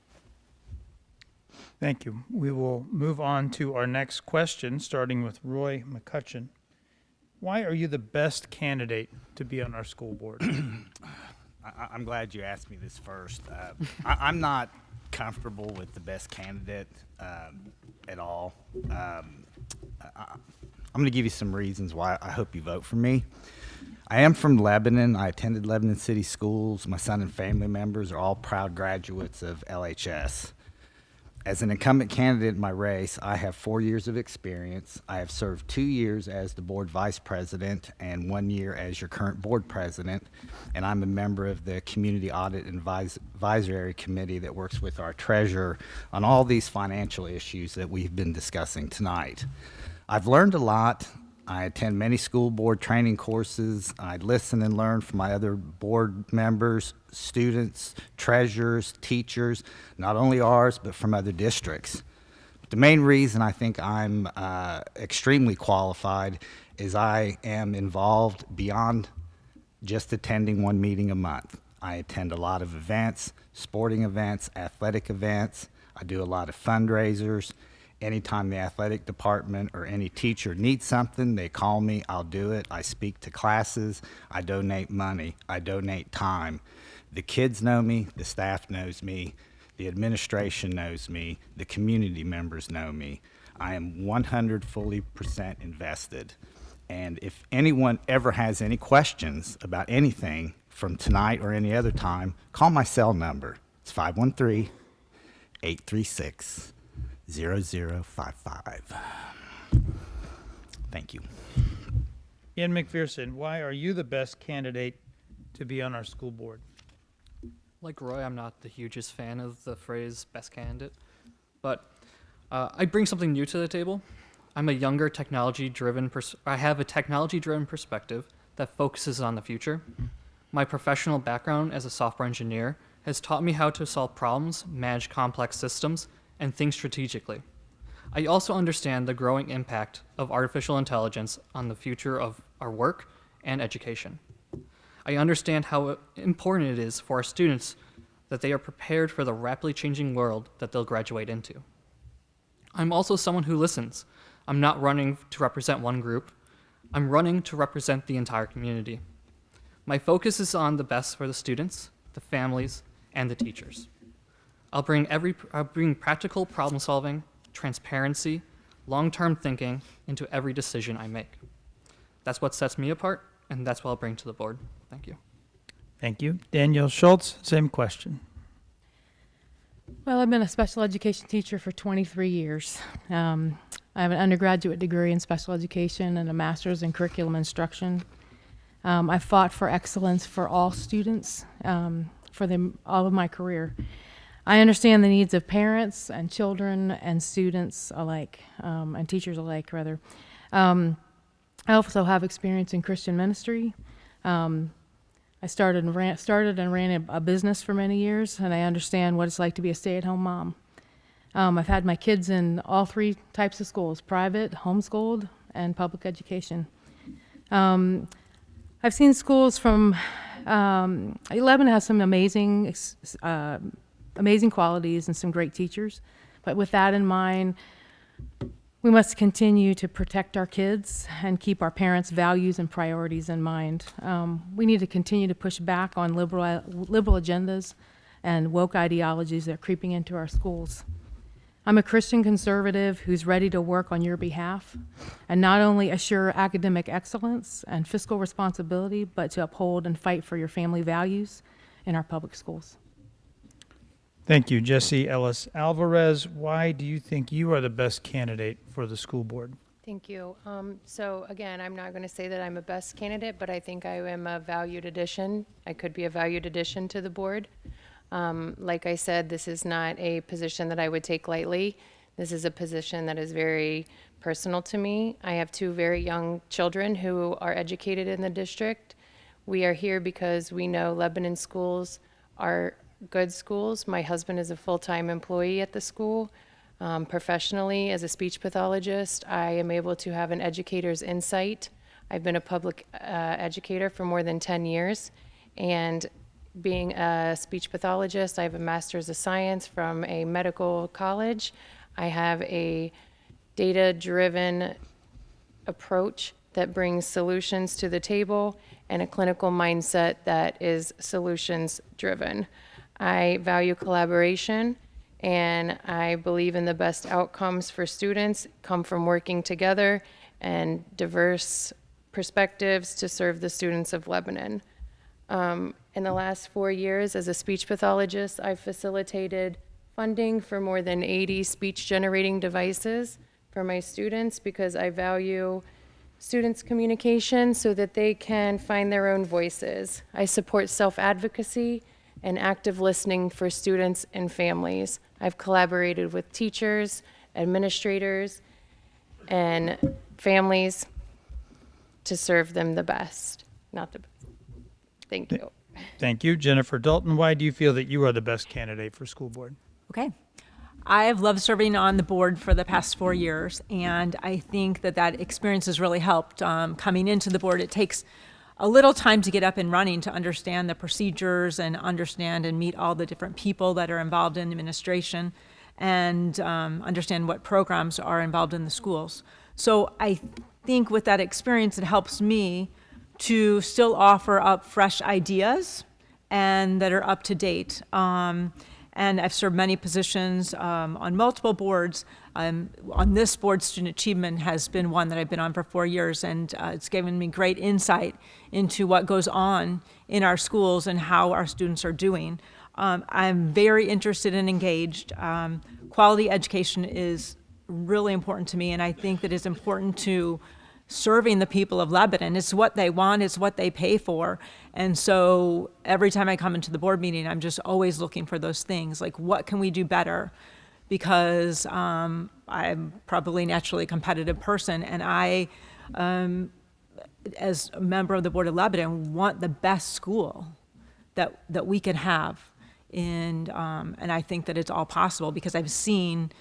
Thank you. We will move on to our next question, starting with Roy McCutcheon. Why are you the best candidate to be on our school board? I'm glad you asked me this first. I'm not comfortable with the best candidate at all. I'm going to give you some reasons why I hope you vote for me. I am from Lebanon. I attended Lebanon City Schools. My son and family members are all proud graduates of LHS. As an incumbent candidate in my race, I have 4 years of experience. I have served 2 years as the board vice president and 1 year as your current board president, and I'm a member of the Community Audit and Advisory Committee that works with our treasurer on all these financial issues that we've been discussing tonight. I've learned a lot. I attend many school board training courses. I listen and learn from my other board members, students, treasurers, teachers, not only ours, but from other districts. But the main reason I think I'm extremely qualified is I am involved beyond just attending one meeting a month. I attend a lot of events, sporting events, athletic events. I do a lot of fundraisers. Anytime the athletic department or any teacher needs something, they call me, I'll do it. I speak to classes, I donate money, I donate time. The kids know me, the staff knows me, the administration knows me, the community members know me. I am 100% invested. And if anyone ever has any questions about anything from tonight or any other time, call my cell number. It's 513-836-0055. Thank you. Ian McPherson, why are you the best candidate to be on our school board? Like Roy, I'm not the hugest fan of the phrase best candidate, but I bring something new to the table. I'm a younger I have a technology-driven perspective that focuses on the future. My professional background as a software engineer has taught me how to solve problems, manage complex systems, and think strategically. I also understand the growing impact of artificial intelligence on the future of our work and education. I understand how important it is for our students that they are prepared for the rapidly changing world that they'll graduate into. I'm also someone who listens. I'm not running to represent one group. I'm running to represent the entire community. My focus is on the best for the students, the families, and the teachers. I'll bring practical problem solving, transparency, long-term thinking into every decision I make. That's what sets me apart, and that's what I'll bring to the board. Thank you. Thank you. Danielle Schultz, same question. Well, I've been a special education teacher for 23 years. I have an undergraduate degree in special education and a master's in curriculum instruction. I fought for excellence for all students for all of my career. I understand the needs of parents and children and students alike, and teachers alike, rather. I also have experience in Christian ministry. I started and ran a business for many years, and I understand what it's like to be a stay-at-home mom. I've had my kids in all three types of schools: private, homeschooled, and public education. I've seen schools from Lebanon has some amazing qualities and some great teachers, but with that in mind, we must continue to protect our kids and keep our parents' values and priorities in mind. We need to continue to push back on liberal agendas and woke ideologies that are creeping into our schools. I'm a Christian conservative who's ready to work on your behalf and not only assure academic excellence and fiscal responsibility, but to uphold and fight for your family values in our public schools. Thank you. Jesse Ellis Alvarez, why do you think you are the best candidate for the school board? Thank you. So again, I'm not going to say that I'm a best candidate, but I think I am a valued addition. I could be a valued addition to the board. Like I said, this is not a position that I would take lightly. This is a position that is very personal to me. I have two very young children who are educated in the district. We are here because we know Lebanon schools are good schools. My husband is a full-time employee at the school. Professionally, as a speech pathologist, I am able to have an educator's insight. I've been a public educator for more than 10 years, and being a speech pathologist, I have a master's of science from a medical college. I have a data-driven approach that brings solutions to the table and a clinical mindset that is solutions-driven. I value collaboration, and I believe in the best outcomes for students come from working together and diverse perspectives to serve the students of Lebanon. In the last 4 years as a speech pathologist, I've facilitated funding for more than 80 speech-generating devices for my students because I value students' communication so that they can find their own voices. I support self-advocacy and active listening for students and families. I've collaborated with teachers, administrators, and families to serve them the best, not the best. Thank you. Thank you. Jennifer Dalton, why do you feel that you are the best candidate for school board? Okay. I've loved serving on the board for the past 4 years, and I think that experience has really helped. Coming into the board, it takes a little time to get up and running to understand the procedures and understand and meet all the different people that are involved in administration. and understand what programs are involved in the schools. So I think with that experience, it helps me to still offer up fresh ideas and that are up to date. And I've served many positions on multiple boards. On this board, Student Achievement has been one that I've been on for 4 years, and it's given me great insight into what goes on in our schools and how our students are doing. I'm very interested and engaged. Quality education is really important to me, and I think that it's important to serving the people of Lebanon. It's what they want, it's what they pay for. And so every time I come into the board meeting, I'm just always looking for those things, like what can we do better? Because I'm probably naturally a competitive person, and I, as a member of the Board of Lebanon, want the best school that we can have. And I think that it's all possible because I've seen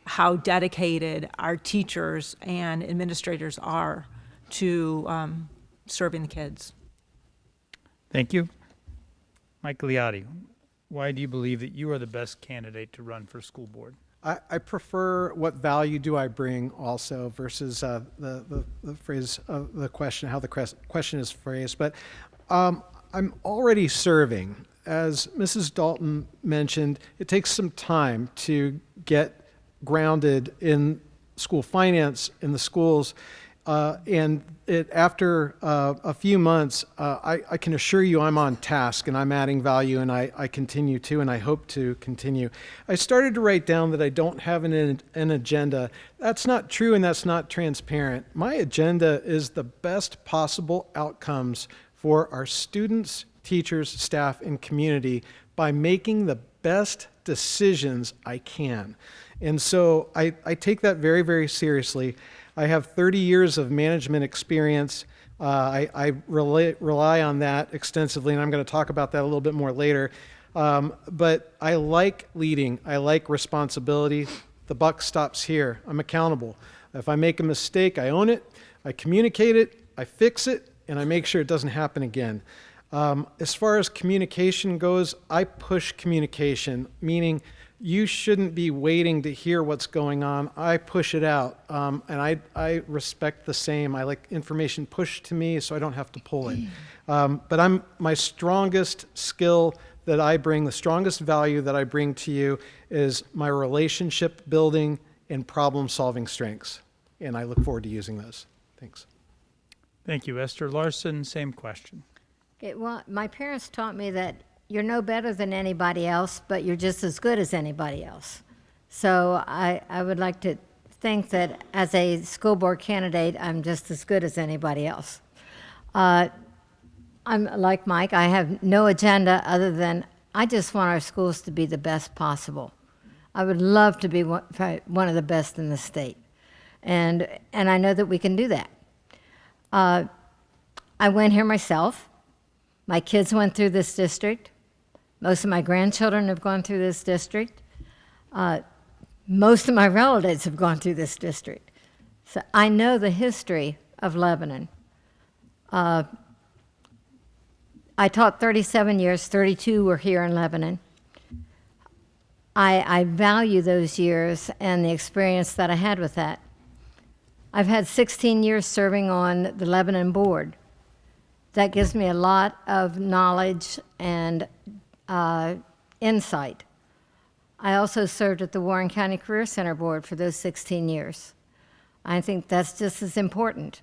how dedicated our teachers and administrators are to serving the kids. Thank you. Mike Liotti, why do you believe that you are the best candidate to run for school board? I prefer what value do I bring also versus the phrase of the question, how the question is phrased. But I'm already serving. As Mrs. Dalton mentioned, it takes some time to get grounded in school finance in the schools, and after a few months, I can assure you I'm on task and I'm adding value, and I continue to, and I hope to continue. I started to write down that I don't have an agenda. That's not true, and that's not transparent. My agenda is the best possible outcomes for our students, teachers, staff, and community by making the best decisions I can. And so I take that very, very seriously. I have 30 years of management experience. I rely on that extensively, and I'm going to talk about that a little bit more later. But I like leading. I like responsibility. The buck stops here. I'm accountable. If I make a mistake, I own it, I communicate it, I fix it, and I make sure it doesn't happen again. As far as communication goes, I push communication, meaning you shouldn't be waiting to hear what's going on. I push it out, and I respect the same. I like information pushed to me so I don't have to pull it. But my strongest skill that I bring, the strongest value that I bring to you is my relationship building and problem solving strengths. And I look forward to using those. Thanks. Thank you. Esther Larson, same question. Well, my parents taught me that you're no better than anybody else, but you're just as good as anybody else. So I would like to think that as a school board candidate, I'm just as good as anybody else. I'm like Mike, I have no agenda other than I just want our schools to be the best possible. I would love to be one of the best in the state. And I know that we can do that. I went here myself. My kids went through this district. Most of my grandchildren have gone through this district. Most of my relatives have gone through this district. So I know the history of Lebanon. I taught 37 years, 32 were here in Lebanon. I value those years and the experience that I had with that. I've had 16 years serving on the Lebanon board. That gives me a lot of knowledge and insight. I also served at the Warren County Career Center board for those 16 years. I think that's just as important.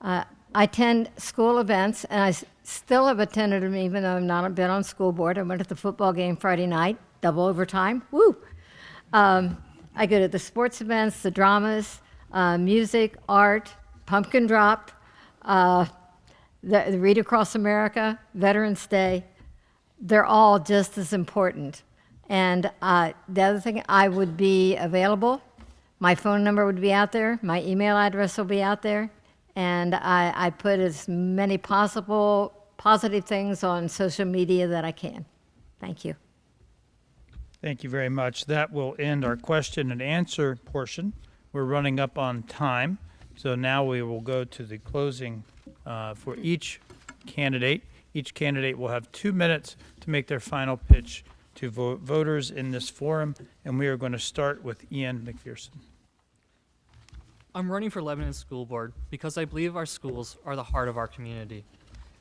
I attend school events, and I still have attended them even though I've not been on school board. I went to the football game Friday night, double overtime, woo! I go to the sports events, the dramas, music, art, pumpkin drop, the Read Across America, Veterans Day. They're all just as important. And the other thing, I would be available. My phone number would be out there. My email address will be out there. And I put as many positive things on social media that I can. Thank you. Thank you very much. That will end our question and answer portion. We're running up on time. So now we will go to the closing for each candidate. Each candidate will have 2 minutes to make their final pitch to voters in this forum, and we are going to start with Ian McPherson. I'm running for Lebanon School Board because I believe our schools are the heart of our community.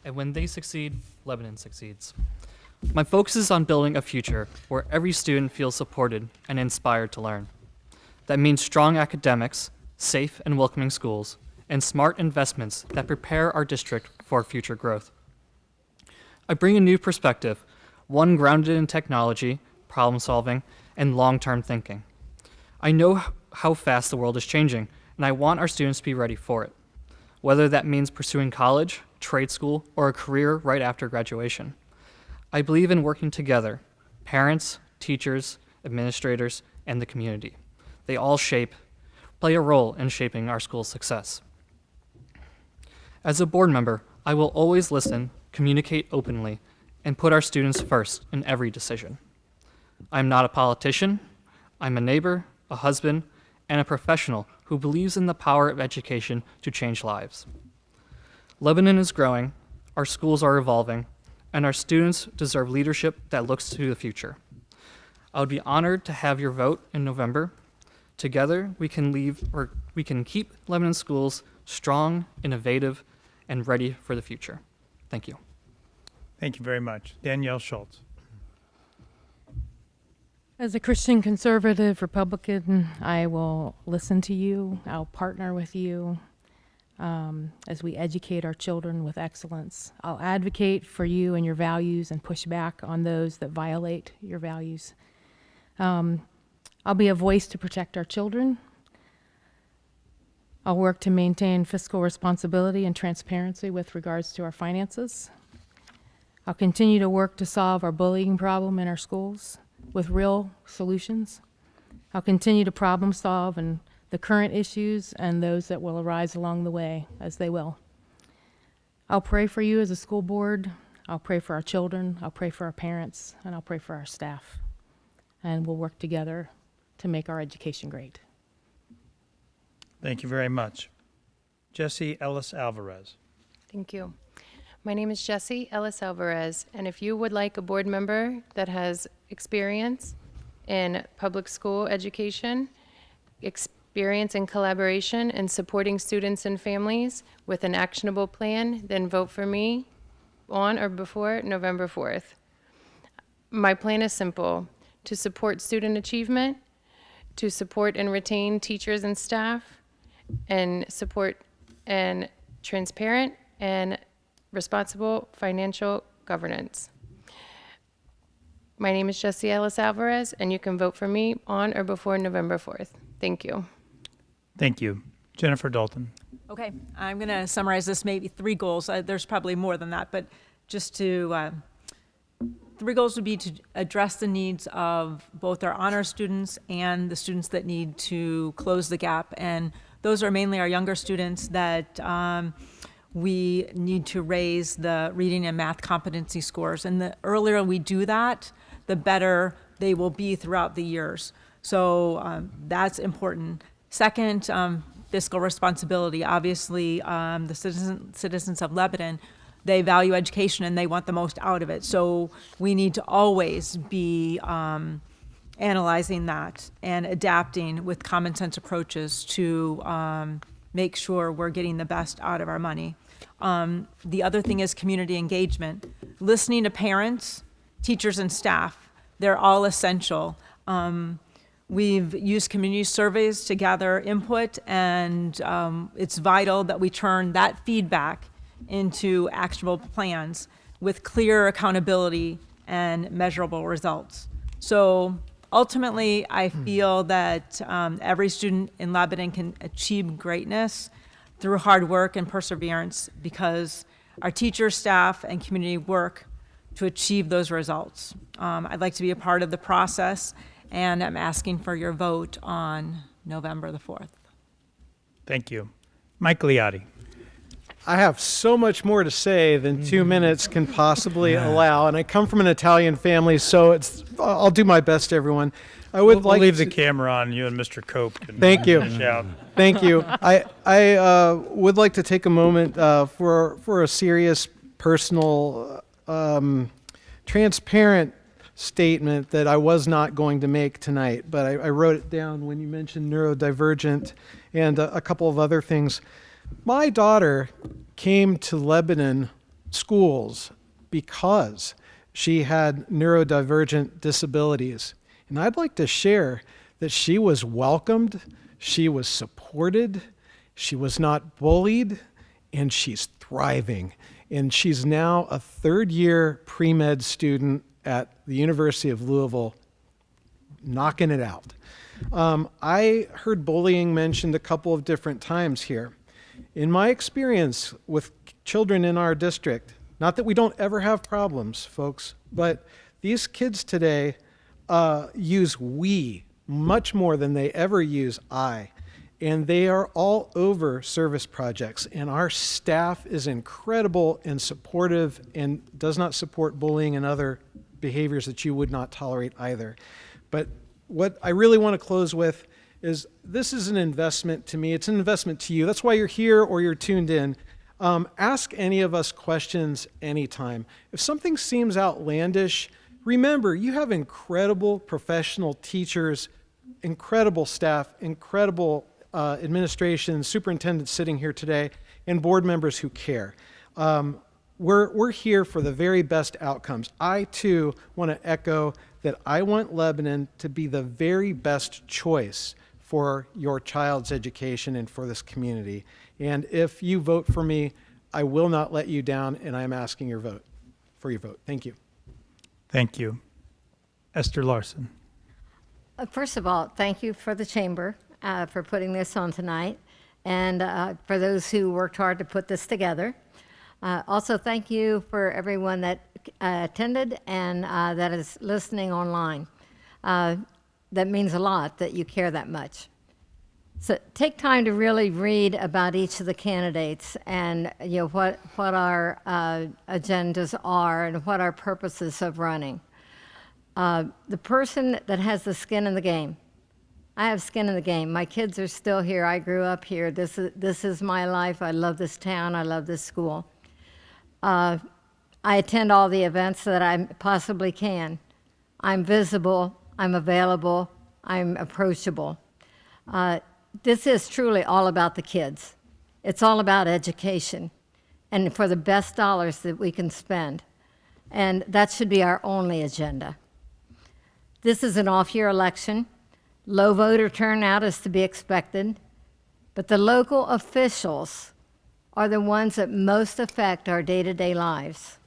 And when they succeed, Lebanon succeeds. My focus is on building a future where every student feels supported and inspired to learn. That means strong academics, safe and welcoming schools, and smart investments that prepare our district for future growth. I bring a new perspective, one grounded in technology, problem solving, and long-term thinking. I know how fast the world is changing, and I want our students to be ready for it, whether that means pursuing college, trade school, or a career right after graduation. I believe in working together, parents, teachers, administrators, and the community. They all play a role in shaping our school's success. As a board member, I will always listen, communicate openly, and put our students first in every decision. I'm not a politician. I'm a neighbor, a husband, and a professional who believes in the power of education to change lives. Lebanon is growing, our schools are evolving, and our students deserve leadership that looks to the future. I would be honored to have your vote in November. Together, we can keep Lebanon schools strong, innovative, and ready for the future. Thank you. Thank you very much. Danielle Schultz. As a Christian conservative Republican, I will listen to you. I'll partner with you as we educate our children with excellence. I'll advocate for you and your values and push back on those that violate your values. I'll be a voice to protect our children. I'll work to maintain fiscal responsibility and transparency with regards to our finances. I'll continue to work to solve our bullying problem in our schools with real solutions. I'll continue to problem solve and the current issues and those that will arise along the way, as they will. I'll pray for you as a school board. I'll pray for our children. I'll pray for our parents, and I'll pray for our staff. And we'll work together to make our education great. Thank you very much. Jesse Ellis Alvarez. Thank you. My name is Jessie Ellis Alvarez, and if you would like a board member that has experience in public school education, experience in collaboration and supporting students and families with an actionable plan, then vote for me on or before November 4th. My plan is simple: to support student achievement, to support and retain teachers and staff, and support and transparent and responsible financial governance. My name is Jessie Ellis Alvarez, and you can vote for me on or before November 4th. Thank you. Thank you. Jennifer Dalton. Okay, I'm going to summarize this, maybe 3 goals. There's probably more than that, but just to, 3 goals would be to address the needs of both our honor students and the students that need to close the gap. And those are mainly our younger students that we need to raise the reading and math competency scores. And the earlier we do that, the better they will be throughout the years. So that's important. Second, fiscal responsibility. Obviously, the citizens of Lebanon, they value education and they want the most out of it. So we need to always be analyzing that and adapting with common sense approaches to make sure we're getting the best out of our money. The other thing is community engagement. Listening to parents, teachers, and staff, they're all essential. We've used community surveys to gather input, and it's vital that we turn that feedback into actionable plans with clear accountability and measurable results. So ultimately, I feel that every student in Lebanon can achieve greatness through hard work and perseverance because our teachers, staff, and community work to achieve those results. I'd like to be a part of the process, and I'm asking for your vote on November the 4th. Thank you. Mike Liotti. I have so much more to say than 2 minutes can possibly allow, and I come from an Italian family, so I'll do my best, everyone. I would We'll leave the camera on. You and Mr. Cope can Thank you. finish out. Thank you. I would like to take a moment for a serious, personal, transparent statement that I was not going to make tonight, but I wrote it down when you mentioned neurodivergent and a couple of other things. My daughter came to Lebanon schools because she had neurodivergent disabilities. And I'd like to share that she was welcomed, she was supported, she was not bullied, and she's thriving. And she's now a third-year pre-med student at the University of Louisville, knocking it out. I heard bullying mentioned a couple of different times here. In my experience with children in our district, not that we don't ever have problems, folks, but these kids today use we much more than they ever use I. And they are all over service projects. And our staff is incredible and supportive and does not support bullying and other behaviors that you would not tolerate either. But what I really want to close with is this is an investment to me. It's an investment to you. That's why you're here or you're tuned in. Ask any of us questions anytime. If something seems outlandish, remember you have incredible professional teachers, incredible staff, incredible administration, superintendents sitting here today, and board members who care. We're here for the very best outcomes. I, too, want to echo that I want Lebanon to be the very best choice for your child's education and for this community. And if you vote for me, I will not let you down, and I'm asking your vote. Thank you. Thank you. Esther Larson. First of all, thank you for the chamber for putting this on tonight, and for those who worked hard to put this together. Also, thank you for everyone that attended and that is listening online. That means a lot that you care that much. So take time to really read about each of the candidates and what our agendas are and what our purposes of running. The person that has the skin in the game. I have skin in the game. My kids are still here. I grew up here. This is my life. I love this town. I love this school. I attend all the events that I possibly can. I'm visible. I'm available. I'm approachable. This is truly all about the kids. It's all about education and for the best dollars that we can spend. And that should be our only agenda. This is an off-year election. Low voter turnout is to be expected, but the local officials are the ones that most affect our day-to-day lives.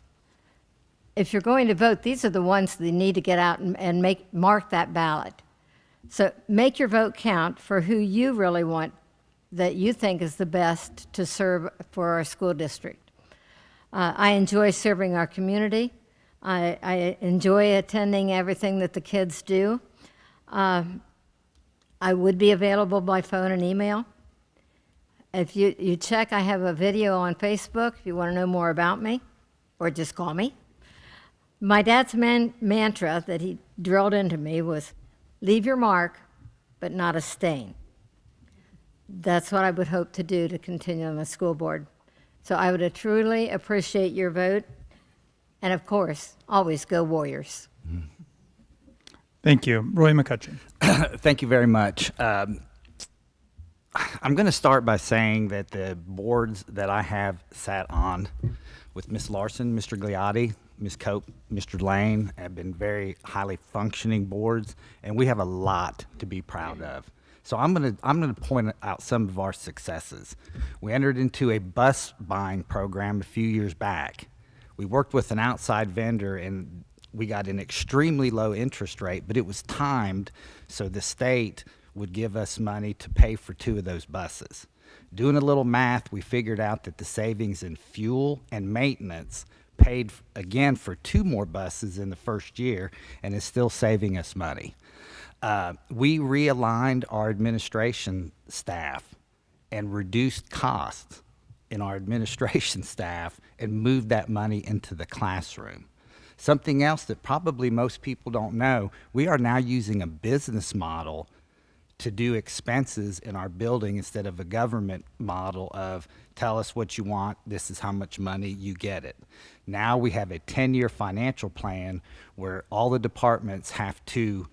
If you're going to vote, these are the ones that need to get out and mark that ballot. So make your vote count for who you really want that you think is the best to serve for our school district. I enjoy serving our community. I enjoy attending everything that the kids do. I would be available by phone and email. If you check, I have a video on Facebook if you want to know more about me, or just call me. My dad's mantra that he drilled into me was, leave your mark, but not a stain. That's what I would hope to do to continue on the school board. So I would truly appreciate your vote. And of course, always go Warriors. Thank you. Roy McCutcheon. Thank you very much. I'm going to start by saying that the boards that I have sat on with Ms. Larson, Mr. Gliotti, Ms. Cope, Mr. Lane have been very highly functioning boards, and we have a lot to be proud of. So I'm going to point out some of our successes. We entered into a bus buying program a few years back. We worked with an outside vendor, and we got an extremely low interest rate, but it was timed so the state would give us money to pay for 2 of those buses. Doing a little math, we figured out that the savings in fuel and maintenance paid again for 2 more buses in the first year and is still saving us money. We realigned our administration staff and reduced costs in our administration staff and moved that money into the classroom. Something else that probably most people don't know, we are now using a business model to do expenses in our building instead of a government model of tell us what you want, this is how much money, you get it. Now we have a 10-year financial plan where all the departments have to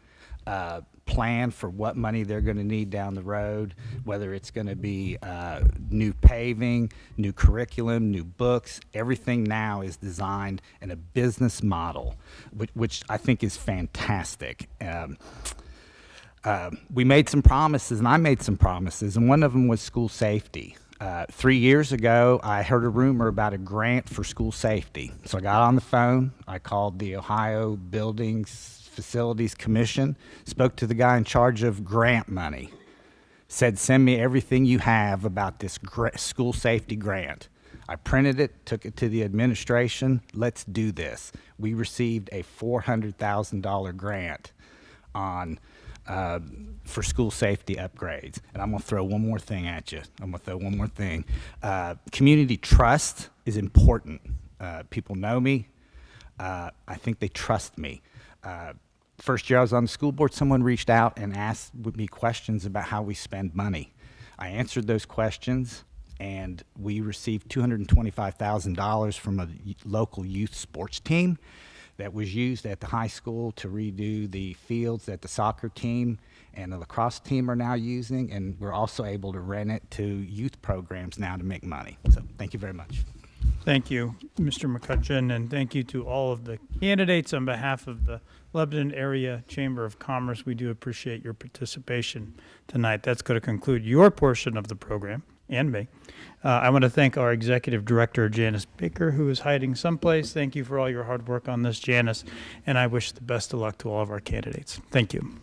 plan for what money they're going to need down the road, whether it's going to be new paving, new curriculum, new books. Everything now is designed in a business model, which I think is fantastic. We made some promises, and I made some promises, and one of them was school safety. 3 years ago, I heard a rumor about a grant for school safety. So I got on the phone, I called the Ohio Buildings Facilities Commission, spoke to the guy in charge of grant money, said, send me everything you have about this school safety grant. I printed it, took it to the administration, let's do this. We received a $400,000 grant on for school safety upgrades. And I'm gonna throw one more thing at you. Community trust is important. People know me. I think they trust me. First year I was on the school board, someone reached out and asked me questions about how we spend money. I answered those questions, and we received $225,000 from a local youth sports team that was used at the high school to redo the fields that the soccer team and the lacrosse team are now using, and we're also able to rent it to youth programs now to make money. So thank you very much. Thank you, Mr. McCutcheon, and thank you to all of the candidates on behalf of the Lebanon Area Chamber of Commerce. We do appreciate your participation tonight. That's going to conclude your portion of the program, and me. I want to thank our Executive Director, Janice Baker, who is hiding someplace. Thank you for all your hard work on this, Janice, and I wish the best of luck to all of our candidates. Thank you.